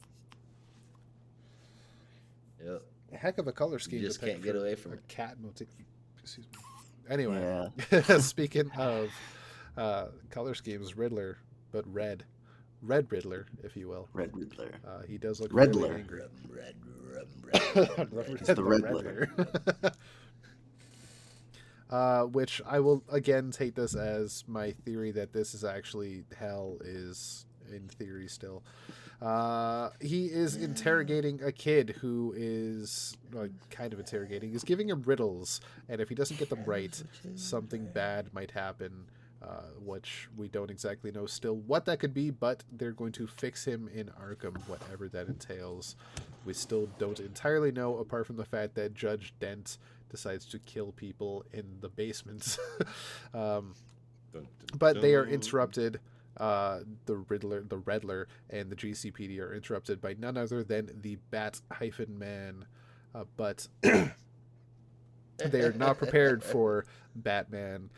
[SPEAKER 3] Yep.
[SPEAKER 1] a heck of a color scheme.
[SPEAKER 3] just
[SPEAKER 1] to pick
[SPEAKER 3] can't get
[SPEAKER 1] for
[SPEAKER 3] away from
[SPEAKER 1] a
[SPEAKER 3] it.
[SPEAKER 1] cat motif. Excuse me. Anyway,
[SPEAKER 2] Yeah.
[SPEAKER 1] speaking of color schemes, Riddler, but red Riddler, if you will.
[SPEAKER 2] Red Riddler.
[SPEAKER 1] He does look
[SPEAKER 2] Riddler.
[SPEAKER 1] really angry.
[SPEAKER 3] Red.
[SPEAKER 2] It's the Riddler.
[SPEAKER 1] Which I will again take this as my theory that this is actually hell is in theory still. He is interrogating a kid who is kind of interrogating. He's giving him riddles, and if he doesn't get them right, something bad might happen. Which we don't exactly know still what that could be, but they're going to fix him in Arkham, whatever that entails. We still don't entirely know, apart from the fact that Judge Dent decides to kill people in the basement. But they are interrupted. The Riddler, and the GCPD are interrupted by none other than the Bat-Man. But they are not prepared for Batman.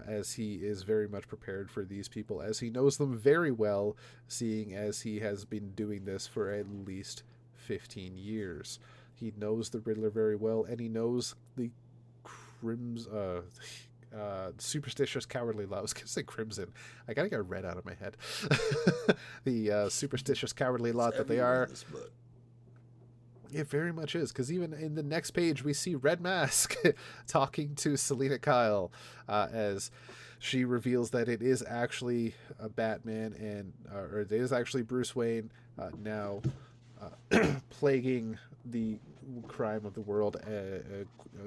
[SPEAKER 1] As he is very much prepared for these people, as he knows them very well, seeing as he has been doing this for at least 15 years. He knows the Riddler very well, and he knows the superstitious cowardly law. I was going to say crimson. I gotta get red out of my head. The superstitious cowardly lot that they are. It very much is, because even in the next page we see Red Mask talking to Selena Kyle as she reveals that it is actually a Batman and or it is actually Bruce Wayne now plaguing the crime of the world,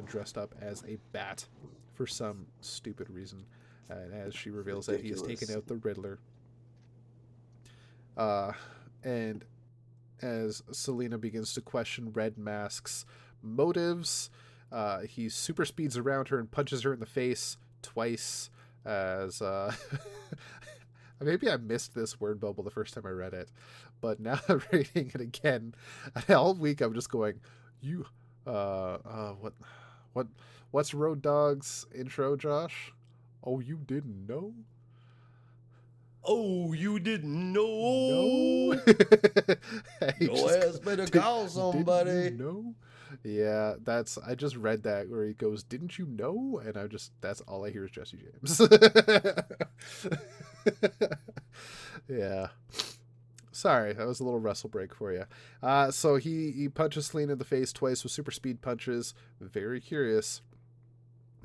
[SPEAKER 1] dressed up as a bat for some stupid reason. And as she reveals that he has taken out the Riddler, and as Selena begins to question Red Mask's motives, he super speeds around her and punches her in the face twice. As maybe I missed this word bubble the first time I read it, but now I'm reading it again. And all week I'm just going, what's Road Dogg's intro, Josh? Oh, you didn't know?
[SPEAKER 3] Oh, you didn't know?
[SPEAKER 1] No.
[SPEAKER 3] Your ass better call somebody.
[SPEAKER 1] Didn't you know? Yeah, I just read that where he goes, "Didn't you know?" And that's all I hear is Jesse James. Yeah. Sorry, that was a little wrestle break for you. So he punches Selena in the face twice with super speed punches. Very curious.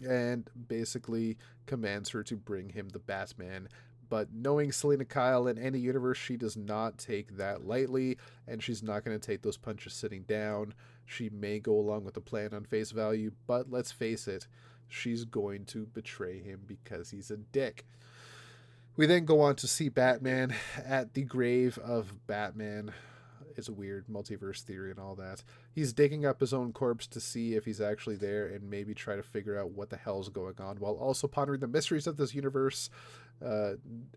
[SPEAKER 1] And basically commands her to bring him the Batman. But knowing Selena Kyle in any universe, she does not take that lightly, and she's not going to take those punches sitting down. She may go along with the plan on face value, but let's face it, she's going to betray him because he's a dick. We then go on to see Batman at the grave of Batman. It's a weird multiverse theory and all that. He's digging up his own corpse to see if he's actually there and maybe try to figure out what the hell's going on, while also pondering the mysteries of this universe,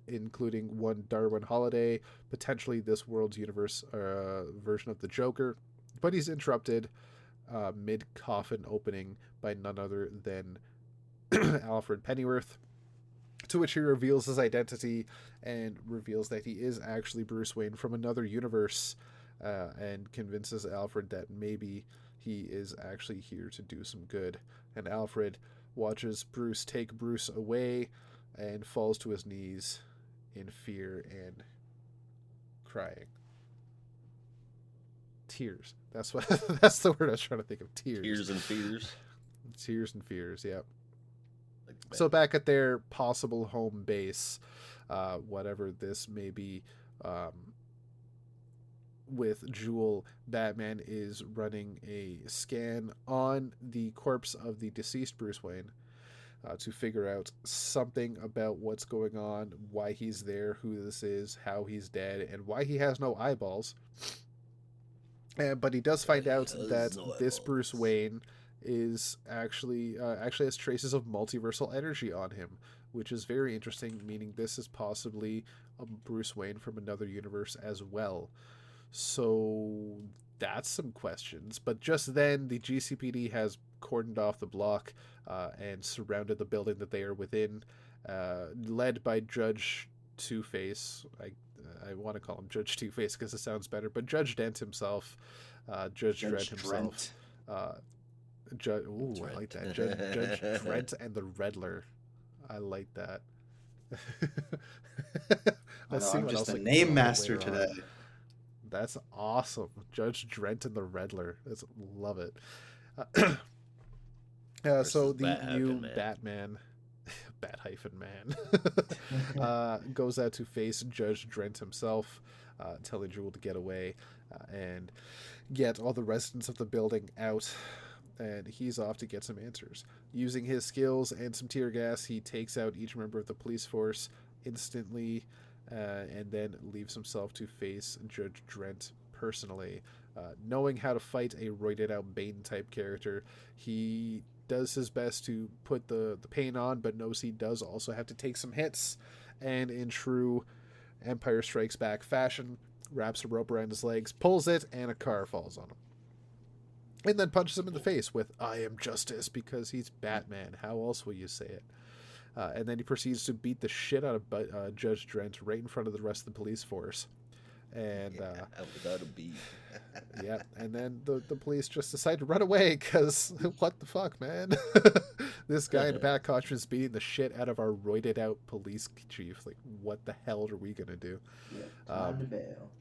[SPEAKER 1] including one Darwin Holiday, potentially this world's universe version of the Joker. But he's interrupted mid-coffin opening by none other than Alfred Pennyworth, to which he reveals his identity and reveals that he is actually Bruce Wayne from another universe, and convinces Alfred that maybe he is actually here to do some good. And Alfred watches Bruce take Bruce away and falls to his knees in fear and crying. Tears. That's the word I was trying to think of. Tears.
[SPEAKER 3] Tears and fears.
[SPEAKER 1] Tears and fears, yeah.
[SPEAKER 3] Like
[SPEAKER 1] So back at their possible home base, whatever this may be, with Jewel, Batman is running a scan on the corpse of the deceased Bruce Wayne to figure out something about what's going on, why he's there, who this is, how he's dead, and why he has no eyeballs. But he does find out that this Bruce Wayne is actually has traces of multiversal energy on him, which is very interesting, meaning this is possibly a Bruce Wayne from another universe as well. So that's some questions. But just then, the GCPD has cordoned off the block and surrounded the building that they are within, led by Judge Two-Face. I want to call him Judge Two-Face because it sounds better, but Judge Dent himself, Judge Dredd himself. Ooh, I like that. Judge Dredd and the Riddler. I like that.
[SPEAKER 2] I'm just a name master today.
[SPEAKER 1] That's awesome. Judge Dredd and the Riddler. Love it. So the new Batman, Bat-Man, goes out to face Judge Dredd himself, telling Jewel to get away and get all the residents of the building out. And he's off to get some answers. Using his skills and some tear gas, he takes out each member of the police force instantly, and then leaves himself to face Judge Dredd personally. Knowing how to fight a roided out Bane type character, he does his best to put the pain on, but knows he does also have to take some hits, and in true Empire Strikes Back fashion, wraps a rope around his legs, pulls it, and a car falls on him. And then punches him in the face with, "I am justice," because he's Batman. How else will you say it? And then he proceeds to beat the shit out of Judge Dredd right in front of the rest of the police force. And
[SPEAKER 3] without a beat.
[SPEAKER 1] yeah, and then the police just decide to run away because what the fuck, man? This guy in the back costume is beating the shit out of our roided out police chief. Like, what the hell are we gonna do?
[SPEAKER 2] Yeah, time to bail.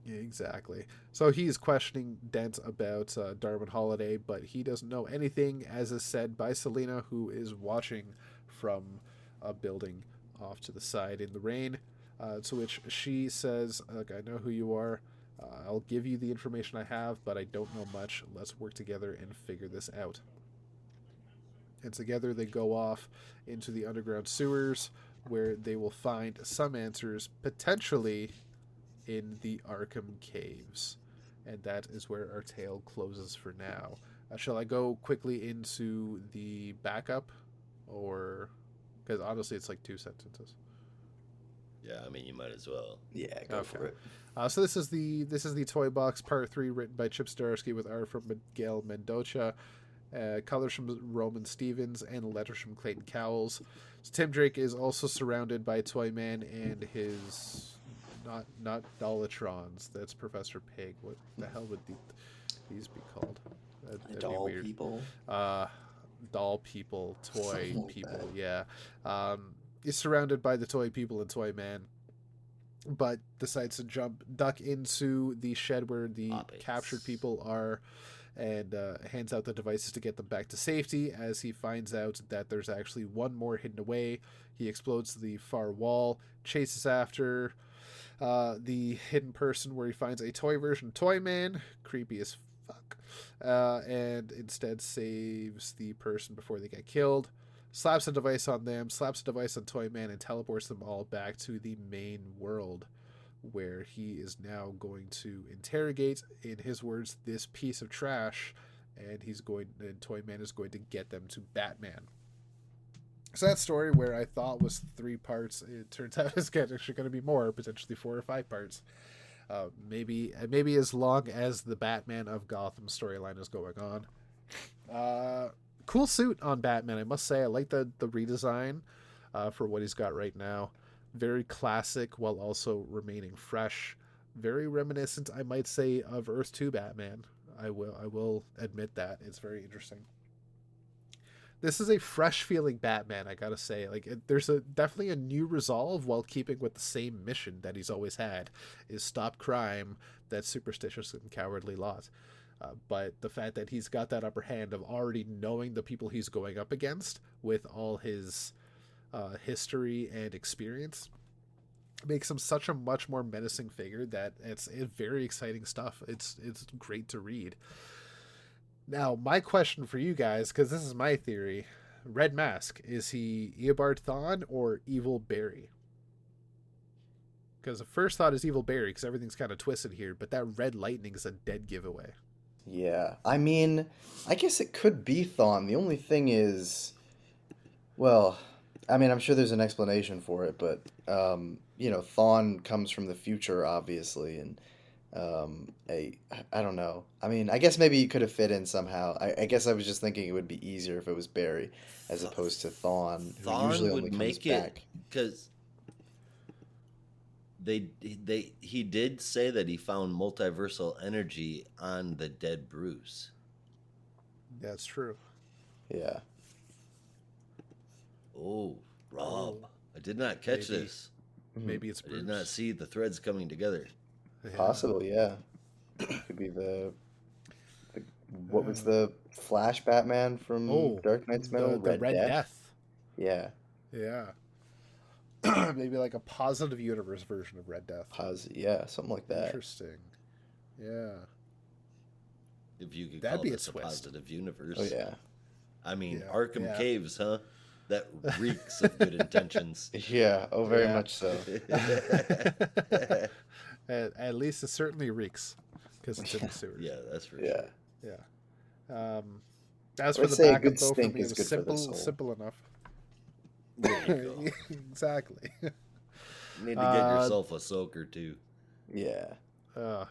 [SPEAKER 1] Yeah, exactly. So he's questioning Dent about Darwin Holiday, but he doesn't know anything, as is said by Selena, who is watching from a building off to the side in the rain. To which she says, "Look, I know who you are. I'll give you the information I have, but I don't know much. Let's work together and figure this out." And together they go off into the underground sewers, where they will find some answers, potentially in the Arkham Caves. And that is where our tale closes for now. Shall I go quickly into the backup? Or, because honestly it's like 2 sentences.
[SPEAKER 3] Yeah, I mean, you might as well.
[SPEAKER 2] Yeah, go for it.
[SPEAKER 1] So this is the Toy Box Part 3, written by Chip Zdarsky with art from Miguel Mendoza. colors from Roman Stevens, and letters from Clayton Cowles. So Tim Drake is also surrounded by Toyman and his not Dollatrons. That's Professor Pig. What the hell would these be called? That'd
[SPEAKER 2] Doll
[SPEAKER 1] be weird.
[SPEAKER 2] people.
[SPEAKER 1] Doll people, toy
[SPEAKER 2] Something like
[SPEAKER 1] people.
[SPEAKER 2] that.
[SPEAKER 1] Yeah. He's surrounded by the toy people and Toyman, but decides to duck into the shed where the captured people are, and hands out the devices to get them back to safety. As he finds out that there's actually one more hidden away, he explodes the far wall, chases after the hidden person, where he finds a toy version of Toyman, creepy as fuck, and instead saves the person before they get killed. Slaps a device on them, slaps a device on Toyman, and teleports them all back to the main world, where he is now going to interrogate, in his words, this piece of trash, and Toyman is going to get them to Batman. So that story, where I thought was 3 parts, it turns out it's actually going to be more, potentially 4 or 5 parts. Maybe as long as the Batman of Gotham storyline is going on. Cool suit on Batman, I must say. I like the redesign for what he's got right now. Very classic while also remaining fresh. Very reminiscent, I might say, of Earth 2 Batman. I will admit that. It's very interesting. This is a fresh feeling Batman, I gotta say. There's definitely a new resolve while keeping with the same mission that he's always had, is stop crime, that superstitious and cowardly lot. But the fact that he's got that upper hand of already knowing the people he's going up against with all his history and experience makes him such a much more menacing figure that it's very exciting stuff. It's great to read. Now, my question for you guys, because this is my theory, Red Mask, is he Eobard Thawne or Evil Barry? Because the first thought is Evil Barry, because everything's kind of twisted here, but that red lightning is a dead giveaway.
[SPEAKER 2] Yeah, I mean, I guess it could be Thawne. The only thing is, well, I mean, I'm sure there's an explanation for it, but Thawne comes from the future, obviously, and I don't know. I mean, I guess maybe you could have fit in somehow. I guess I was just thinking it would be easier if it was Barry as opposed to Thawne, who usually
[SPEAKER 3] Thawne
[SPEAKER 2] only
[SPEAKER 3] would
[SPEAKER 2] comes
[SPEAKER 3] make
[SPEAKER 2] back.
[SPEAKER 3] it because he did say that he found multiversal energy on the dead Bruce.
[SPEAKER 1] That's true.
[SPEAKER 2] Yeah.
[SPEAKER 3] Oh, Rob, I did not catch this.
[SPEAKER 1] Maybe it's
[SPEAKER 3] I
[SPEAKER 1] Bruce.
[SPEAKER 3] did not see the threads coming together.
[SPEAKER 1] Yeah.
[SPEAKER 2] Possible, yeah. Could be the what was the Flash Batman from Dark Knight's Metal?
[SPEAKER 1] The Red Death.
[SPEAKER 2] Yeah.
[SPEAKER 1] Yeah. Maybe like a positive universe version of Red Death.
[SPEAKER 2] Yeah, something like that.
[SPEAKER 1] Interesting. Yeah.
[SPEAKER 3] If you could
[SPEAKER 1] That'd
[SPEAKER 3] call
[SPEAKER 1] be a
[SPEAKER 3] this a
[SPEAKER 1] twist.
[SPEAKER 3] positive universe.
[SPEAKER 2] Oh yeah.
[SPEAKER 3] I mean,
[SPEAKER 1] Yeah,
[SPEAKER 3] Arkham
[SPEAKER 1] yeah.
[SPEAKER 3] Caves, huh? That reeks of good intentions.
[SPEAKER 2] Yeah. Oh, very
[SPEAKER 1] Yeah.
[SPEAKER 2] much so.
[SPEAKER 1] At least it certainly reeks, because it's in the sewers.
[SPEAKER 3] Yeah, that's for
[SPEAKER 2] Yeah.
[SPEAKER 3] sure.
[SPEAKER 1] Yeah. As
[SPEAKER 2] I
[SPEAKER 1] for the
[SPEAKER 2] say a
[SPEAKER 1] backup,
[SPEAKER 2] good
[SPEAKER 1] though, for
[SPEAKER 2] stink
[SPEAKER 1] me, it
[SPEAKER 2] is
[SPEAKER 1] was
[SPEAKER 2] good for the
[SPEAKER 1] simple,
[SPEAKER 2] soul.
[SPEAKER 1] simple enough.
[SPEAKER 3] There you go.
[SPEAKER 1] Exactly.
[SPEAKER 3] You need to get yourself a soaker too.
[SPEAKER 2] Yeah.
[SPEAKER 1] God.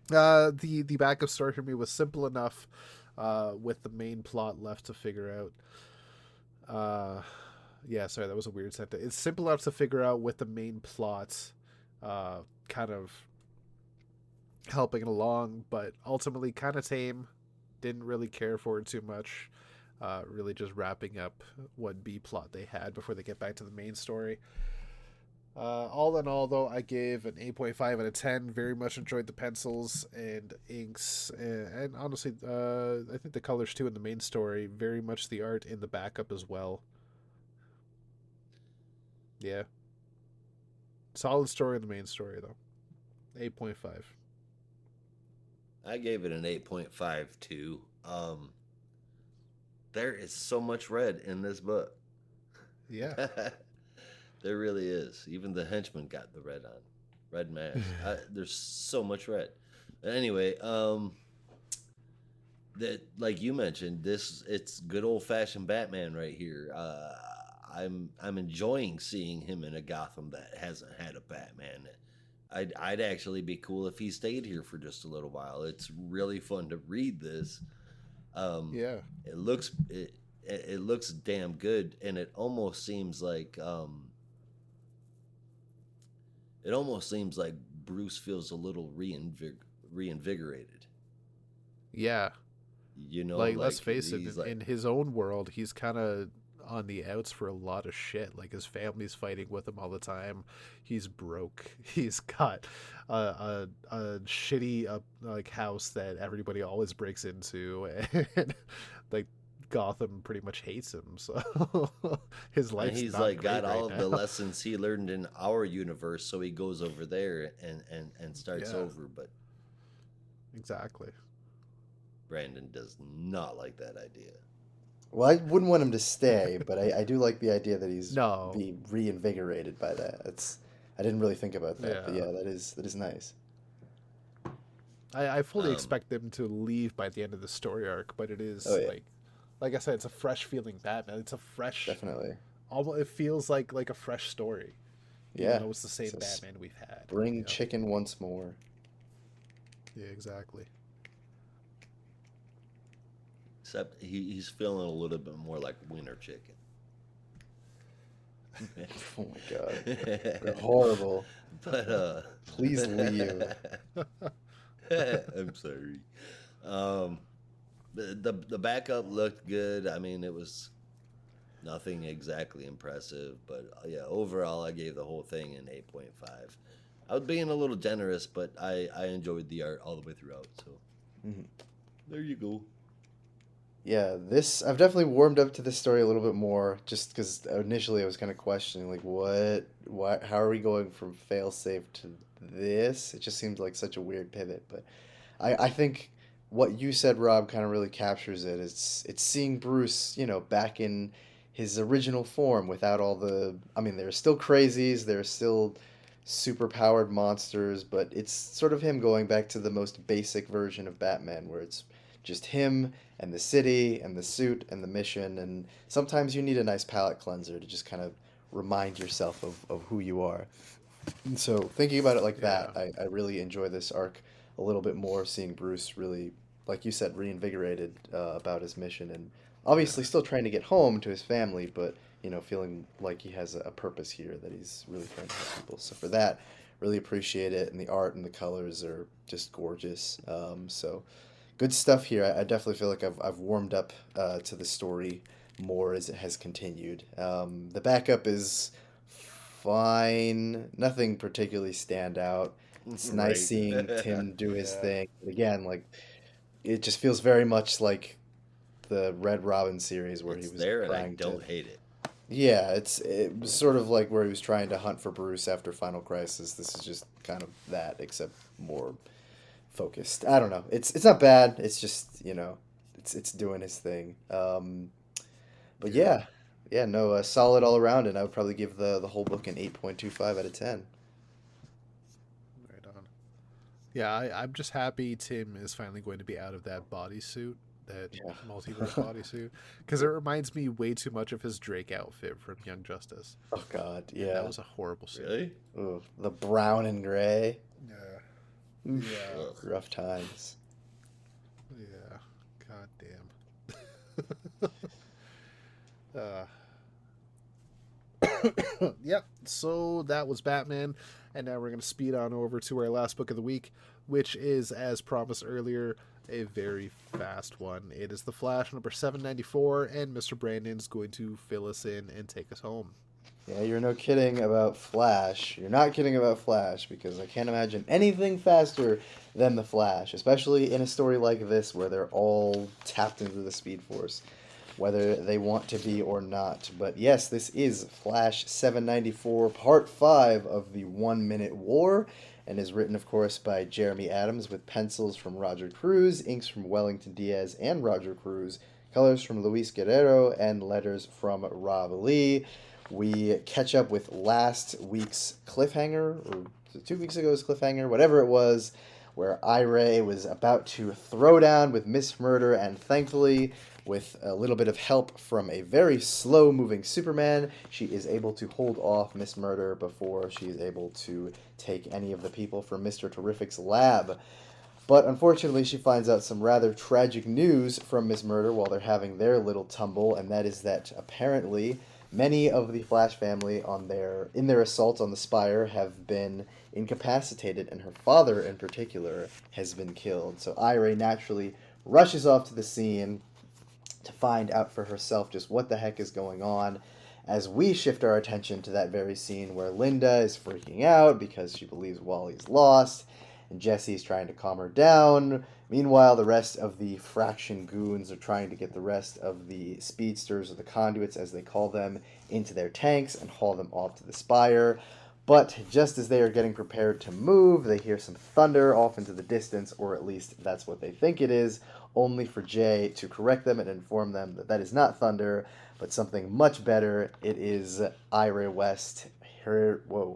[SPEAKER 1] The backup story for me was simple enough, with the main plot left to figure out. Yeah, sorry, that was a weird sentence. It's simple enough to figure out with the main plot, kind of helping it along, but ultimately kind of tame. Didn't really care for it too much. Really just wrapping up what B plot they had before they get back to the main story. All in all, though, I gave an 8.5 out of 10. Very much enjoyed the pencils and inks, and honestly, I think the colors too in the main story. Very much the art in the backup as well. Yeah, solid story in the main story though. 8.5.
[SPEAKER 3] I gave it an 8.5 too. There is so much red in this book.
[SPEAKER 1] Yeah.
[SPEAKER 3] There really is. Even the henchman got the red on. Red mask. There's so much red. Anyway, that like you mentioned, it's good old fashioned Batman right here. I'm enjoying seeing him in a Gotham that hasn't had a Batman. I'd actually be cool if he stayed here for just a little while. It's really fun to read this. Um,
[SPEAKER 1] Yeah.
[SPEAKER 3] it looks it looks damn good, and it almost seems like Bruce feels a little reinvigorated.
[SPEAKER 1] Yeah.
[SPEAKER 3] You know,
[SPEAKER 1] Like, let's
[SPEAKER 3] like
[SPEAKER 1] face it,
[SPEAKER 3] he's like
[SPEAKER 1] in his own world, he's kind of on the outs for a lot of shit. Like, his family's fighting with him all the time. He's broke. He's got a shitty like house that everybody always breaks into, and like Gotham pretty much hates him. So his
[SPEAKER 3] and
[SPEAKER 1] life's
[SPEAKER 3] he's
[SPEAKER 1] not
[SPEAKER 3] like
[SPEAKER 1] great
[SPEAKER 3] got all
[SPEAKER 1] right
[SPEAKER 3] of the
[SPEAKER 1] now.
[SPEAKER 3] lessons he learned in our universe, so he goes over there and starts
[SPEAKER 1] Yeah,
[SPEAKER 3] over. But
[SPEAKER 1] exactly.
[SPEAKER 3] Brandon does not like that idea.
[SPEAKER 2] Well, I wouldn't want him to stay, but I do like the idea that he's
[SPEAKER 1] No.
[SPEAKER 2] be reinvigorated by that. I didn't really think about that, but
[SPEAKER 1] Yeah.
[SPEAKER 2] yeah, that is nice.
[SPEAKER 1] I fully
[SPEAKER 3] Um,
[SPEAKER 1] expect them to leave by the end of the story arc, but it
[SPEAKER 2] Oh
[SPEAKER 1] is
[SPEAKER 2] yeah,
[SPEAKER 1] like I said, it's a fresh feeling Batman. It's a fresh,
[SPEAKER 2] definitely.
[SPEAKER 1] almost it feels like a fresh story, even
[SPEAKER 2] Yeah.
[SPEAKER 1] though it's the same
[SPEAKER 2] So
[SPEAKER 1] Batman we've had.
[SPEAKER 2] spring
[SPEAKER 1] Yeah,
[SPEAKER 2] chicken once more.
[SPEAKER 1] yeah, exactly.
[SPEAKER 3] except he's feeling a little bit more like winter chicken.
[SPEAKER 2] Oh my God, you're horrible.
[SPEAKER 3] but
[SPEAKER 2] Please leave.
[SPEAKER 3] I'm sorry. Um, the backup looked good. I mean, it was nothing exactly impressive, but yeah, overall, I gave the whole thing an 8.5. I was being a little generous, but I enjoyed the art all the way throughout. So
[SPEAKER 2] Mhm.
[SPEAKER 3] there you go.
[SPEAKER 2] Yeah, this I've definitely warmed up to this story a little bit more, just because initially I was kind of questioning like how are we going from failsafe to this? It just seems like such a weird pivot, but I think what you said, Rob, kind of really captures it. It's seeing Bruce, back in his original form without all the. I mean, there's still crazies, there's still super powered monsters, but it's sort of him going back to the most basic version of Batman, where it's just him and the city and the suit and the mission. And sometimes you need a nice palate cleanser to just kind of remind yourself of who you are. And so thinking about it like that,
[SPEAKER 1] Yeah,
[SPEAKER 2] I really enjoy this arc a little bit more, seeing Bruce really, like you said, reinvigorated about his mission, and
[SPEAKER 1] yeah,
[SPEAKER 2] obviously still trying to get home to his family, but feeling like he has a purpose here that he's really trying to help people. So for that, really appreciate it, and the art and the colors are just gorgeous. So good stuff here. I definitely feel like I've warmed up to the story more as it has continued. The backup is fine. Nothing particularly stand out. It's nice
[SPEAKER 3] Right.
[SPEAKER 2] seeing Tim do his
[SPEAKER 1] yeah,
[SPEAKER 2] thing. Again, like it just feels very much like the Red Robin series where he
[SPEAKER 3] It's
[SPEAKER 2] was
[SPEAKER 3] there, and I
[SPEAKER 2] trying to.
[SPEAKER 3] don't hate it.
[SPEAKER 2] Yeah, it was sort of like where he was trying to hunt for Bruce after Final Crisis. This is just kind of that, except more focused. I don't know. It's not bad. It's just it's doing his thing. But
[SPEAKER 1] yeah.
[SPEAKER 2] yeah, yeah, no, solid all around, and I would probably give the whole book an 8.25 out of 10.
[SPEAKER 1] Right on. Yeah, I'm just happy Tim is finally going to be out of that bodysuit, that multiverse
[SPEAKER 2] Yeah.
[SPEAKER 1] bodysuit, because it reminds me way too much of his Drake outfit from Young Justice,
[SPEAKER 2] Oh God,
[SPEAKER 1] and that
[SPEAKER 2] yeah.
[SPEAKER 1] was a horrible suit.
[SPEAKER 3] Really?
[SPEAKER 2] Ooh, the brown and gray.
[SPEAKER 1] Yeah,
[SPEAKER 2] Oof,
[SPEAKER 1] yeah,
[SPEAKER 3] Ugh.
[SPEAKER 2] rough times.
[SPEAKER 1] yeah. God damn. Yep. So that was Batman, and now we're gonna speed on over to our last book of the week, which is, as promised earlier, a very fast one. It is The Flash number 794, and Mr. Brandon's going to fill us in and take us home.
[SPEAKER 2] Yeah, you're no kidding about Flash. You're not kidding about Flash because I can't imagine anything faster than the Flash, especially in a story like this where they're all tapped into the Speed Force, whether they want to be or not. But yes, this is Flash 794, Part 5 of the 1 Minute War, and is written, of course, by Jeremy Adams with pencils from Roger Cruz, inks from Wellington Diaz and Roger Cruz, colors from Luis Guerrero, and letters from Rob Lee. We catch up with last week's cliffhanger, or 2 weeks ago's cliffhanger, whatever it was, where Ira was about to throw down with Miss Murder, and thankfully, with a little bit of help from a very slow-moving Superman, she is able to hold off Miss Murder before she is able to take any of the people from Mr. Terrific's lab. But unfortunately, she finds out some rather tragic news from Miss Murder while they're having their little tumble, and that is that apparently many of the Flash family in their assault on the Spire have been incapacitated, and her father in particular has been killed. So Ira naturally rushes off to the scene to find out for herself just what the heck is going on. As we shift our attention to that very scene where Linda is freaking out because she believes Wally's lost, and Jesse's trying to calm her down. Meanwhile, the rest of the Fraction goons are trying to get the rest of the speedsters, or the conduits as they call them, into their tanks and haul them off to the Spire. But just as they are getting prepared to move, they hear some thunder off into the distance, or at least that's what they think it is, only for Jay to correct them and inform them that that is not thunder, but something much better. It is Ira West,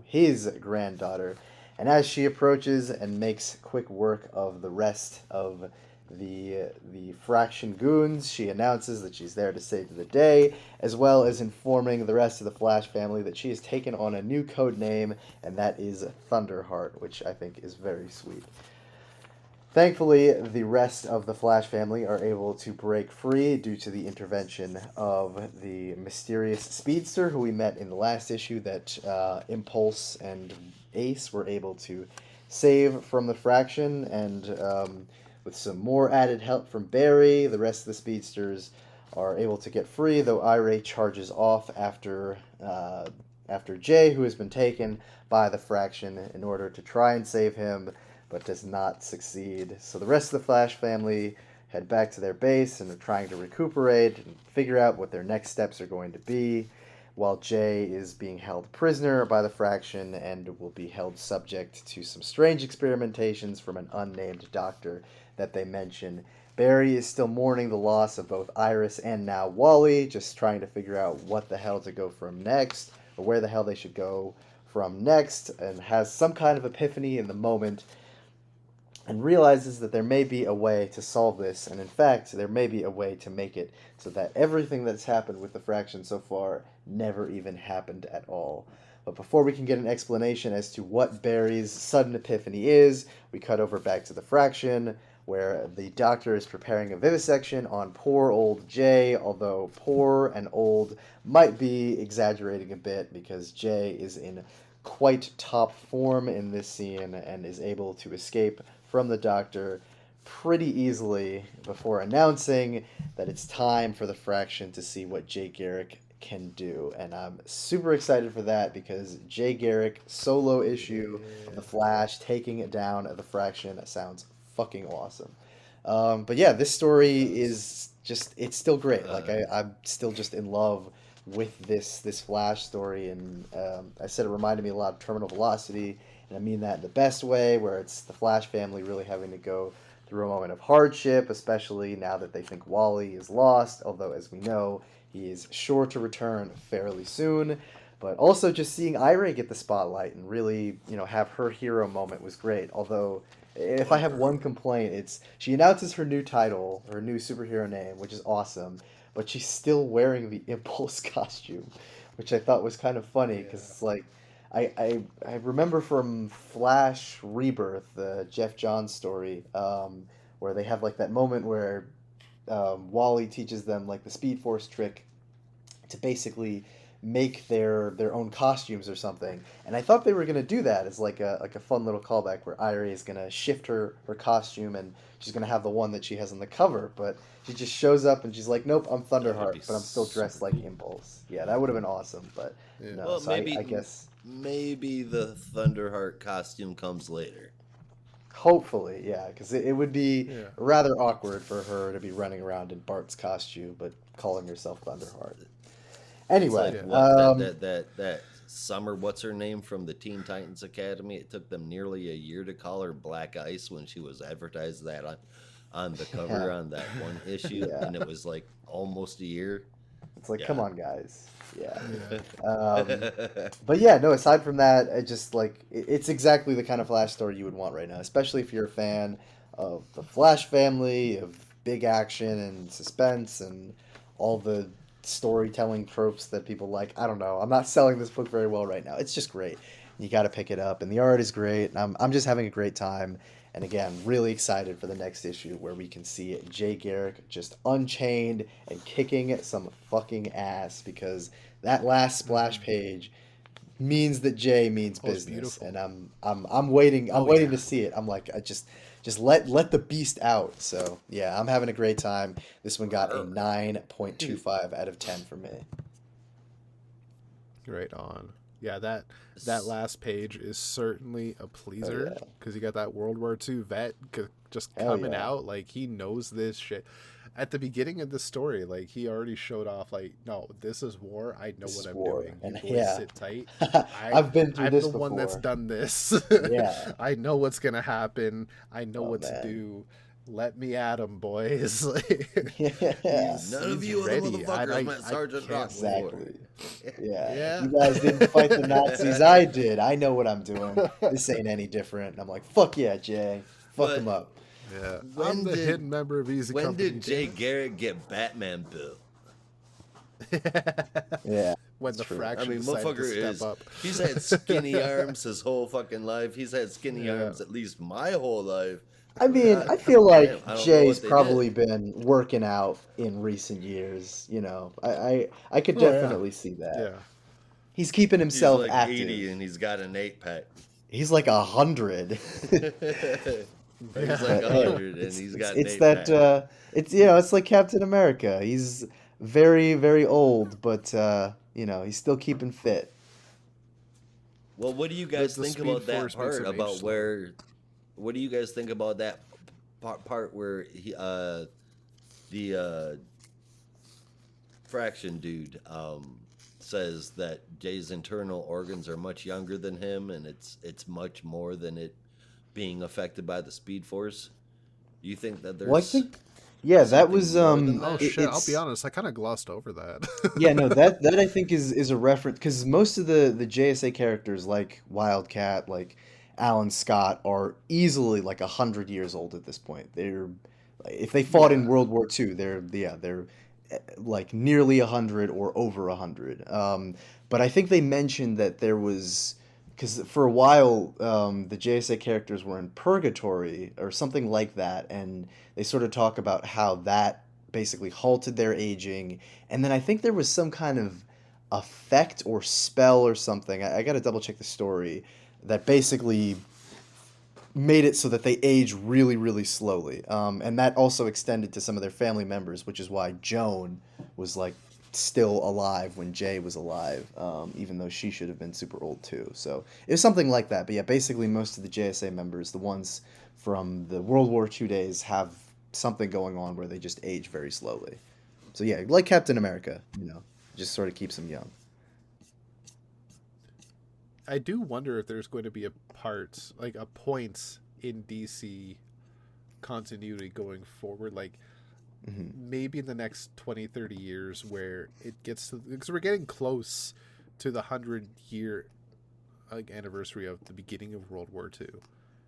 [SPEAKER 2] his granddaughter. And as she approaches and makes quick work of the rest of the Fraction goons, she announces that she's there to save the day, as well as informing the rest of the Flash family that she has taken on a new code name, and that is Thunderheart, which I think is very sweet. Thankfully, the rest of the Flash family are able to break free due to the intervention of the mysterious speedster who we met in the last issue that Impulse and Ace were able to save from the Fraction, and with some more added help from Barry, the rest of the speedsters are able to get free, though Ira charges off after Jay, who has been taken by the Fraction, in order to try and save him, but does not succeed. So the rest of the Flash family head back to their base and are trying to recuperate and figure out what their next steps are going to be, while Jay is being held prisoner by the Fraction and will be held subject to some strange experimentations from an unnamed doctor that they mention. Barry is still mourning the loss of both Iris and now Wally, just trying to figure out what the hell to go from next, or where the hell they should go from next, and has some kind of epiphany in the moment and realizes that there may be a way to solve this, and in fact, there may be a way to make it so that everything that's happened with the Fraction so far never even happened at all. But before we can get an explanation as to what Barry's sudden epiphany is, we cut over back to the Fraction, where the doctor is preparing a vivisection on poor old Jay, although poor and old might be exaggerating a bit because Jay is in quite top form in this scene and is able to escape from the doctor pretty easily before announcing that it's time for the Fraction to see what Jay Garrick can do. And I'm super excited for that because Jay Garrick solo issue of the Flash taking it down at the Fraction sounds fucking awesome. But yeah, this story is just, it's still great. Like I'm still just in love with this Flash story, and I said it reminded me a lot of Terminal Velocity, and I mean that in the best way, where it's the Flash family really having to go through a moment of hardship, especially now that they think Wally is lost, although as we know, he is sure to return fairly soon. But also just seeing Ira get the spotlight and really, have her hero moment was great. Although, if I have one complaint, it's she announces her new title, her new superhero name, which is awesome, but she's still wearing the Impulse costume, which I thought was kind of funny because it's like, I remember from Flash Rebirth, the Jeff Johns story, where they have like that moment where Wally teaches them like the Speed Force trick to basically make their own costumes or something. And I thought they were gonna do that as like a fun little callback where Irie is gonna shift her costume and she's gonna have the one that she has on the cover, but she just shows up and she's like, nope, I'm Thunderheart, but I'm still dressed like Impulse. Yeah, that would have been awesome, but no.
[SPEAKER 3] Well,
[SPEAKER 2] so
[SPEAKER 3] maybe
[SPEAKER 2] I guess
[SPEAKER 3] maybe the Thunderheart costume comes later.
[SPEAKER 2] hopefully, yeah, because it would be
[SPEAKER 1] Yeah.
[SPEAKER 2] rather awkward for her to be running around in Bart's costume, but calling herself Thunderheart. Anyway,
[SPEAKER 3] It's like what that Summer, what's her name from the Teen Titans Academy? It took them nearly a year to call her Black Ice when she was advertised that on the cover
[SPEAKER 2] Yeah.
[SPEAKER 3] on that one issue,
[SPEAKER 2] Yeah.
[SPEAKER 3] and it was like almost a year.
[SPEAKER 2] It's like, come
[SPEAKER 3] Yeah.
[SPEAKER 2] on, guys. Yeah.
[SPEAKER 1] Yeah.
[SPEAKER 2] But yeah, no, aside from that, I just like it's exactly the kind of Flash story you would want right now, especially if you're a fan of the Flash family, of big action and suspense and all the storytelling tropes that people like. I don't know. I'm not selling this book very well right now. It's just great. You got to pick it up, and the art is great. And I'm just having a great time. And again, really excited for the next issue where we can see Jay Garrick just unchained and kicking some fucking ass because that last splash page means that Jay means
[SPEAKER 1] Oh, it's
[SPEAKER 2] business,
[SPEAKER 1] beautiful.
[SPEAKER 2] and I'm waiting. I'm
[SPEAKER 1] Oh,
[SPEAKER 2] waiting
[SPEAKER 1] yeah.
[SPEAKER 2] to see it. I'm like, I just let the beast out. So yeah, I'm having a great time. This one got a 9.25 out of 10 for me.
[SPEAKER 1] Right on. Yeah, that last page is certainly a pleaser
[SPEAKER 2] yeah.
[SPEAKER 1] because you got that World War II vet just
[SPEAKER 2] Hell
[SPEAKER 1] coming
[SPEAKER 2] yeah.
[SPEAKER 1] out like he knows this shit. At the beginning of the story, like he already showed off like, no, this is war. I know
[SPEAKER 2] This
[SPEAKER 1] what
[SPEAKER 2] is
[SPEAKER 1] I'm
[SPEAKER 2] war,
[SPEAKER 1] doing. You
[SPEAKER 2] and
[SPEAKER 1] boys
[SPEAKER 2] yeah,
[SPEAKER 1] sit tight.
[SPEAKER 2] I've been through
[SPEAKER 1] I'm
[SPEAKER 2] this
[SPEAKER 1] the one that's
[SPEAKER 2] before.
[SPEAKER 1] done this.
[SPEAKER 2] Yeah.
[SPEAKER 1] I know what's gonna happen. I know
[SPEAKER 2] Oh
[SPEAKER 1] what to
[SPEAKER 2] man.
[SPEAKER 1] do. Let me at him, boys.
[SPEAKER 2] Yeah.
[SPEAKER 3] None of
[SPEAKER 1] he's
[SPEAKER 3] you other
[SPEAKER 1] ready.
[SPEAKER 3] motherfuckers met
[SPEAKER 1] I
[SPEAKER 3] Sergeant
[SPEAKER 1] can't
[SPEAKER 3] Rock
[SPEAKER 1] wait.
[SPEAKER 3] before.
[SPEAKER 2] Exactly. Yeah.
[SPEAKER 1] Yeah.
[SPEAKER 2] You guys didn't fight the Nazis. I did. I know what I'm doing. This ain't any different. And I'm like, fuck yeah, Jay. Fuck him
[SPEAKER 3] But
[SPEAKER 2] up.
[SPEAKER 1] Yeah, I'm
[SPEAKER 3] when
[SPEAKER 1] the
[SPEAKER 3] did
[SPEAKER 1] hidden member of Easy
[SPEAKER 3] when
[SPEAKER 1] Company.
[SPEAKER 3] did Jay
[SPEAKER 1] damn
[SPEAKER 3] Garrett get Batman built?
[SPEAKER 1] it.
[SPEAKER 2] Yeah.
[SPEAKER 1] When
[SPEAKER 2] It's
[SPEAKER 1] the
[SPEAKER 2] true.
[SPEAKER 3] I
[SPEAKER 1] fraction
[SPEAKER 3] mean,
[SPEAKER 1] decided to
[SPEAKER 3] motherfucker
[SPEAKER 1] step
[SPEAKER 3] is.
[SPEAKER 1] up.
[SPEAKER 3] He's had skinny arms his whole fucking life. He's had skinny
[SPEAKER 1] Yeah.
[SPEAKER 3] arms at least my whole life.
[SPEAKER 2] I mean,
[SPEAKER 3] God
[SPEAKER 2] I feel
[SPEAKER 3] damn,
[SPEAKER 2] like
[SPEAKER 3] I don't know
[SPEAKER 2] Jay's
[SPEAKER 3] what they did.
[SPEAKER 2] probably been working out in recent years. You know, I could
[SPEAKER 1] Oh yeah,
[SPEAKER 2] definitely see that.
[SPEAKER 1] yeah.
[SPEAKER 2] He's keeping
[SPEAKER 3] He's
[SPEAKER 2] himself
[SPEAKER 3] like
[SPEAKER 2] active.
[SPEAKER 3] 80 and he's got an 8-pack.
[SPEAKER 2] He's like 100.
[SPEAKER 3] He's like
[SPEAKER 2] But hey,
[SPEAKER 3] 100 and he's got an
[SPEAKER 2] it's that
[SPEAKER 3] 8-pack.
[SPEAKER 2] it's it's like Captain America. He's very very old, but he's still keeping fit.
[SPEAKER 3] Well, what do you
[SPEAKER 1] The
[SPEAKER 3] guys
[SPEAKER 1] the
[SPEAKER 3] think
[SPEAKER 1] Speed
[SPEAKER 3] about that
[SPEAKER 1] Force makes
[SPEAKER 3] part
[SPEAKER 1] him age
[SPEAKER 3] about
[SPEAKER 1] slower.
[SPEAKER 3] where? What do you guys think about that part where the fraction dude says that Jay's internal organs are much younger than him, and it's much more than it being affected by the Speed Force. Do you think that
[SPEAKER 2] Well, I
[SPEAKER 3] there's
[SPEAKER 2] think yeah, that
[SPEAKER 3] something
[SPEAKER 2] was
[SPEAKER 3] more than
[SPEAKER 1] Oh
[SPEAKER 3] that?
[SPEAKER 1] shit! I'll be
[SPEAKER 2] it's
[SPEAKER 1] honest. I kind of glossed over that.
[SPEAKER 2] yeah, no, that I think is a reference because most of the JSA characters like Wildcat, like Alan Scott, are easily like 100 years old at this point. They're if they fought in
[SPEAKER 1] Yeah.
[SPEAKER 2] World War II, they're like nearly 100 or over 100. But I think they mentioned that there was because for a while the JSA characters were in purgatory or something like that, and they sort of talk about how that basically halted their aging, and then I think there was some kind of effect or spell or something. I got to double check the story that basically made it so that they age really, really slowly. And that also extended to some of their family members, which is why Joan was like still alive when Jay was alive, even though she should have been super old too. So it was something like that. But yeah, basically most of the JSA members, the ones from the World War II days, have something going on where they just age very slowly. So yeah, like Captain America, just sort of keeps them young.
[SPEAKER 1] I do wonder if there's going to be a part, like a point in DC continuity going forward, like
[SPEAKER 2] Hmm.
[SPEAKER 1] maybe in the next 20, 30 years where it gets to, because we're getting close to the 100-year like anniversary of the beginning of World War II.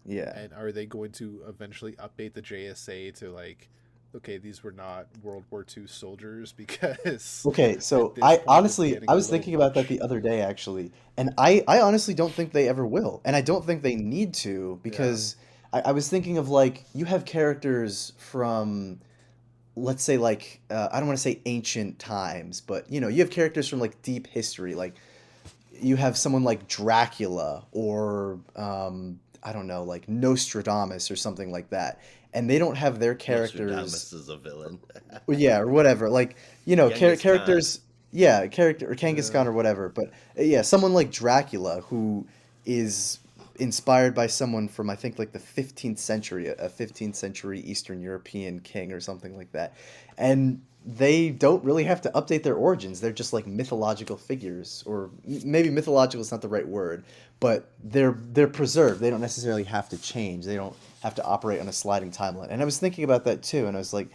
[SPEAKER 2] Yeah.
[SPEAKER 1] And are they going to eventually update the JSA to like, okay, these were not World War II soldiers because
[SPEAKER 2] Okay,
[SPEAKER 1] at
[SPEAKER 2] so
[SPEAKER 1] this
[SPEAKER 2] I
[SPEAKER 1] point it's
[SPEAKER 2] honestly
[SPEAKER 1] getting
[SPEAKER 2] I
[SPEAKER 1] a
[SPEAKER 2] was
[SPEAKER 1] little
[SPEAKER 2] thinking about that
[SPEAKER 1] much.
[SPEAKER 2] the other day actually, and I honestly don't think they ever will, and I don't think they need to
[SPEAKER 1] Yeah.
[SPEAKER 2] because I was thinking of like you have characters from let's say like I don't want to say ancient times, but you have characters from like deep history, like you have someone like Dracula or I don't know, like Nostradamus or something like that, and they don't have their characters
[SPEAKER 3] Nostradamus is a villain.
[SPEAKER 2] yeah, or whatever. Like,
[SPEAKER 3] Genghis Khan.
[SPEAKER 2] characters, yeah, character or Kangaskhan
[SPEAKER 1] Yeah.
[SPEAKER 2] or whatever. But yeah, someone like Dracula who is inspired by someone from I think like the 15th century, a 15th century Eastern European king or something like that. And they don't really have to update their origins. They're just like mythological figures or maybe mythological is not the right word, but they're preserved. They don't necessarily have to change. They don't have to operate on a sliding timeline. And I was thinking about that too and I was like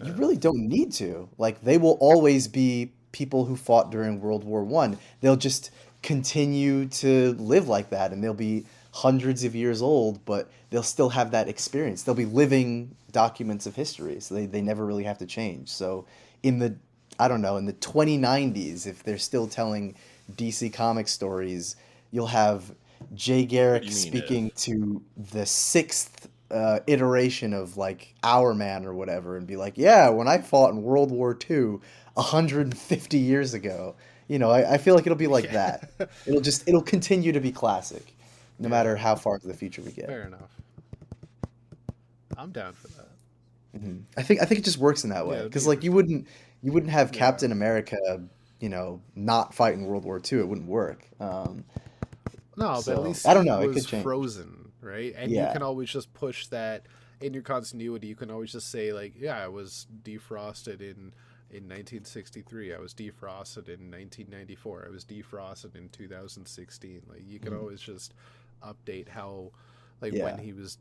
[SPEAKER 2] you
[SPEAKER 1] Yeah.
[SPEAKER 2] really don't need to. Like they will always be people who fought during World War One. They'll just continue to live like that, and they'll be hundreds of years old, but they'll still have that experience. They'll be living documents of history, so they never really have to change. So in the, I don't know, in the 2090s, if they're still telling DC Comics stories, you'll have Jay Garrick
[SPEAKER 3] You mean
[SPEAKER 2] speaking to the sixth iteration of like Our Man or whatever, and be like, "Yeah, when I fought in World War II, 150 years ago." You know, I feel like it'll be like that. It'll continue to be classic, no matter how far into the future we get.
[SPEAKER 1] Fair enough. I'm down for that.
[SPEAKER 2] I think it just works in that way,
[SPEAKER 1] it'd
[SPEAKER 2] because
[SPEAKER 1] be
[SPEAKER 2] like you wouldn't have
[SPEAKER 1] Yeah.
[SPEAKER 2] Captain America, not fight in World War II. It wouldn't work.
[SPEAKER 1] No, but
[SPEAKER 2] So,
[SPEAKER 1] at least
[SPEAKER 2] I don't
[SPEAKER 1] he
[SPEAKER 2] know, it
[SPEAKER 1] was
[SPEAKER 2] could change.
[SPEAKER 1] frozen, right? And you
[SPEAKER 2] Yeah.
[SPEAKER 1] can always just push that in your continuity. You can always just say like, yeah, I was defrosted in 1963. I was defrosted in 1994. I was defrosted in 2016. Like you can always just update how, like
[SPEAKER 2] Yeah.
[SPEAKER 1] when he was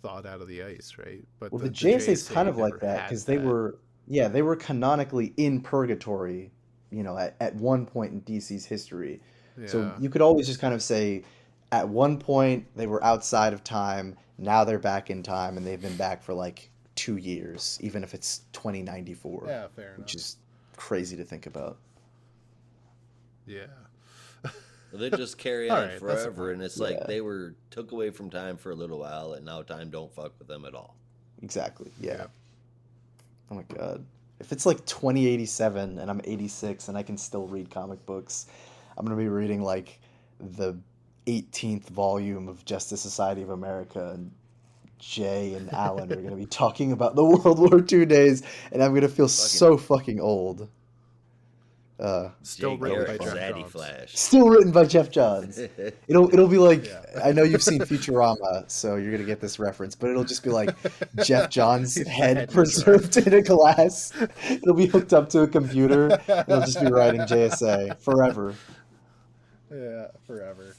[SPEAKER 1] thawed out of the ice, right? But
[SPEAKER 2] Well, the JSA is kind of like
[SPEAKER 1] never
[SPEAKER 2] that
[SPEAKER 1] had
[SPEAKER 2] because they were, yeah, they were canonically in purgatory, at one point in DC's history. So
[SPEAKER 1] Yeah.
[SPEAKER 2] you could always just kind of say, at one point they were outside of time, now they're back in time, and they've been back for like 2 years, even if it's 2094,
[SPEAKER 1] Yeah, fair enough.
[SPEAKER 2] which is crazy to think about.
[SPEAKER 1] Yeah.
[SPEAKER 3] They just carry
[SPEAKER 1] All
[SPEAKER 3] on
[SPEAKER 1] right, that's
[SPEAKER 3] forever, and it's
[SPEAKER 2] Yeah.
[SPEAKER 3] like they were took away from time for a little while, and now time don't fuck with them at all.
[SPEAKER 2] Exactly. Yeah.
[SPEAKER 1] Yeah.
[SPEAKER 2] Oh my God. If it's like 2087 and I'm 86 and I can still read comic books, I'm gonna be reading like the 18th volume of Justice Society of America, and Jay and Alan are gonna be talking about the World War II days, and I'm gonna feel so fucking old.
[SPEAKER 1] Still
[SPEAKER 3] Jay
[SPEAKER 1] written by
[SPEAKER 3] Garrick,
[SPEAKER 1] Jeff
[SPEAKER 3] Zaddy
[SPEAKER 1] Johns.
[SPEAKER 3] Flash.
[SPEAKER 2] Still written by Jeff Johns. It'll be like,
[SPEAKER 1] Yeah.
[SPEAKER 2] I know you've seen Futurama, so you're gonna get this reference, but it'll just be like Jeff Johns'
[SPEAKER 1] He's the
[SPEAKER 2] head
[SPEAKER 1] head
[SPEAKER 2] preserved in a glass. It'll be hooked up to a computer. It'll just be writing JSA forever.
[SPEAKER 1] Yeah, forever.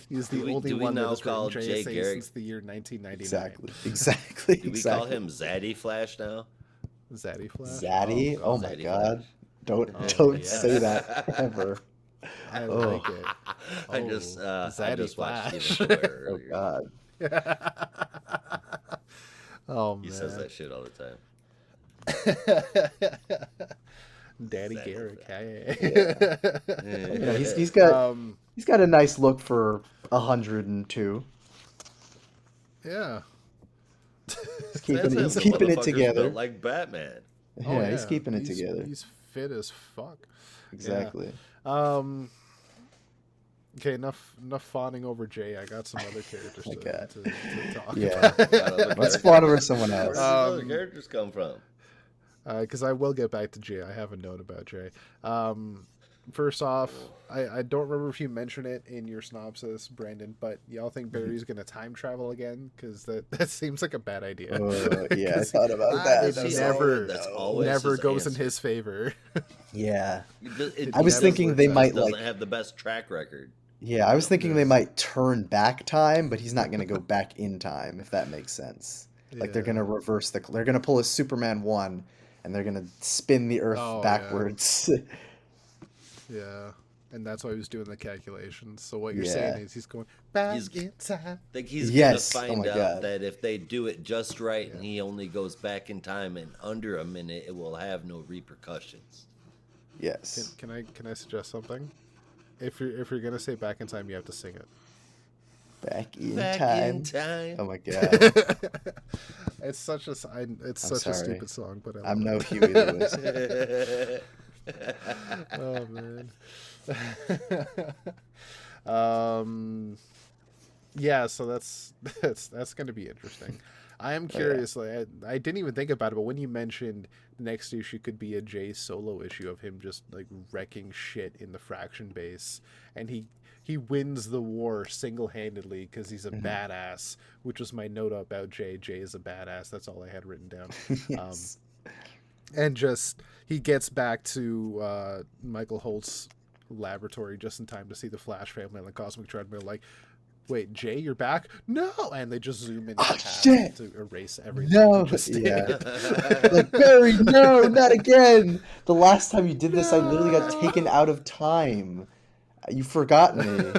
[SPEAKER 1] He's the
[SPEAKER 3] Do we-
[SPEAKER 1] only
[SPEAKER 3] do we
[SPEAKER 1] one that
[SPEAKER 3] now
[SPEAKER 1] has written
[SPEAKER 3] call Jay
[SPEAKER 1] JSA
[SPEAKER 3] Garrick-
[SPEAKER 1] since the year 1999.
[SPEAKER 2] Exactly.
[SPEAKER 3] Do we call him Zaddy Flash now?
[SPEAKER 1] Zaddy Flash.
[SPEAKER 2] Zaddy? Oh, my
[SPEAKER 3] Zaddy
[SPEAKER 2] God.
[SPEAKER 3] Flash.
[SPEAKER 2] Don't
[SPEAKER 1] yeah.
[SPEAKER 2] say that ever.
[SPEAKER 1] I
[SPEAKER 2] Oh.
[SPEAKER 1] like it.
[SPEAKER 3] I just
[SPEAKER 1] Zaddy
[SPEAKER 3] watched
[SPEAKER 1] Flash.
[SPEAKER 3] Steven Colbert
[SPEAKER 2] Oh
[SPEAKER 3] earlier.
[SPEAKER 2] God.
[SPEAKER 1] Oh man.
[SPEAKER 3] He says that shit all the time.
[SPEAKER 1] Daddy
[SPEAKER 3] Zaddy
[SPEAKER 1] Garrick.
[SPEAKER 3] Flash.
[SPEAKER 1] Hey.
[SPEAKER 2] Yeah, he's got he's got a nice look for 102.
[SPEAKER 1] Yeah.
[SPEAKER 2] He's keeping
[SPEAKER 3] That's him.
[SPEAKER 2] he's
[SPEAKER 3] The
[SPEAKER 2] keeping it
[SPEAKER 3] motherfucker's
[SPEAKER 2] together.
[SPEAKER 3] built like Batman.
[SPEAKER 2] Yeah,
[SPEAKER 1] Oh,
[SPEAKER 2] he's keeping it
[SPEAKER 1] He's-
[SPEAKER 2] together.
[SPEAKER 1] He's fit as fuck.
[SPEAKER 2] Exactly.
[SPEAKER 1] Okay, enough fawning over Jay. I got some other characters
[SPEAKER 2] My
[SPEAKER 1] to
[SPEAKER 2] God.
[SPEAKER 1] talk
[SPEAKER 2] Yeah.
[SPEAKER 3] Got other
[SPEAKER 2] Let's
[SPEAKER 3] characters.
[SPEAKER 2] fawn over someone
[SPEAKER 3] Where
[SPEAKER 2] else.
[SPEAKER 3] did those other characters come from?
[SPEAKER 1] because I will get back to Jay. I have a note about Jay. First off, I don't remember if you mentioned it in your synopsis, Brandon, but y'all think Barry's going to time travel again? Because that seems like a bad idea.
[SPEAKER 2] Yeah, I thought about
[SPEAKER 3] Ah,
[SPEAKER 2] that.
[SPEAKER 3] is
[SPEAKER 2] I was
[SPEAKER 3] he
[SPEAKER 2] like,
[SPEAKER 1] never-
[SPEAKER 3] That's
[SPEAKER 2] no.
[SPEAKER 3] always
[SPEAKER 1] Never
[SPEAKER 3] his
[SPEAKER 1] goes in
[SPEAKER 3] answer.
[SPEAKER 1] his favor.
[SPEAKER 2] Yeah.
[SPEAKER 3] It
[SPEAKER 2] I was
[SPEAKER 3] just
[SPEAKER 2] thinking
[SPEAKER 3] works
[SPEAKER 2] they
[SPEAKER 3] out.
[SPEAKER 2] might,
[SPEAKER 3] Doesn't
[SPEAKER 2] like-
[SPEAKER 3] have the best track record.
[SPEAKER 2] Yeah, I was thinking they might turn back time, but he's not going to go back in time, if that makes sense. Like they're
[SPEAKER 1] Yeah.
[SPEAKER 2] going to reverse they're going to pull a Superman 1 and they're going to spin the Earth
[SPEAKER 1] Oh, yeah.
[SPEAKER 2] backwards.
[SPEAKER 1] Yeah. And that's why he was doing the calculations. So what you're
[SPEAKER 2] Yeah.
[SPEAKER 1] saying is he's going back
[SPEAKER 3] He's-
[SPEAKER 1] in time.
[SPEAKER 3] I think he's
[SPEAKER 2] Yes.
[SPEAKER 3] gonna
[SPEAKER 2] Oh
[SPEAKER 3] find
[SPEAKER 2] my
[SPEAKER 3] out
[SPEAKER 2] God.
[SPEAKER 3] that if they do it just right and he only goes back in time in under a minute, it will have no repercussions.
[SPEAKER 2] Yes.
[SPEAKER 1] Can I suggest something? If you're gonna say back in time, you have to sing it.
[SPEAKER 2] Back in
[SPEAKER 3] Back
[SPEAKER 2] time.
[SPEAKER 3] in time.
[SPEAKER 2] Oh my God.
[SPEAKER 1] It's such a it's
[SPEAKER 2] I'm
[SPEAKER 1] such a
[SPEAKER 2] sorry.
[SPEAKER 1] stupid song, but I
[SPEAKER 2] I'm
[SPEAKER 1] love
[SPEAKER 2] no
[SPEAKER 1] it.
[SPEAKER 2] Huey Lewis.
[SPEAKER 1] Oh man. Yeah, so that's going to be interesting. I am
[SPEAKER 2] Oh, yeah.
[SPEAKER 1] curious. Like, I didn't even think about it, but when you mentioned the next issue could be a Jay solo issue of him just like wrecking shit in the Fraction base, and he wins the war single-handedly because he's a
[SPEAKER 2] Mm-hmm.
[SPEAKER 1] badass, which was my note about Jay. Jay is a badass. That's all I had written down.
[SPEAKER 2] Yes.
[SPEAKER 1] And just he gets back to Michael Holt's laboratory just in time to see the Flash family on the cosmic treadmill. Like wait, Jay, you're back? No, and they just zoom in
[SPEAKER 2] Oh,
[SPEAKER 1] past
[SPEAKER 2] shit.
[SPEAKER 1] to erase everything.
[SPEAKER 2] No,
[SPEAKER 1] you just did.
[SPEAKER 2] yeah. Like, Barry, no, not again. The last time you did this, I literally got
[SPEAKER 1] No.
[SPEAKER 2] taken out of time. You forgot me.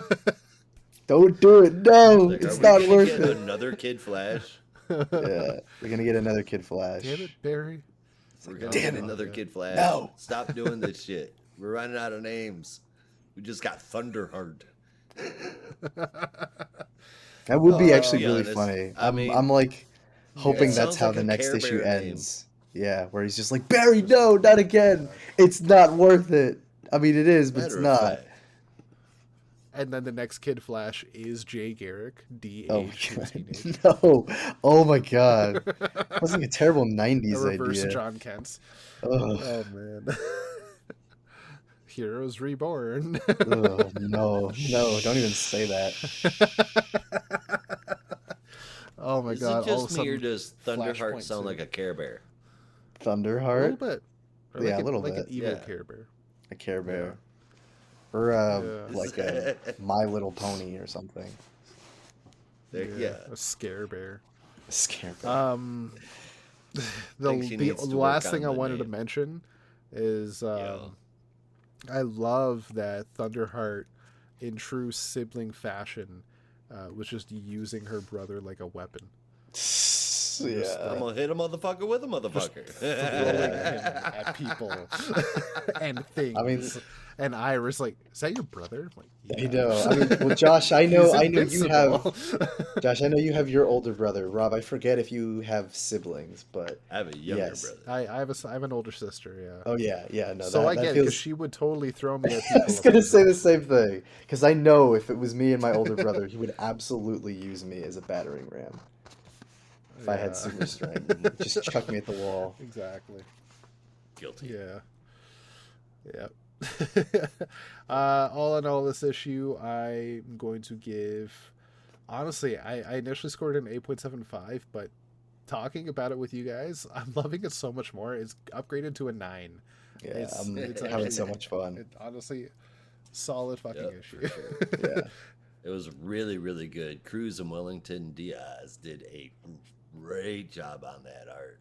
[SPEAKER 2] Don't do it. No,
[SPEAKER 3] Like, are
[SPEAKER 2] it's
[SPEAKER 3] we
[SPEAKER 2] not
[SPEAKER 3] gonna
[SPEAKER 2] worth
[SPEAKER 3] get
[SPEAKER 2] it.
[SPEAKER 3] another Kid Flash?
[SPEAKER 2] Yeah, we're gonna get another Kid Flash.
[SPEAKER 1] Damn it, Barry.
[SPEAKER 3] We're gonna
[SPEAKER 2] damn
[SPEAKER 3] get
[SPEAKER 2] it.
[SPEAKER 3] another Kid Flash.
[SPEAKER 2] No.
[SPEAKER 3] Stop doing this shit. We're running out of names. We just got Thunderheart.
[SPEAKER 2] That would be
[SPEAKER 3] To
[SPEAKER 2] actually
[SPEAKER 3] be
[SPEAKER 2] really
[SPEAKER 3] honest,
[SPEAKER 2] funny.
[SPEAKER 3] I mean,
[SPEAKER 2] I'm like hoping
[SPEAKER 3] it
[SPEAKER 2] that's
[SPEAKER 3] sounds
[SPEAKER 2] how
[SPEAKER 3] like
[SPEAKER 2] the
[SPEAKER 3] a
[SPEAKER 2] next
[SPEAKER 3] Care
[SPEAKER 2] issue
[SPEAKER 3] Bear name.
[SPEAKER 2] ends. Yeah, where he's just like, Barry, no, not again. It's not worth it. I mean, it is, but it's
[SPEAKER 3] Matter of
[SPEAKER 2] not.
[SPEAKER 3] fact,
[SPEAKER 1] And then the next Kid Flash is Jay Garrick,
[SPEAKER 2] Oh
[SPEAKER 1] de-aged to
[SPEAKER 2] my
[SPEAKER 1] a teenager.
[SPEAKER 2] god. No. Oh my god. That was like a terrible
[SPEAKER 1] A
[SPEAKER 2] 90s
[SPEAKER 1] reverse
[SPEAKER 2] idea.
[SPEAKER 1] John Kent.
[SPEAKER 2] Ugh.
[SPEAKER 1] Oh man. Heroes Reborn.
[SPEAKER 2] Ugh, no. No, don't even say that.
[SPEAKER 1] Oh my
[SPEAKER 3] is
[SPEAKER 1] god!
[SPEAKER 3] it
[SPEAKER 1] All of a
[SPEAKER 3] just me or
[SPEAKER 1] sudden,
[SPEAKER 3] does Thunderheart
[SPEAKER 1] Flashpoint
[SPEAKER 3] sound
[SPEAKER 1] too.
[SPEAKER 3] like a Care Bear?
[SPEAKER 1] A little
[SPEAKER 2] Thunderheart?
[SPEAKER 1] bit. Or
[SPEAKER 2] Yeah,
[SPEAKER 1] like
[SPEAKER 2] a little
[SPEAKER 1] like
[SPEAKER 2] bit.
[SPEAKER 1] an evil
[SPEAKER 3] Yeah.
[SPEAKER 1] Care Bear.
[SPEAKER 2] A Care Bear. Or
[SPEAKER 1] Yeah.
[SPEAKER 2] like a My Little Pony or something.
[SPEAKER 3] Yeah.
[SPEAKER 1] A Scare Bear.
[SPEAKER 2] A Scare Bear.
[SPEAKER 3] Think she
[SPEAKER 1] The
[SPEAKER 3] needs to
[SPEAKER 1] last
[SPEAKER 3] work
[SPEAKER 1] thing I
[SPEAKER 3] on the
[SPEAKER 1] wanted to
[SPEAKER 3] name.
[SPEAKER 1] mention is
[SPEAKER 3] Yeah.
[SPEAKER 1] I love that Thunderheart, in true sibling fashion, was just using her brother like a weapon.
[SPEAKER 2] Yeah.
[SPEAKER 3] I'm gonna hit a motherfucker with a motherfucker.
[SPEAKER 1] Throwing him at people and things.
[SPEAKER 2] I mean,
[SPEAKER 1] and Iris like, is that your brother? I'm like,
[SPEAKER 2] you
[SPEAKER 1] yeah.
[SPEAKER 2] know. I mean, well, Josh, I know you have.
[SPEAKER 1] Invincible.
[SPEAKER 2] Josh, I know you have your older brother. Rob, I forget if you have siblings, but
[SPEAKER 3] I have a younger
[SPEAKER 2] yes.
[SPEAKER 3] brother.
[SPEAKER 1] I have an older sister, yeah.
[SPEAKER 2] Oh yeah, no.
[SPEAKER 1] So
[SPEAKER 2] that,
[SPEAKER 1] I
[SPEAKER 2] that
[SPEAKER 1] get it because
[SPEAKER 2] feels.
[SPEAKER 1] she would totally throw me at
[SPEAKER 2] I
[SPEAKER 1] people.
[SPEAKER 2] was
[SPEAKER 1] if I
[SPEAKER 2] gonna
[SPEAKER 1] was
[SPEAKER 2] say
[SPEAKER 1] in-
[SPEAKER 2] the same thing because I know if it was me and my older brother, he would absolutely use me as a battering ram. If I had
[SPEAKER 1] Yeah.
[SPEAKER 2] super strength, just chuck me at the wall.
[SPEAKER 1] Exactly.
[SPEAKER 3] Guilty.
[SPEAKER 1] Yeah. Yeah. All in all, this issue, I'm going to give. Honestly, I initially scored an 8.75, but talking about it with you guys, I'm loving it so much more. It's upgraded to a 9.
[SPEAKER 2] Yeah,
[SPEAKER 1] It's
[SPEAKER 2] I'm having
[SPEAKER 1] actually-
[SPEAKER 2] so much fun.
[SPEAKER 1] It, honestly, solid fucking
[SPEAKER 3] Yep,
[SPEAKER 1] issue.
[SPEAKER 3] for
[SPEAKER 2] Yeah.
[SPEAKER 3] It was really, really good. Cruz and Wellington Diaz did a great job on that art.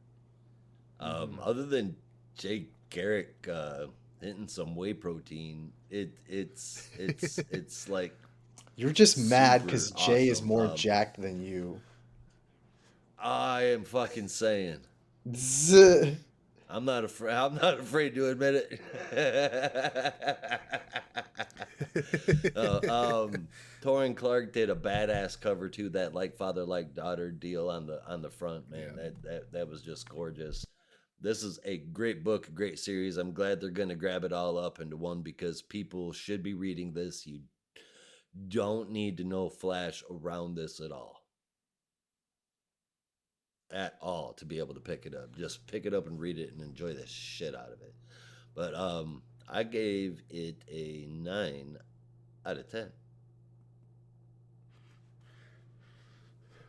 [SPEAKER 3] Other than Jay Garrick hitting some whey protein, it's like
[SPEAKER 2] You're just mad
[SPEAKER 3] super
[SPEAKER 2] because Jay is
[SPEAKER 3] awesome.
[SPEAKER 2] more jacked than you.
[SPEAKER 3] I am fucking saying.
[SPEAKER 2] Zzz.
[SPEAKER 3] I'm not afraid. I'm not afraid to admit it. Torrin Clark did a badass cover to that like father like daughter deal on the front. Man, that was just gorgeous. This is a great book, a great series. I'm glad they're gonna grab it all up into one because people should be reading this. You don't need to know Flash around this at all. At all to be able to pick it up. Just pick it up and read it and enjoy the shit out of it. But I gave it a 9 out of 10.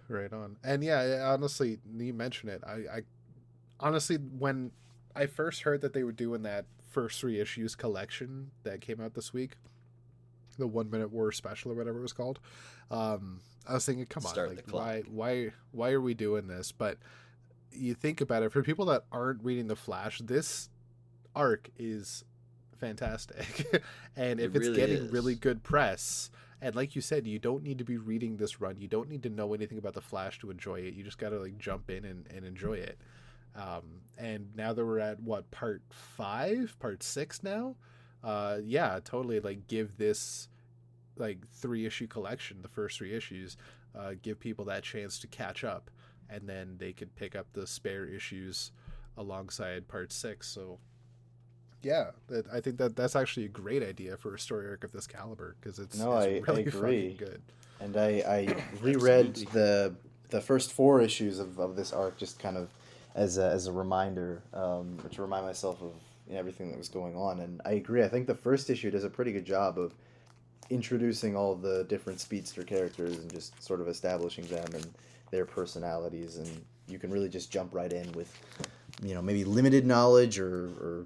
[SPEAKER 1] Right on. And yeah, honestly, you mention it. I honestly, when I first heard that they were doing that first 3 issues collection that came out this week, the 1 Minute War special or whatever it was called, I was thinking, come on,
[SPEAKER 3] Start the
[SPEAKER 1] like
[SPEAKER 3] clock.
[SPEAKER 1] why are we doing this? But you think about it, for people that aren't reading the Flash, this arc is fantastic. And if
[SPEAKER 3] It
[SPEAKER 1] it's
[SPEAKER 3] really
[SPEAKER 1] getting
[SPEAKER 3] is.
[SPEAKER 1] really good press, and like you said, you don't need to be reading this run, you don't need to know anything about the Flash to enjoy it. You just gotta like jump in and enjoy it. And now that we're at what, part 6 now, yeah, totally, like give this like 3 issue collection, the first 3 issues, give people that chance to catch up, and then they could pick up the spare issues alongside part 6. So yeah, I think that's actually a great idea for a story arc of this caliber, because it's
[SPEAKER 2] I
[SPEAKER 1] really
[SPEAKER 2] agree.
[SPEAKER 1] fucking good.
[SPEAKER 2] And I reread
[SPEAKER 3] Absolutely.
[SPEAKER 2] the first 4 issues of this arc just kind of as a reminder, to remind myself of everything that was going on. And I agree. I think the first issue does a pretty good job of introducing all the different speedster characters and just sort of establishing them and their personalities, and you can really just jump right in with maybe limited knowledge or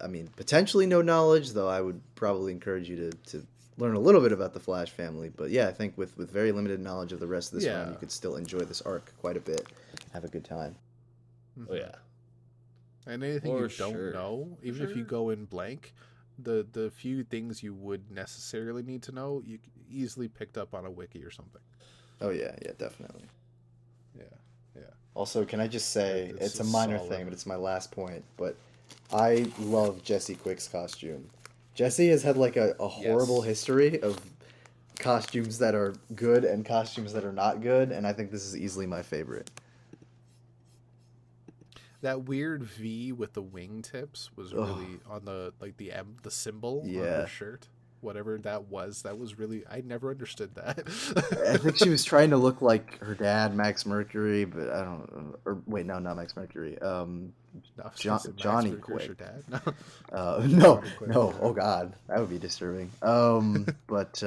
[SPEAKER 2] I mean potentially no knowledge, though I would probably encourage you to learn a little bit about the Flash family. But yeah, I think with very limited knowledge of the rest of this
[SPEAKER 1] Yeah.
[SPEAKER 2] run, you could still enjoy this arc quite a bit, have a good time.
[SPEAKER 3] Oh yeah.
[SPEAKER 1] And anything
[SPEAKER 3] For
[SPEAKER 1] you don't
[SPEAKER 3] sure.
[SPEAKER 1] know, even if you go in blank, the few things you would necessarily need to know, you easily picked up on a wiki or something.
[SPEAKER 2] Oh yeah, definitely.
[SPEAKER 1] Yeah, yeah.
[SPEAKER 2] Also, can I just say,
[SPEAKER 1] It's
[SPEAKER 2] it's a minor
[SPEAKER 1] solid.
[SPEAKER 2] thing, but it's my last point, but I love Jesse Quick's costume. Jesse has had like a horrible
[SPEAKER 1] Yes.
[SPEAKER 2] history of costumes that are good and costumes that are not good, and I think this is easily my favorite.
[SPEAKER 1] That weird V with the wingtips was
[SPEAKER 2] Ugh.
[SPEAKER 1] really on the like the M, the symbol on
[SPEAKER 2] Yeah.
[SPEAKER 1] her shirt, whatever that was. That was really, I never understood that.
[SPEAKER 2] I think she was trying to look like her dad, Max Mercury, but I don't. Or wait, no, not Max Mercury.
[SPEAKER 1] No, I was gonna say Max
[SPEAKER 2] Johnny
[SPEAKER 1] Mercury's her
[SPEAKER 2] Quick.
[SPEAKER 1] dad. No.
[SPEAKER 2] No,
[SPEAKER 1] Johnny Quick,
[SPEAKER 2] no.
[SPEAKER 1] yeah.
[SPEAKER 2] Oh God, that would be disturbing. But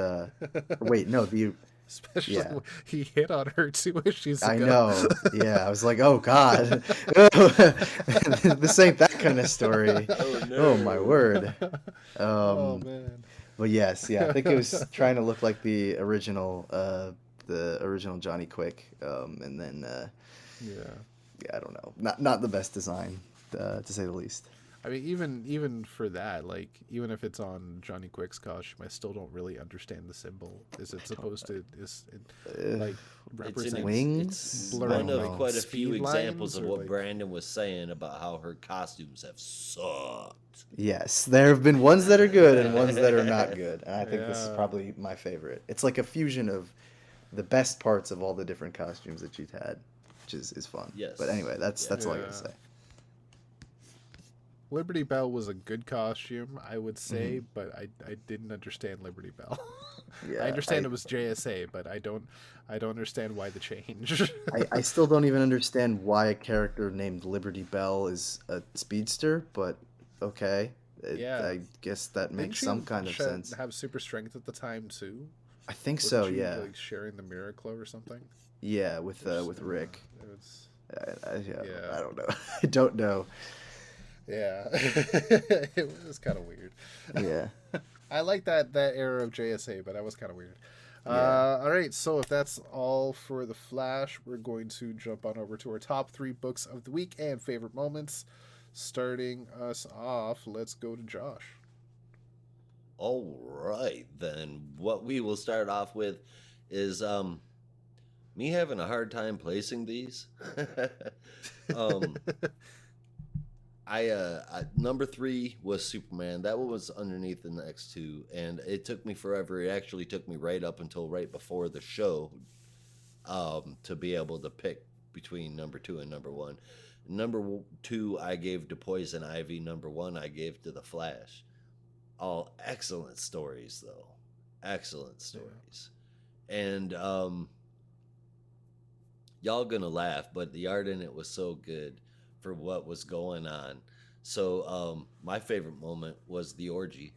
[SPEAKER 2] wait, no.
[SPEAKER 1] Especially
[SPEAKER 2] Yeah.
[SPEAKER 1] when he hit on her too as she's
[SPEAKER 2] I
[SPEAKER 1] ago.
[SPEAKER 2] know. Yeah, I was like, oh God, this ain't that kind of story.
[SPEAKER 3] Oh no.
[SPEAKER 2] Oh my word.
[SPEAKER 1] Oh man.
[SPEAKER 2] But yes, yeah, I think it was trying to look like the original Johnny Quick, and then
[SPEAKER 1] Yeah.
[SPEAKER 2] yeah, I don't know, not the best design, to say the least.
[SPEAKER 1] I mean, even for that, like, even if it's on Johnny Quick's costume, I still don't really understand the symbol. Is it supposed to like represent
[SPEAKER 2] wings?
[SPEAKER 3] It's
[SPEAKER 1] blurring,
[SPEAKER 3] one of
[SPEAKER 2] like,
[SPEAKER 3] quite a few
[SPEAKER 1] speed
[SPEAKER 3] examples
[SPEAKER 1] lines,
[SPEAKER 3] of
[SPEAKER 1] or,
[SPEAKER 3] what
[SPEAKER 1] like-
[SPEAKER 3] Brandon was saying about how her costumes have sucked.
[SPEAKER 2] Yes, there have been ones that are good and ones that are not good, and I think this is
[SPEAKER 1] Yeah.
[SPEAKER 2] probably my favorite. It's like a fusion of the best parts of all the different costumes that she's had, which is fun.
[SPEAKER 3] Yes.
[SPEAKER 2] But anyway, that's all I
[SPEAKER 1] Yeah.
[SPEAKER 2] gotta say.
[SPEAKER 1] Liberty Bell was a good costume, I would say, but I didn't understand Liberty Bell.
[SPEAKER 2] Yeah,
[SPEAKER 1] I understand it was JSA, but I don't understand why the change.
[SPEAKER 2] I still don't even understand why a character named Liberty Bell is a speedster, but okay.
[SPEAKER 1] Yeah.
[SPEAKER 2] I guess that
[SPEAKER 1] Didn't
[SPEAKER 2] makes
[SPEAKER 1] she
[SPEAKER 2] some kind of
[SPEAKER 1] sh-
[SPEAKER 2] sense.
[SPEAKER 1] have super strength at the time too?
[SPEAKER 2] I think
[SPEAKER 1] Wasn't
[SPEAKER 2] so,
[SPEAKER 1] she,
[SPEAKER 2] yeah.
[SPEAKER 1] like sharing the Miraclo or something?
[SPEAKER 2] Yeah, with Rick.
[SPEAKER 1] It was,
[SPEAKER 2] I don't know. I don't know.
[SPEAKER 1] yeah, it was kind of weird.
[SPEAKER 2] Yeah.
[SPEAKER 1] I like that era of JSA, but that was kind of weird.
[SPEAKER 2] Yeah.
[SPEAKER 1] All right, so if that's all for the Flash, we're going to jump on over to our top 3 books of the week and favorite moments. Starting us off, let's go to Josh.
[SPEAKER 3] All right, then what we will start off with is me having a hard time placing these. I number 3 was Superman. That one was underneath the next 2, and it took me forever. It actually took me right up until right before the show to be able to pick between number 2 and number 1. Number 2 I gave to Poison Ivy. Number 1 I gave to the Flash. All excellent stories, though. Excellent stories. And y'all gonna laugh, but the art in it was so good for what was going on. So my favorite moment was the orgy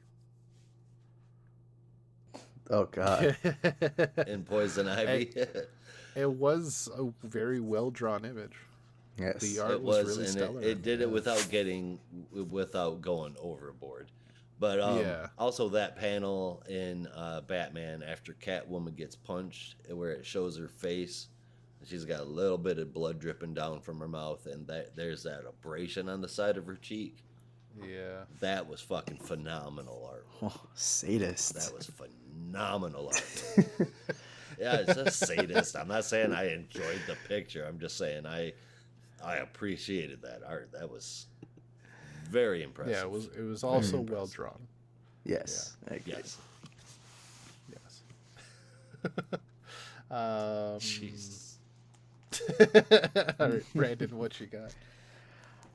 [SPEAKER 2] Oh God.
[SPEAKER 3] in Poison Ivy.
[SPEAKER 1] It was a very well drawn image.
[SPEAKER 2] Yes.
[SPEAKER 1] The art
[SPEAKER 3] It
[SPEAKER 1] was
[SPEAKER 3] was,
[SPEAKER 1] really
[SPEAKER 3] and
[SPEAKER 1] stellar.
[SPEAKER 3] it did it without going overboard. But
[SPEAKER 1] Yeah.
[SPEAKER 3] also that panel in Batman after Catwoman gets punched, where it shows her face. She's got a little bit of blood dripping down from her mouth, and there's that abrasion on the side of her cheek.
[SPEAKER 1] Yeah.
[SPEAKER 3] That was fucking phenomenal art.
[SPEAKER 2] Oh, sadist.
[SPEAKER 3] That was phenomenal art. Yeah, it's a sadist. I'm not saying I enjoyed the picture. I'm just saying I appreciated that art. That was very impressive.
[SPEAKER 1] Yeah, it was also
[SPEAKER 2] impressive.
[SPEAKER 1] well drawn.
[SPEAKER 2] Yes. I agree.
[SPEAKER 3] Yes.
[SPEAKER 1] Yes.
[SPEAKER 3] Jesus.
[SPEAKER 1] All right, Brandon, what you got?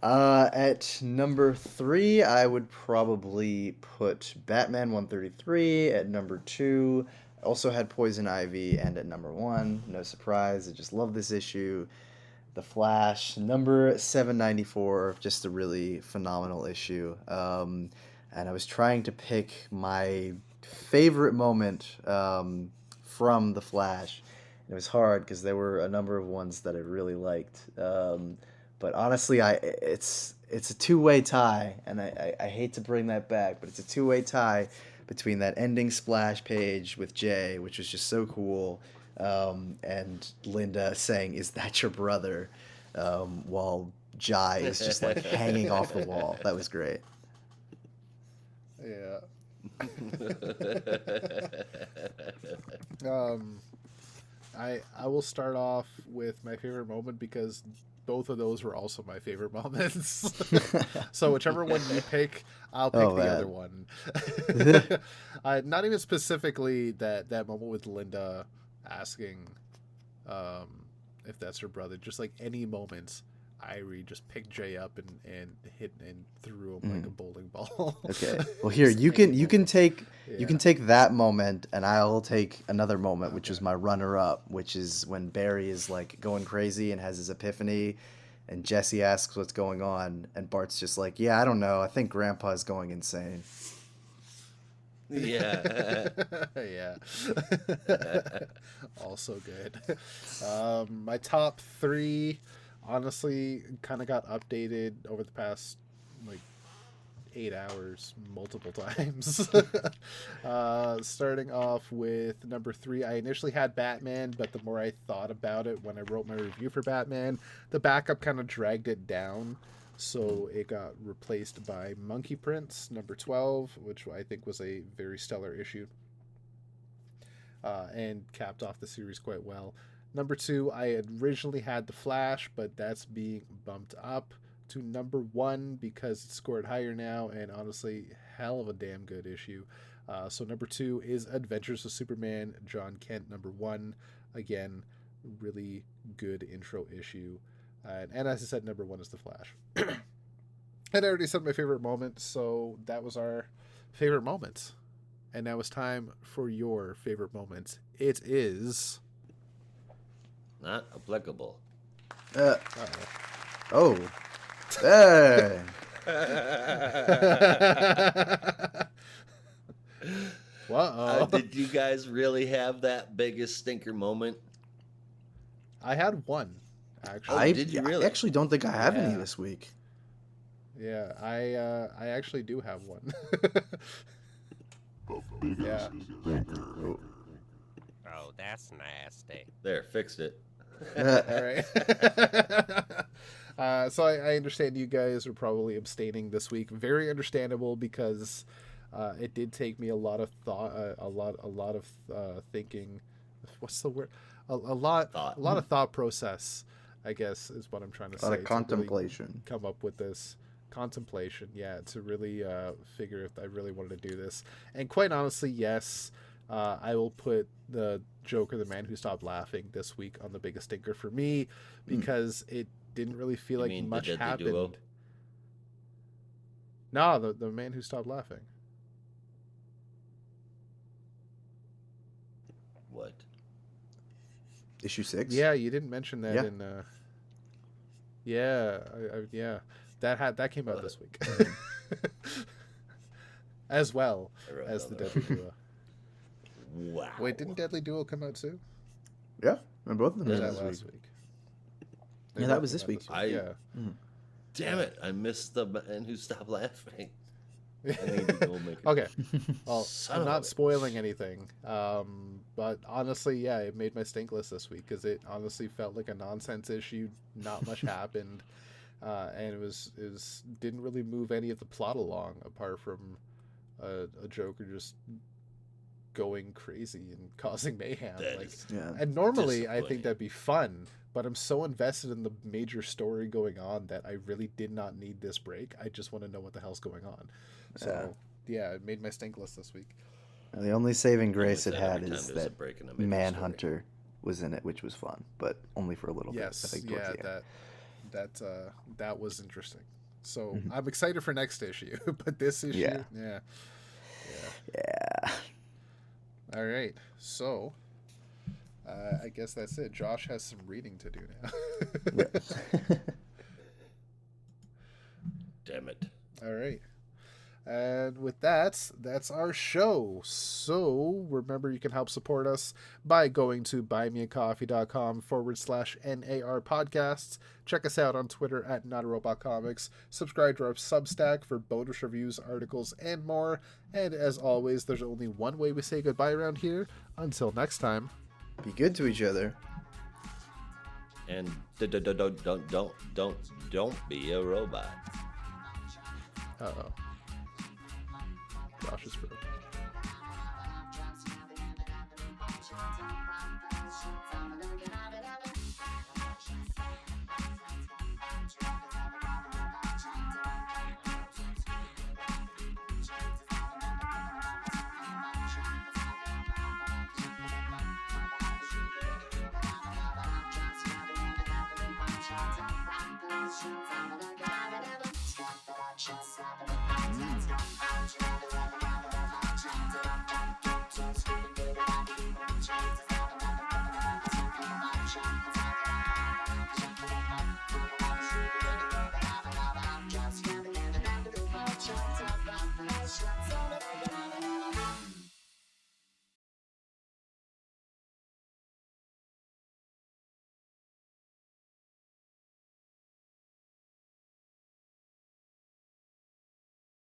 [SPEAKER 2] At number 3, I would probably put Batman 133. At number 2, I also had Poison Ivy, and at number 1, no surprise, I just love this issue. The Flash, number 794, just a really phenomenal issue. And I was trying to pick my favorite moment from The Flash. It was hard because there were a number of ones that I really liked. But honestly, it's a two-way tie, and I hate to bring that back, but it's a two-way tie between that ending splash page with Jay, which was just so cool, and Linda saying, "Is that your brother?" While Jai is just like hanging off the wall. That was great.
[SPEAKER 1] Yeah. um, I will start off with my favorite moment because both of those were also my favorite moments. So whichever one you pick, I'll pick the other one. Not even specifically that moment with Linda asking if that's her brother. Just like any moments, Irie just picked Jay up and hit and threw him like a bowling ball.
[SPEAKER 2] Okay. Well, here you can take that moment, and I'll take another moment, which was my runner-up, which is when Barry is like going crazy and has his epiphany, and Jesse asks what's going on, and Bart's just like, "Yeah, I don't know. I think Grandpa's going insane."
[SPEAKER 3] Yeah.
[SPEAKER 1] Yeah. Also good. My top 3 honestly kind of got updated over the past like 8 hours multiple times. Starting off with number 3, I initially had Batman, but the more I thought about it when I wrote my review for Batman, the backup kind of dragged it down. So it got replaced by Monkey Prince, number 12, which I think was a very stellar issue. And capped off the series quite well. Number 2, I originally had The Flash, but that's being bumped up to number 1 because it scored higher now, and honestly, hell of a damn good issue. So number 2 is Adventures of Superman, John Kent, number 1. Again, really good intro issue. And as I said, number 1 is The Flash. And I already said my favorite moment, so that was our favorite moments. And now it's time for your favorite moments. It is...
[SPEAKER 3] Not applicable.
[SPEAKER 2] Oh. Hey.
[SPEAKER 3] Did you guys really have that biggest stinker moment?
[SPEAKER 1] I had one, actually.
[SPEAKER 3] Did you really?
[SPEAKER 2] I actually don't think I have any this week.
[SPEAKER 1] Yeah, I actually do have one. Yeah.
[SPEAKER 5] Oh, that's nasty.
[SPEAKER 3] There, fixed it.
[SPEAKER 1] All right. So I understand you guys are probably abstaining this week. Very understandable because it did take me a lot of thought, a lot of thinking. What's the word? A lot of thought process, I guess, is what I'm trying to say.
[SPEAKER 2] A lot of contemplation.
[SPEAKER 1] Really come up with this contemplation, to really figure if I really wanted to do this. And quite honestly, yes, I will put the Joker, the Man Who Stopped Laughing, this week on the biggest stinker for me because it didn't really feel like much happened. Duo? No, the Man Who Stopped Laughing.
[SPEAKER 3] What?
[SPEAKER 2] Issue 6?
[SPEAKER 1] Yeah, you didn't mention that in. Yeah, that came out this week, as well as the Deadly Duo.
[SPEAKER 3] Wow.
[SPEAKER 1] Wait, didn't Deadly Duo come out too?
[SPEAKER 2] Yeah, and both of them
[SPEAKER 1] last week.
[SPEAKER 2] Yeah, that was this week.
[SPEAKER 3] Damn it! I missed the Man Who Stopped Laughing. I need to go make it.
[SPEAKER 1] Okay. Well, I'm not spoiling anything, but honestly, it made my stink list this week because it honestly felt like a nonsense issue. Not much happened, and it was didn't really move any of the plot along apart from a Joker just going crazy and causing mayhem. And normally I think that'd be fun, but I'm so invested in the major story going on that I really did not need this break. I just want to know what the hell's going on. So it made my stink list this week.
[SPEAKER 2] The only saving grace it had is that Manhunter was in it, which was fun, but only for a little bit. I think
[SPEAKER 1] that was interesting. So I'm excited for next issue, but this issue, yeah. All right, so I guess that's it. Josh has some reading to do now.
[SPEAKER 3] Damn it.
[SPEAKER 1] All right. And with that, that's our show. So remember, you can help support us by going to buymeacoffee.com/NAR podcasts. Check us out on Twitter at Not a Robot Comics. Subscribe to our Substack for bonus reviews, articles, and more. And as always, there's only one way we say goodbye around here. Until next time.
[SPEAKER 6] Be good to each other.
[SPEAKER 3] And don't be a robot.
[SPEAKER 1] Uh-oh. Josh is broke.